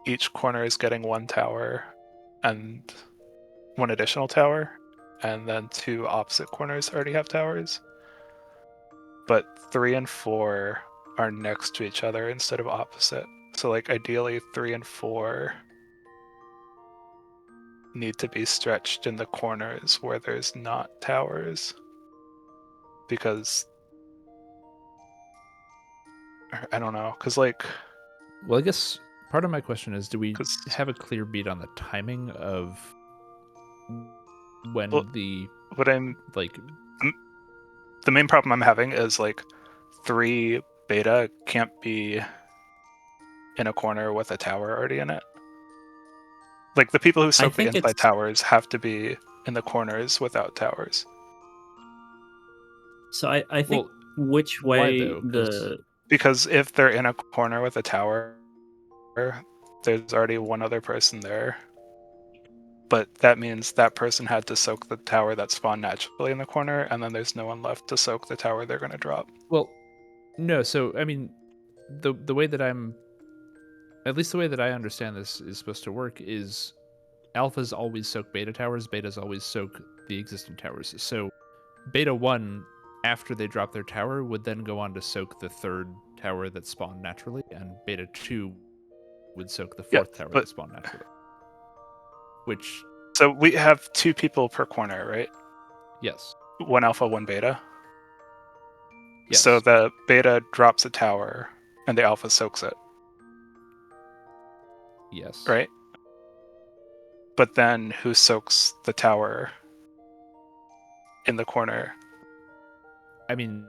B: each corner is getting 1 tower and 1 additional tower, and then 2 opposite corners already have towers. But 3 and 4 are next to each other instead of opposite. So like ideally 3 and 4 need to be stretched in the corners where there's not towers, because I don't know, because like,
A: Well, I guess part of my question is, do we
B: 'cause-
A: have a clear beat on the timing of when
B: Well,
A: the
B: what I'm
A: like
B: the main problem I'm having is like 3 beta can't be in a corner with a tower already in it. Like the people who soak the
D: think
B: inside
D: it's-
B: towers have to be in the corners without towers.
D: So I think
A: Well,
D: which
A: why
D: way
A: though? 'Cause-
D: the
B: Because if they're in a corner with a tower, there's already one other person there. But that means that person had to soak the tower that spawned naturally in the corner, and then there's no one left to soak the tower they're going to drop.
A: Well, no. So I mean, the way that at least the way that I understand this is supposed to work is alphas always soak beta towers, betas always soak the existing towers. So beta 1, after they drop their tower, would then go on to soak the 3rd tower that spawned naturally, and beta 2 would soak the 4th tower that spawned naturally. Which,
B: So we have 2 people per corner, right?
A: yes.
B: 1 alpha, 1 beta.
A: Yes.
B: So the beta drops a tower, and the alpha soaks it,
A: Yes.
B: right? But then who soaks the tower in the corner?
A: I mean,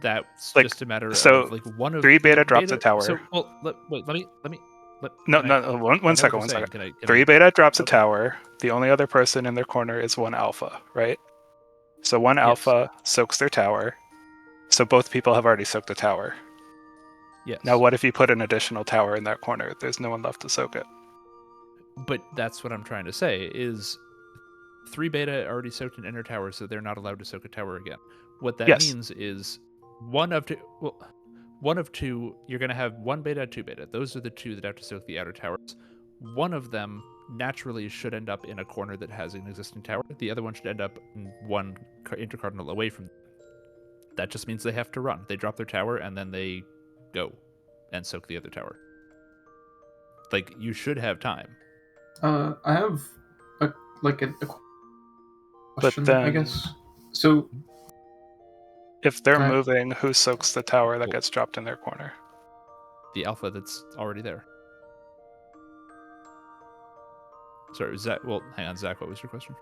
A: that's
B: Like,
A: just a matter
B: so
A: of like one of
B: 3 beta drops a tower.
A: So, well, let me.
B: No,
A: can
B: no,
A: I-
B: one
A: I know
B: second,
A: what
B: one
A: you're
B: second.
A: saying.
B: 3 beta drops a
A: Okay.
B: tower. The only other person in their corner is 1 alpha, right? So 1 alpha soaks their tower. So both people have already soaked the tower.
A: Yes.
B: Now, what if you put an additional tower in that corner? There's no one left to soak it.
A: But that's what I'm trying to say is 3 beta already soaked an inner tower, so they're not allowed to soak a tower again. What that
B: Yes.
A: means is one of two, you're going to have 1 beta, 2 beta. Those are the 2 that have to soak the outer towers. One of them naturally should end up in a corner that has an existing tower. The other one should end up in 1 intercardinal away from them. That just means they have to run. They drop their tower and then they go and soak the other tower. Like, you should have time.
C: I have a question,
B: then-
C: I guess. So
B: If they're
C: Right.
B: moving, who soaks the tower that gets dropped in their corner?
A: The alpha that's already there. Sorry, was that... Well, hang on, Zach, what was your question?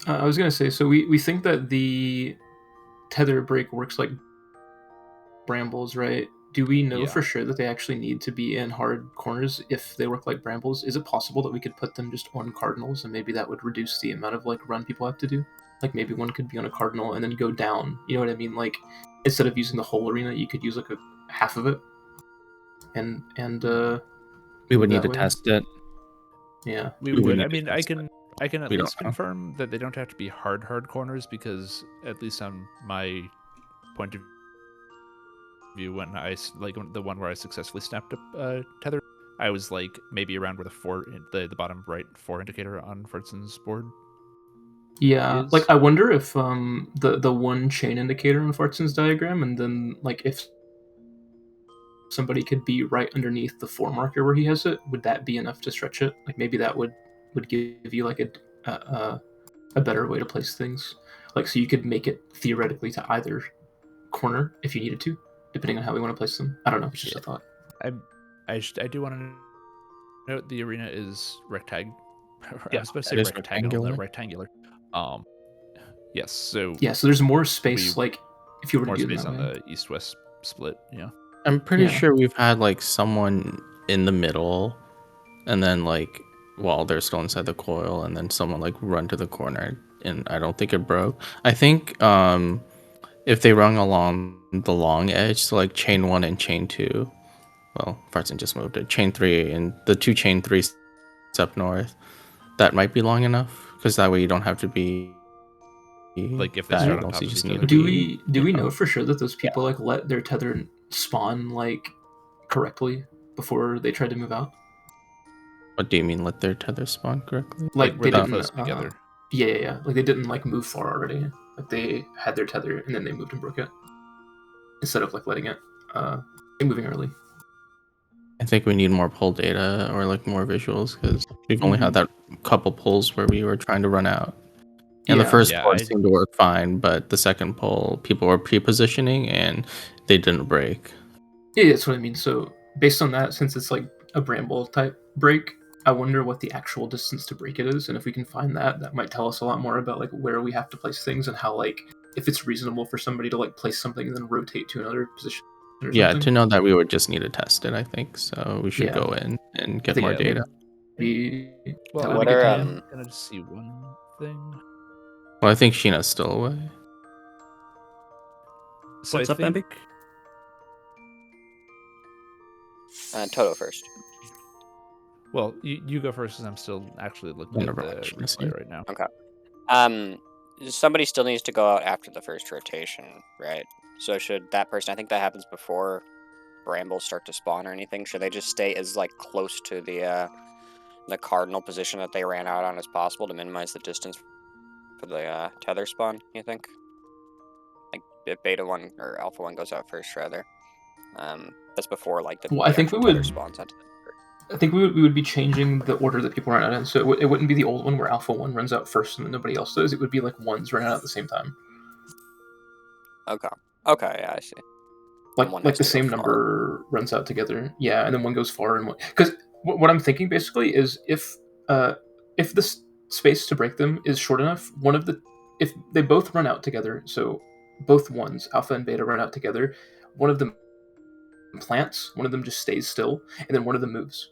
C: I was gonna say, so we think that the tether break works like brambles, right? Do we know
A: Yeah.
C: for sure that they actually need to be in hard corners if they work like brambles? Is it possible that we could put them just on cardinals and maybe that would reduce the amount of like run people have to do? Like maybe one could be on a cardinal and then go down. You know what I mean? Like instead of using the whole arena, you could use like a half of it. And
F: We would need
C: that
F: to
C: way.
F: test it.
C: Yeah.
A: We
F: We
A: would.
F: need
A: I
F: to
A: mean, I
F: test
A: can at
F: We don't
A: least
F: know.
A: confirm that they don't have to be hard corners, because at least on my point of view, when the one where I successfully snapped up tether, I was like maybe around where the bottom right 4 indicator on Fertzon's board.
C: Yeah,
A: Is-
C: like I wonder if the one chain indicator on Fartson's diagram, and then like if somebody could be right underneath the 4 marker where he has it, would that be enough to stretch it? Like maybe that would give you like a better way to place things. Like so you could make it theoretically to either corner if you needed to, depending on how we want to place them. I don't know. It's just a thought.
A: I do want to No, the arena is rectangular. I
B: Yeah,
A: was supposed to say
F: it is
A: rectangle, no,
F: rectangular.
A: rectangular. Yes, so
C: Yeah, so there's more space,
A: We-
C: like, if you were to
A: more
C: do it
A: space
C: that
A: on
C: way.
A: the east-west split. Yeah.
F: I'm pretty
C: Yeah.
F: sure we've had like someone in the middle, and then like while they're still inside the coil, and then someone like run to the corner, and I don't think it broke. I think if they run along the long edge, so like chain 1 and chain 2, well, Farson just moved it. Chain 3 and the 2 chain 3s up north, that might be long enough because that way you don't have to be
A: Like if they start on
F: diagonal,
A: top
F: so you
A: of
F: just
A: each
F: need
A: other.
F: to
C: Do we
F: yeah.
C: know for sure that those people like let their tether spawn like correctly before they tried to move out?
F: What do you mean let their tether spawn correctly?
C: Like
A: were
C: they
A: they
C: didn't.
A: close together?
C: Yeah. Like they didn't like move far already. Like they had their tether and then they moved and broke it instead of like letting it moving early.
F: I think we need more pull data or like more visuals because we've only had that couple pulls where we were trying to run out. And the first
A: Yeah,
F: pull
A: I-
F: seemed to work fine, but the second pull, people were pre-positioning and they didn't break.
C: Yeah, that's what I mean. So based on that, since it's like a bramble type break, I wonder what the actual distance to break it is, and if we can find that, that might tell us a lot more about like where we have to place things and how like if it's reasonable for somebody to like place something and then rotate to another position. Or
F: Yeah,
C: something.
F: to know that we would just need to test it, I think. So we should
C: Yeah.
F: go in and get
C: think,
F: more
C: yeah,
F: data.
C: Maybe
A: Well,
C: that
A: I'm
C: would be
G: What
C: good
G: are
C: to know.
A: gonna just see one thing.
F: Well, I think Sheena's still away.
A: So
D: What's
A: I
D: up,
A: think,
D: Emby?
G: Toto first.
A: Well, you go first, because I'm still actually looking
F: Oh,
A: at
F: never
A: the
F: mind, Sheena's
A: replay
F: here.
A: right now.
G: Okay. Somebody still needs to go out after the first rotation, right? So should that person? I think that happens before brambles start to spawn or anything. Should they just stay as like close to the cardinal position that they ran out on as possible to minimize the distance for the tether spawn? You think? Like if beta 1 or alpha 1 goes out first, rather. That's before like the,
C: Well, I
G: the
C: think we
G: actual tether
C: would-
G: spawns onto the
C: I think we would be changing the order that people run out in. So it wouldn't be the old one where Alpha 1 runs out first and then nobody else does. It would be like ones run out at the same time.
G: Okay. Okay, yeah, I see.
C: Like
G: one
C: like
G: has
C: the
G: to go
C: same
G: far.
C: number runs out together. Yeah, and then one goes far and one. Because what I'm thinking basically is if the space to break them is short enough, if they both run out together, so both ones, Alpha and Beta, run out together, one of them plants, one of them just stays still, and then one of them moves,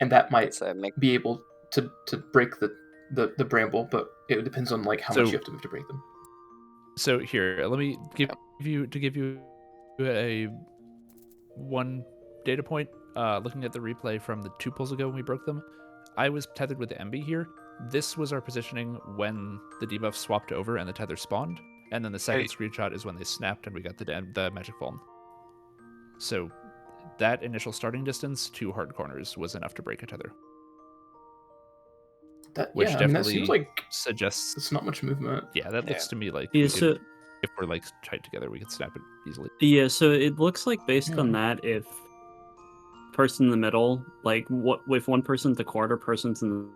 C: and that might
G: So
C: be able to break the bramble, but it depends on like how much
A: So-
C: you have to move to break them.
A: So here, let me give you a one data point. Looking at the replay from the 2 pulls ago when we broke them, I was tethered with the MB here. This was our positioning when the debuff swapped over and the tether spawned, and then the second screenshot is when they snapped and we got the magic fallen. So that initial starting distance to hard corners was enough to break a tether, which
C: That
A: definitely
C: seems like
A: suggests.
C: it's not much movement.
A: Yeah, that looks
G: Yeah.
A: to me like
D: Yeah,
A: we
D: so
A: could, if we're like tight together, we could snap it easily.
D: yeah, so it looks like based on
C: Yeah.
D: that, if person in the middle, like what if one person's the corner, person's in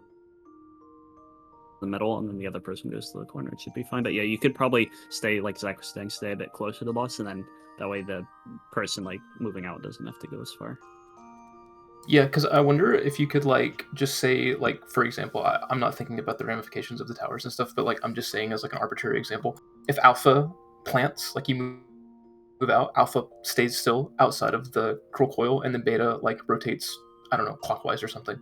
D: the middle, and then the other person goes to the corner, it should be fine. But yeah, you could probably stay like Zach was saying, stay a bit closer to the boss, and then that way the person like moving out doesn't have to go as far.
C: Yeah, because I wonder if you could like just say like, for example, I'm not thinking about the ramifications of the towers and stuff, but like I'm just saying as like an arbitrary example, if Alpha plants, like you move out, Alpha stays still outside of the cruel coil, and then Beta like rotates, I don't know, clockwise or something.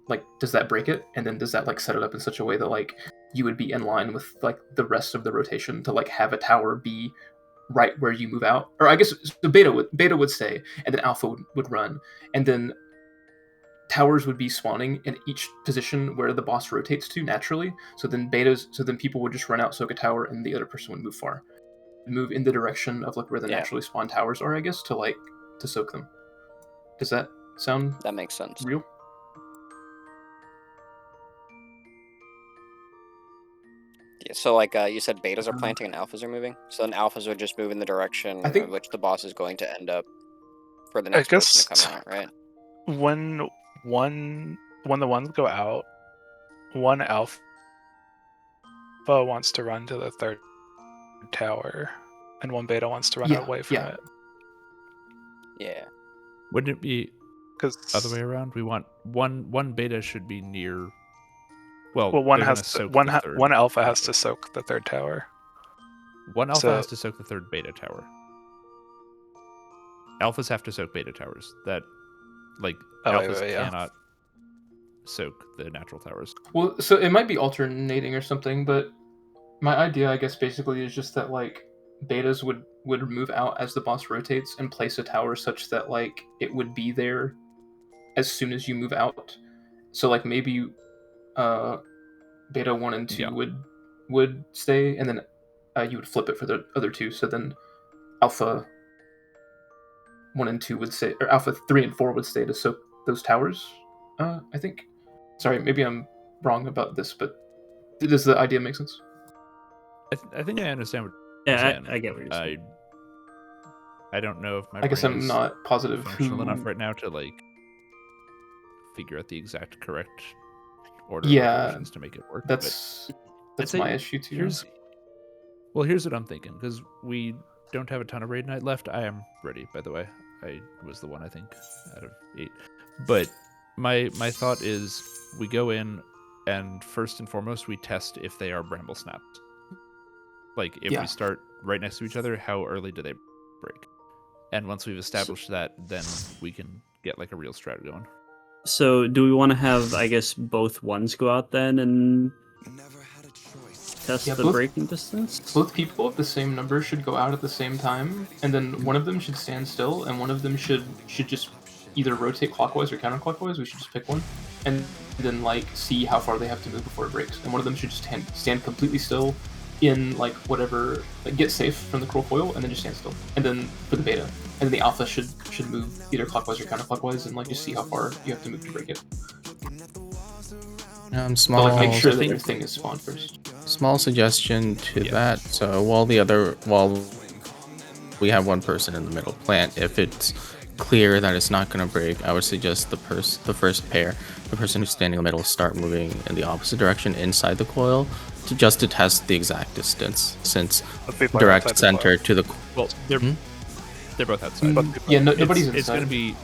C: Like, does that break it? And then does that like set it up in such a way that like you would be in line with like the rest of the rotation to like have a tower be right where you move out? Or I guess the Beta would stay, and then Alpha would run, and then towers would be spawning in each position where the boss rotates to naturally. So then people would just run out, soak a tower, and the other person would move far, move in the direction of like where the naturally spawned towers are, I guess, to soak them. Does that sound
G: That makes sense.
C: real?
G: Yeah, so like you said, betas are planting and alphas are moving. So then alphas would just move in the direction
C: I think-
G: in which the boss is going to end up for the
B: I
G: next person
B: guess
G: to come out, right?
B: when the ones go out, one alpha wants to run to the third tower, and one beta wants to run
C: Yeah,
B: away from
C: yeah.
B: it.
G: Yeah.
A: Wouldn't it be
B: Because
A: Other way around, we want one beta should be near. Well,
B: one
A: they're
B: has
A: gonna
B: to,
A: soak
B: one
A: the
B: ha-
A: third
B: one alpha
A: beta.
B: has to soak the third tower.
A: One alpha
B: so-
A: has to soak the third beta tower. Alphas have to soak beta towers. That, like, alphas
B: yeah.
A: cannot soak the natural towers.
C: Well, so it might be alternating or something, but my idea, I guess, basically is just that like betas would move out as the boss rotates and place a tower such that like it would be there as soon as you move out. So like maybe beta 1 and 2
A: Yeah.
C: would stay, and then you would flip it for the other two. So then alpha 1 and 2 would stay, or alpha 3 and 4 would stay to soak those towers. I think. Sorry, maybe I'm wrong about this, but does the idea make sense?
A: I think I understand what you're
D: Yeah,
A: saying.
D: I get what you're saying.
A: I don't know if my
C: I guess
A: brain
C: I'm
A: is
C: not positive
A: functional
C: who.
A: enough right now to like figure out the exact correct order
C: Yeah,
A: of operations to make it work. but
C: That's
A: I'd say
C: my issue too.
A: here's what I'm thinking, because we don't have a ton of raid night left. I am ready, by the way. I was the one, I think, out of 8. But my thought is we go in and first and foremost we test if they are bramble snapped. Like if
C: Yeah.
A: we start right next to each other, how early do they break? And once we've established that, then we can get like a real strat going.
D: So do we want to have, I guess, both ones go out then and test
C: Yeah,
D: the
C: both-
D: breaking distance?
C: Both people of the same number should go out at the same time, and then one of them should stand still, and one of them should just either rotate clockwise or counterclockwise. We should just pick one, and then like see how far they have to move before it breaks. And one of them should just stand completely still in like whatever, like get safe from the cruel foil, and then just stand still. And then for the beta, and then the alpha should move either clockwise or counterclockwise, and like just see how far you have to move to break it.
F: Small.
C: But like make sure that
A: think-
C: your thing is spawned first.
F: Small suggestion to
A: Yeah.
F: that. So while we have one person in the middle plant, if it's clear that it's not going to break, I would suggest the first pair, the person who's standing in the middle, start moving in the opposite direction inside the coil to test the exact distance, since
B: But people are
F: direct
B: outside the
F: center
B: coil.
F: to the
A: Well, they're both outside.
B: Both people-
C: Yeah, nobody's inside.
A: It's going to be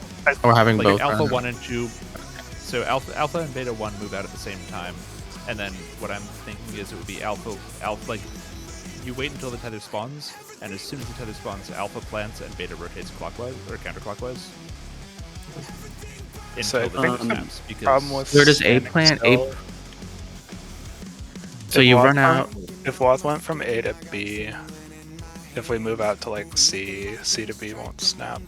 F: we're having
A: like
F: both
A: alpha
F: run.
A: 1 and 2. So alpha and beta 1 move out at the same time, and then what I'm thinking is it would be alpha like you wait until the tether spawns, and as soon as the tether spawns, alpha plants and beta rotates clockwise or counterclockwise.
B: So I
A: Until the
B: think
A: tether
B: the
A: snaps, because
B: problem with
F: Where does A
B: standing
F: plant?
B: still-
F: So
B: if
F: you
B: Wath
F: run out.
B: If Wath went from A to B, if we move out to like C to B won't snap.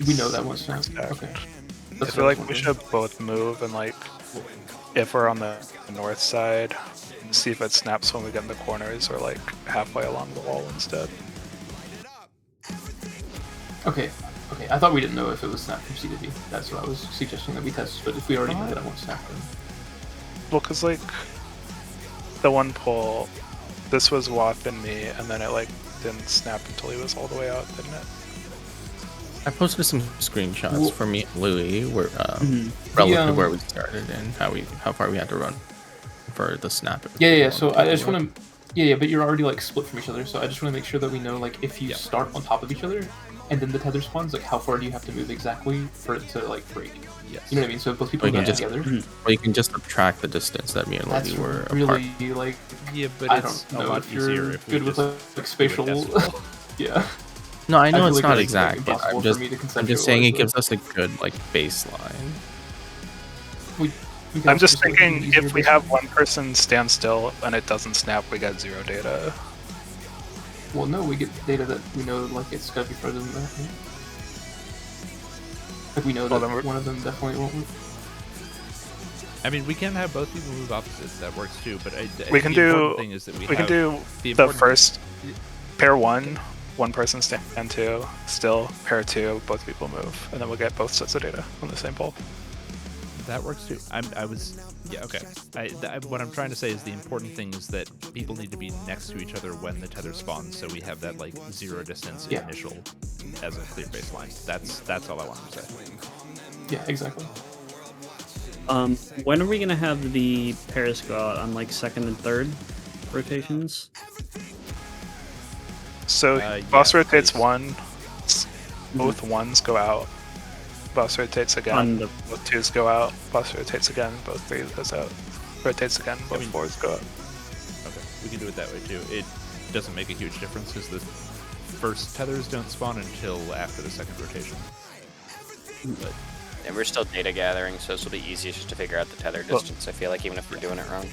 C: We know that won't snap.
B: Stacked.
C: Okay.
B: I
C: That's
B: feel
C: what
B: like
C: I
B: we
C: was
B: should both move, and like if we're on the north side, see if it snaps when we get in the corners or like halfway along the wall instead.
C: wondering. Okay. I thought we didn't know if it was snap from C to B. That's what I was suggesting that we test. But if we already know that it won't snap, then
B: Well, cause like the one pull, this was Wath and me, and then it like didn't snap until he was all the way out, didn't it?
F: I posted some screenshots
C: Well-
F: for me and Louis, where
D: Mhm.
F: relative to
C: um,
F: where we started and how far we had to run for the snap.
C: yeah. So I just want to. Yeah, but you're already like split from each other. So I just want to make sure that we know like if you start on top of each other, and then the tether spawns, like how far do you have to move exactly for it to like break?
A: yes.
C: You know what I mean? So if both people
F: We
C: go
F: can just-
C: together,
F: Well, you can just subtract the distance that me and
C: that's
F: Louis were apart.
C: really like
A: Yeah, but
C: I
A: it's
C: don't
A: a
C: know
A: lot
C: if
A: easier
C: you're
A: if we
C: good with
A: just
C: like spatial.
A: do a decimal.
C: Yeah.
F: No, I know
C: feel
F: it's
C: like
F: not
C: that's, like,
F: exact.
C: impossible for me to
F: I'm just saying it
C: conceptualize
F: gives
C: that.
F: us a good like baseline.
C: We can
B: I'm just
C: also make it
B: thinking
C: easier
B: if we
C: based
B: have
C: on-
B: one person stand still and it doesn't snap, we get 0 data.
C: Well, no, we get data that we know like it's gotta be further than that. Right? Like we know
B: Well,
C: that
B: then we're-
C: one of them definitely won't move.
A: I mean, we can have both people move opposites. That works too. But
B: We can
A: the
B: do-
A: important thing is that
B: We
A: have
B: can do
A: the
B: the
A: important-
B: first pair one person stand 2, still pair 2, both people move, and then we'll get both sets of data on the same poll.
A: That works too. Yeah, okay. What I'm trying to say is the important thing is that people need to be next to each other when the tether spawns, so we have that like 0 distance
C: Yeah.
A: initial as a clear baseline. That's all I wanted to say.
C: Yeah, exactly.
D: When are we gonna have the pairs go out on like second and third rotations?
B: So
A: Yeah,
B: boss rotates
A: please.
B: one, both ones go out, boss rotates again.
D: On the-
B: Both 2s go out. Boss rotates again. Both 3s goes out. Rotates again. Both 4s go out.
A: Okay, we can do it that way too. It doesn't make a huge difference because the first tethers don't spawn until after the second rotation. But
G: And we're still data gathering, so this will be easiest just to figure out the tether distance. I feel like even if we're doing it wrong.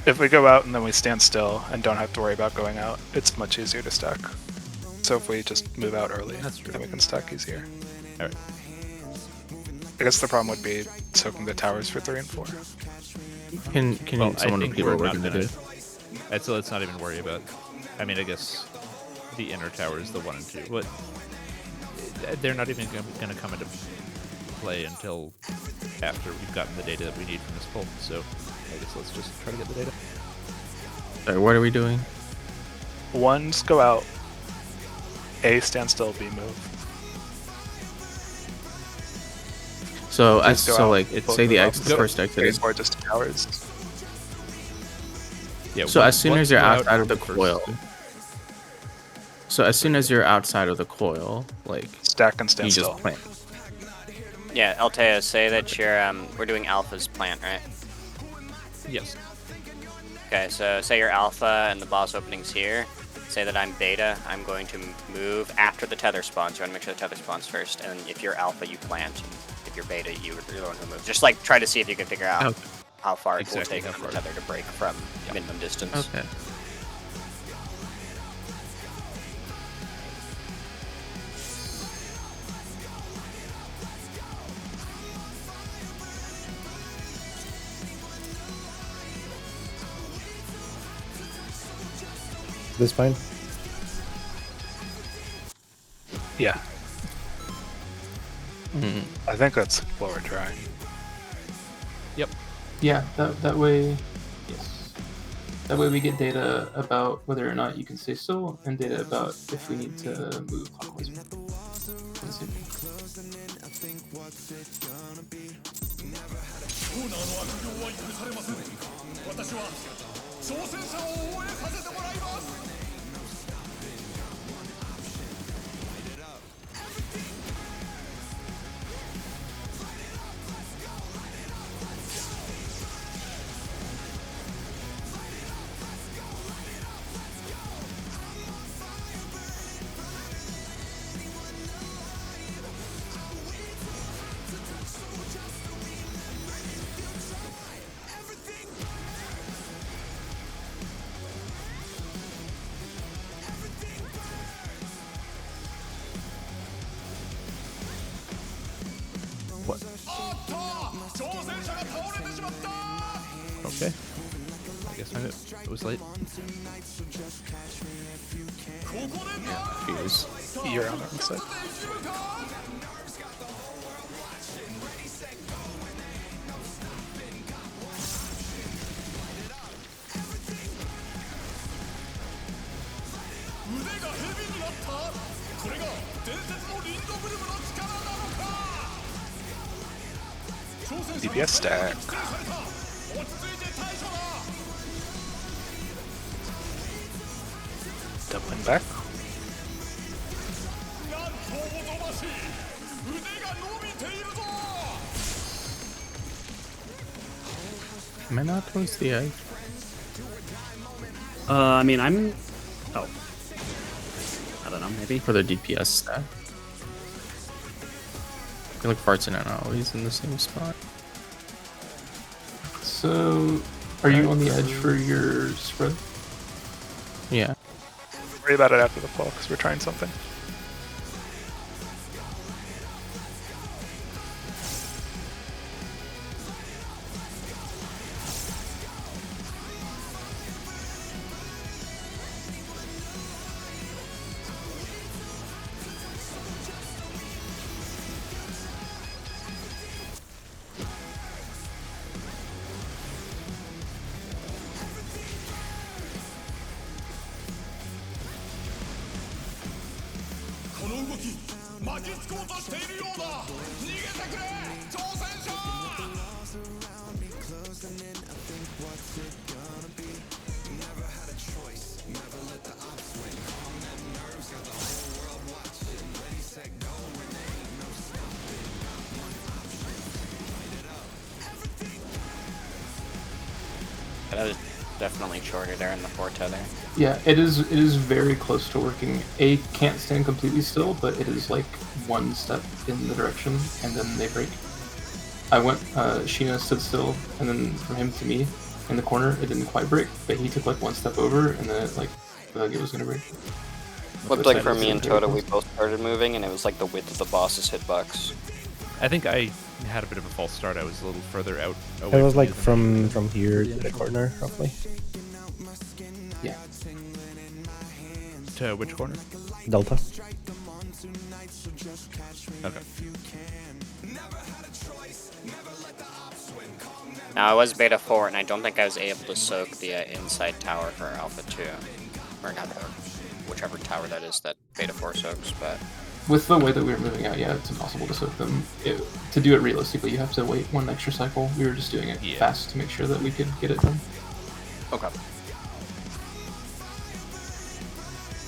B: If we go out and then we stand still and don't have to worry about going out, it's much easier to stack. So if we just move out early,
A: That's true.
B: then we can stack easier.
A: all right,
B: I guess the problem would be soaking the towers for 3 and 4.
F: Can
A: well, I
F: someone
A: think
F: repeat
A: we're
F: what we're
A: not
F: gonna
A: gonna.
F: do?
A: Let's not even worry about. I mean, I guess the inner towers, the 1 and 2. What? They're not even gonna come into play until after we've gotten the data that we need from this pull. So I guess let's just try to get the data.
F: Sorry, what are we doing?
B: 1s go out. A stand still, B move.
F: So
B: Just go out,
F: like
B: both
F: say the
B: move
F: exit,
B: up.
F: first exit is.
B: Or just towers.
A: Yeah.
F: So as soon as you're
A: go out
F: outside of the
A: first-
F: coil. So as soon as you're outside of the coil, like
B: Stack and stand
F: you
B: still.
F: just plant.
G: Yeah, Altea, say that you're we're doing alpha's plant, right?
A: Yes.
G: Okay, so say you're alpha and the boss opening's here. Say that I'm beta. I'm going to move after the tether spawns. You want to make sure the tether spawns first, and if you're alpha, you plant. If you're beta, you're the one who moves. Just like try to see if you can figure out
F: Okay.
G: how far it
A: Exactly
G: will take
A: how
G: for the
A: far.
G: tether to break from minimum distance.
F: Okay.
E: This fine?
B: Yeah.
F: Mm.
B: I think that's what we're trying.
A: Yep.
C: Yeah, that way, yes. That way we get data about whether or not you can stay still, and data about if we need to move clockwise. Let's see.
A: Okay. I guess it was late.
F: Fuse.
B: You're on the wrong side. DPS stack. Doubling back.
F: Am I not towards the edge?
D: I mean, I'm. Oh. I don't know, maybe.
F: For the DPS stat. I feel like Farts and I are always in the same spot.
C: So, are you on the edge for your spread?
F: Yeah.
B: Worry about it after the fall because we're trying something.
G: That was definitely shorter there in the 4 tether.
C: Yeah, it is very close to working. A can't stand completely still, but it is like one step in the direction, and then they break. I went, Sheena stood still, and then from him to me in the corner, it didn't quite break, but he took like one step over, and then it like was gonna break.
G: Looked like for me and Toto, we both started moving, and it was like the width of the boss's hitbox.
A: I think I had a bit of a false start. I was a little further out.
E: It was like from here to the corner, roughly.
C: Yeah.
A: To which corner?
E: Delta.
A: Okay.
G: Now, I was beta 4, and I don't think I was able to soak the inside tower for alpha 2. Or not, whichever tower that is that beta 4 soaks, but...
C: With the way that we were moving out, yeah, it's impossible to soak them. To do it realistically, you have to wait one extra cycle. We were just doing it fast to make sure that we could get it done.
G: Okay.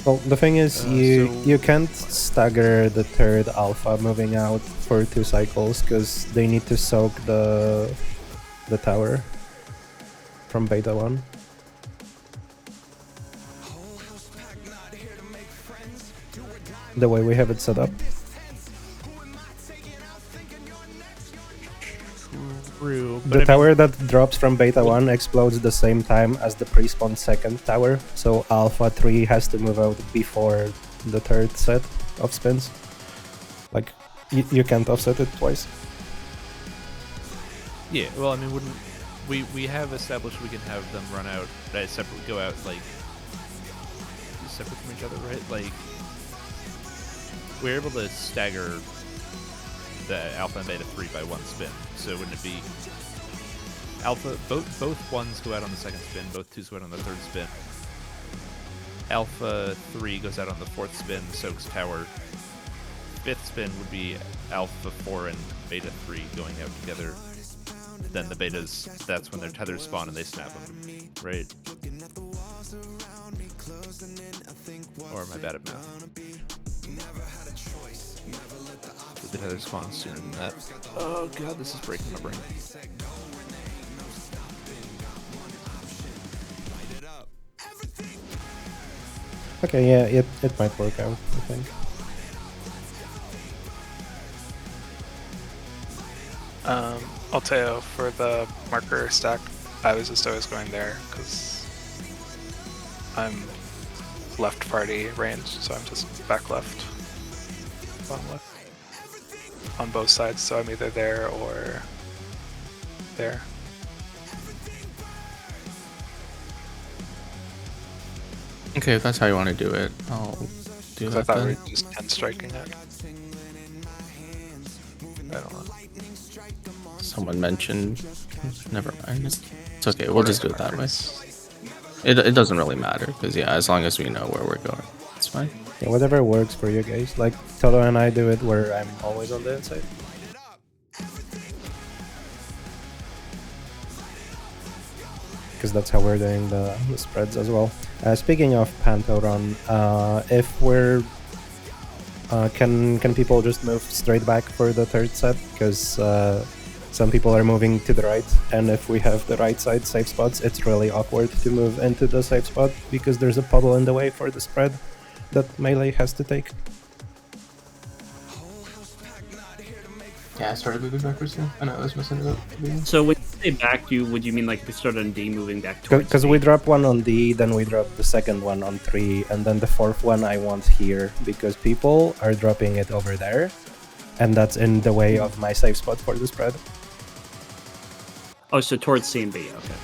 E: Well, the thing is, you can't stagger the third alpha moving out for 2 cycles, because they need to soak the tower from beta 1. The way we have it set up.
A: True.
E: The tower that drops from beta 1 explodes the same time as the pre-spawn second tower, so alpha 3 has to move out before the third set of spins. Like, you can't offset it twice.
A: Yeah, well, I mean, wouldn't we have established we can have them run out, separate, go out like separate from each other, right? Like, we're able to stagger the alpha and beta 3 by 1 spin. So wouldn't it be alpha? Both ones go out on the second spin, both 2s go out on the third spin. Alpha 3 goes out on the 4th spin, soaks tower. 5th spin would be alpha 4 and beta 3 going out together. Then the betas, that's when their tethers spawn and they snap them, right? Or am I bad at math? The tether spawn sooner than that. Oh god, this is breaking my brain.
E: Okay, yeah, it might work out, I think.
B: Alteo, for the marker stack, I was just always going there because I'm left party range, so I'm just back left, bottom left, on both sides, so I'm either there or there.
F: Okay, if that's how you want to do it, I'll do that.
B: I thought
F: then.
B: we were just 10 striking it. I don't know.
F: Someone mentioned. Never mind. It's okay. We'll just do it that way. It doesn't really matter because yeah, as long as we know where we're going, it's fine.
E: Yeah, whatever works for you guys. Like Toto and I do it where I'm always on the inside. Because that's how we're doing the spreads as well. Speaking of Panto run, if we're can people just move straight back for the third set? Because some people are moving to the right, and if we have the right side safe spots, it's really awkward to move into the safe spot because there's a puddle in the way for the spread that melee has to take.
C: Yeah, I started moving backwards now. I know I was messing it up.
D: So when you say back, would you mean like if we start on D moving back towards
E: Because we drop one on D, then we drop the second one on 3, and then the 4th one I want here, because people are dropping it over there, and that's in the way of my safe spot for the spread.
D: Oh, so towards C and B, okay.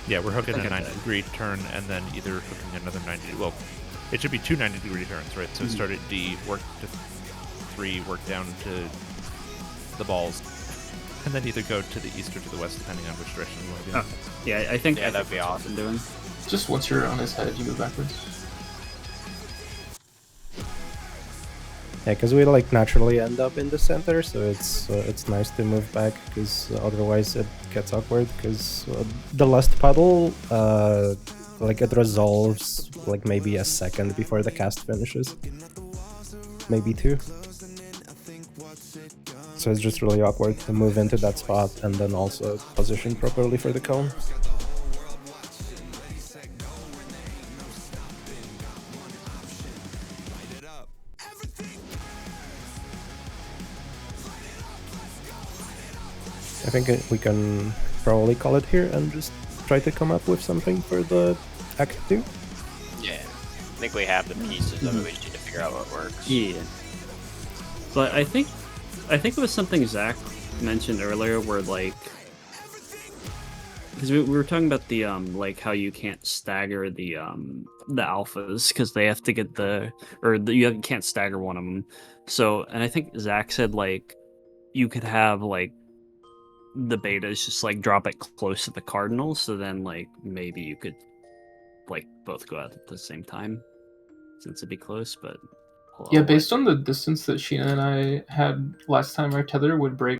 A: Yeah, we're hooking a 90-degree turn and then either hooking another 90. Well, it should be 2 90-degree turns, right? So start at D, work to 3, work down to the balls, and then either go to the east or to the west, depending on which direction you want to go.
D: Oh, yeah, I think
G: that'd be awesome.
D: Doing.
C: Just once you're on his head, you move backwards.
E: Yeah, because we like naturally end up in the center, so it's nice to move back, because otherwise it gets awkward. Because the last puddle, like it resolves like maybe a second before the cast finishes, maybe 2. So it's just really awkward to move into that spot and then also position properly for the cone. I think we can probably call it here and just try to come up with something for the Act 2.
G: Yeah. I think we have the pieces of it. We just need to figure out what works.
D: Yeah. But I think it was something Zach mentioned earlier where like, because we were talking about the like how you can't stagger the alphas because they have to get you can't stagger one of them. So, and I think Zach said like you could have like the betas just like drop it close to the cardinals, so then like maybe you could like both go out at the same time since it'd be close. But
C: Yeah, based on the distance that Sheena and I had last time, our tether would break